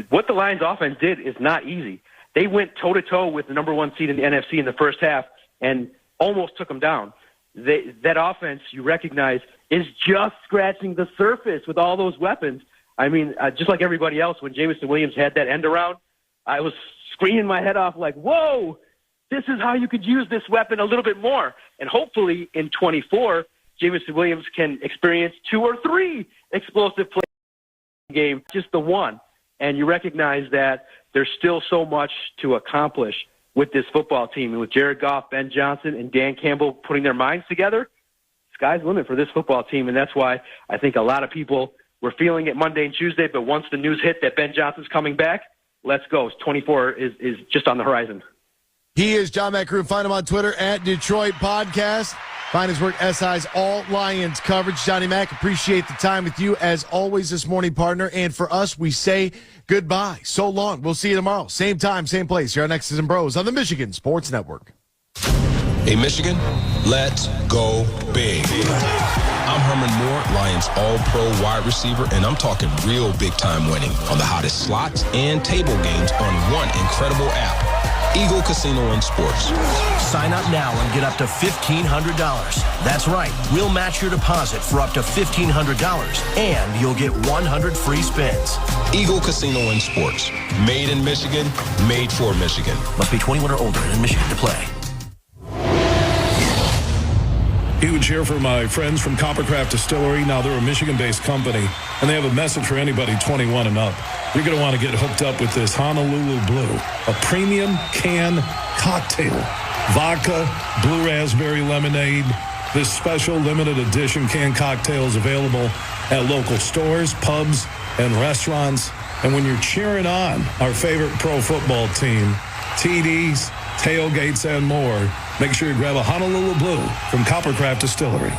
what the Lions offense did is not easy. They went toe-to-toe with the number 1 seed in the NFC in the first half and almost took them down. That offense, you recognize, is just scratching the surface with all those weapons. I mean, just like everybody else, when Jameson Williams had that end around, I was screaming my head off like, whoa, this is how you could use this weapon a little bit more. And hopefully in 24, Jameson Williams can experience 2 or 3 explosive plays in the game, just the one. And you recognize that there's still so much to accomplish with this football team. And with Jared Goff, Ben Johnson, and Dan Campbell putting their minds together, sky's the limit for this football team. And that's why I think a lot of people were feeling it Monday and Tuesday. But once the news hit that Ben Johnson's coming back, let's go. 24 is just on the horizon. He is John Maakaron. Find him on Twitter at Detroit Podcast. Find his work, SI's All Lions coverage. Johnny Mac, appreciate the time with you as always this morning, partner. And for us, we say goodbye. So long. We'll see you tomorrow. Same time, same place. Here on X's and Bros on the Michigan Sports Network. Hey, Michigan, let's go big. I'm Herman Moore, Lions All-Pro wide receiver, and I'm talking real big-time winning on the hottest slots and table games on one incredible app. Eagle Casino and Sports. Sign up now and get up to $1,500. That's right. We'll match your deposit for up to $1,500, and you'll get 100 free spins. Eagle Casino and Sports. Made in Michigan, made for Michigan. Must be 21 or older and in Michigan to play. Huge here for my friends from Coppercraft Distillery. Now, they're a Michigan-based company, and they have a message for anybody 21 and up. You're going to want to get hooked up with this Honolulu Blue, a premium can cocktail. Vodka, blue raspberry lemonade. This special limited edition canned cocktail is available at local stores, pubs, and restaurants. And when you're cheering on our favorite pro football team, TDs, tailgates, and more, make sure you grab a Honolulu Blue from Coppercraft Distillery.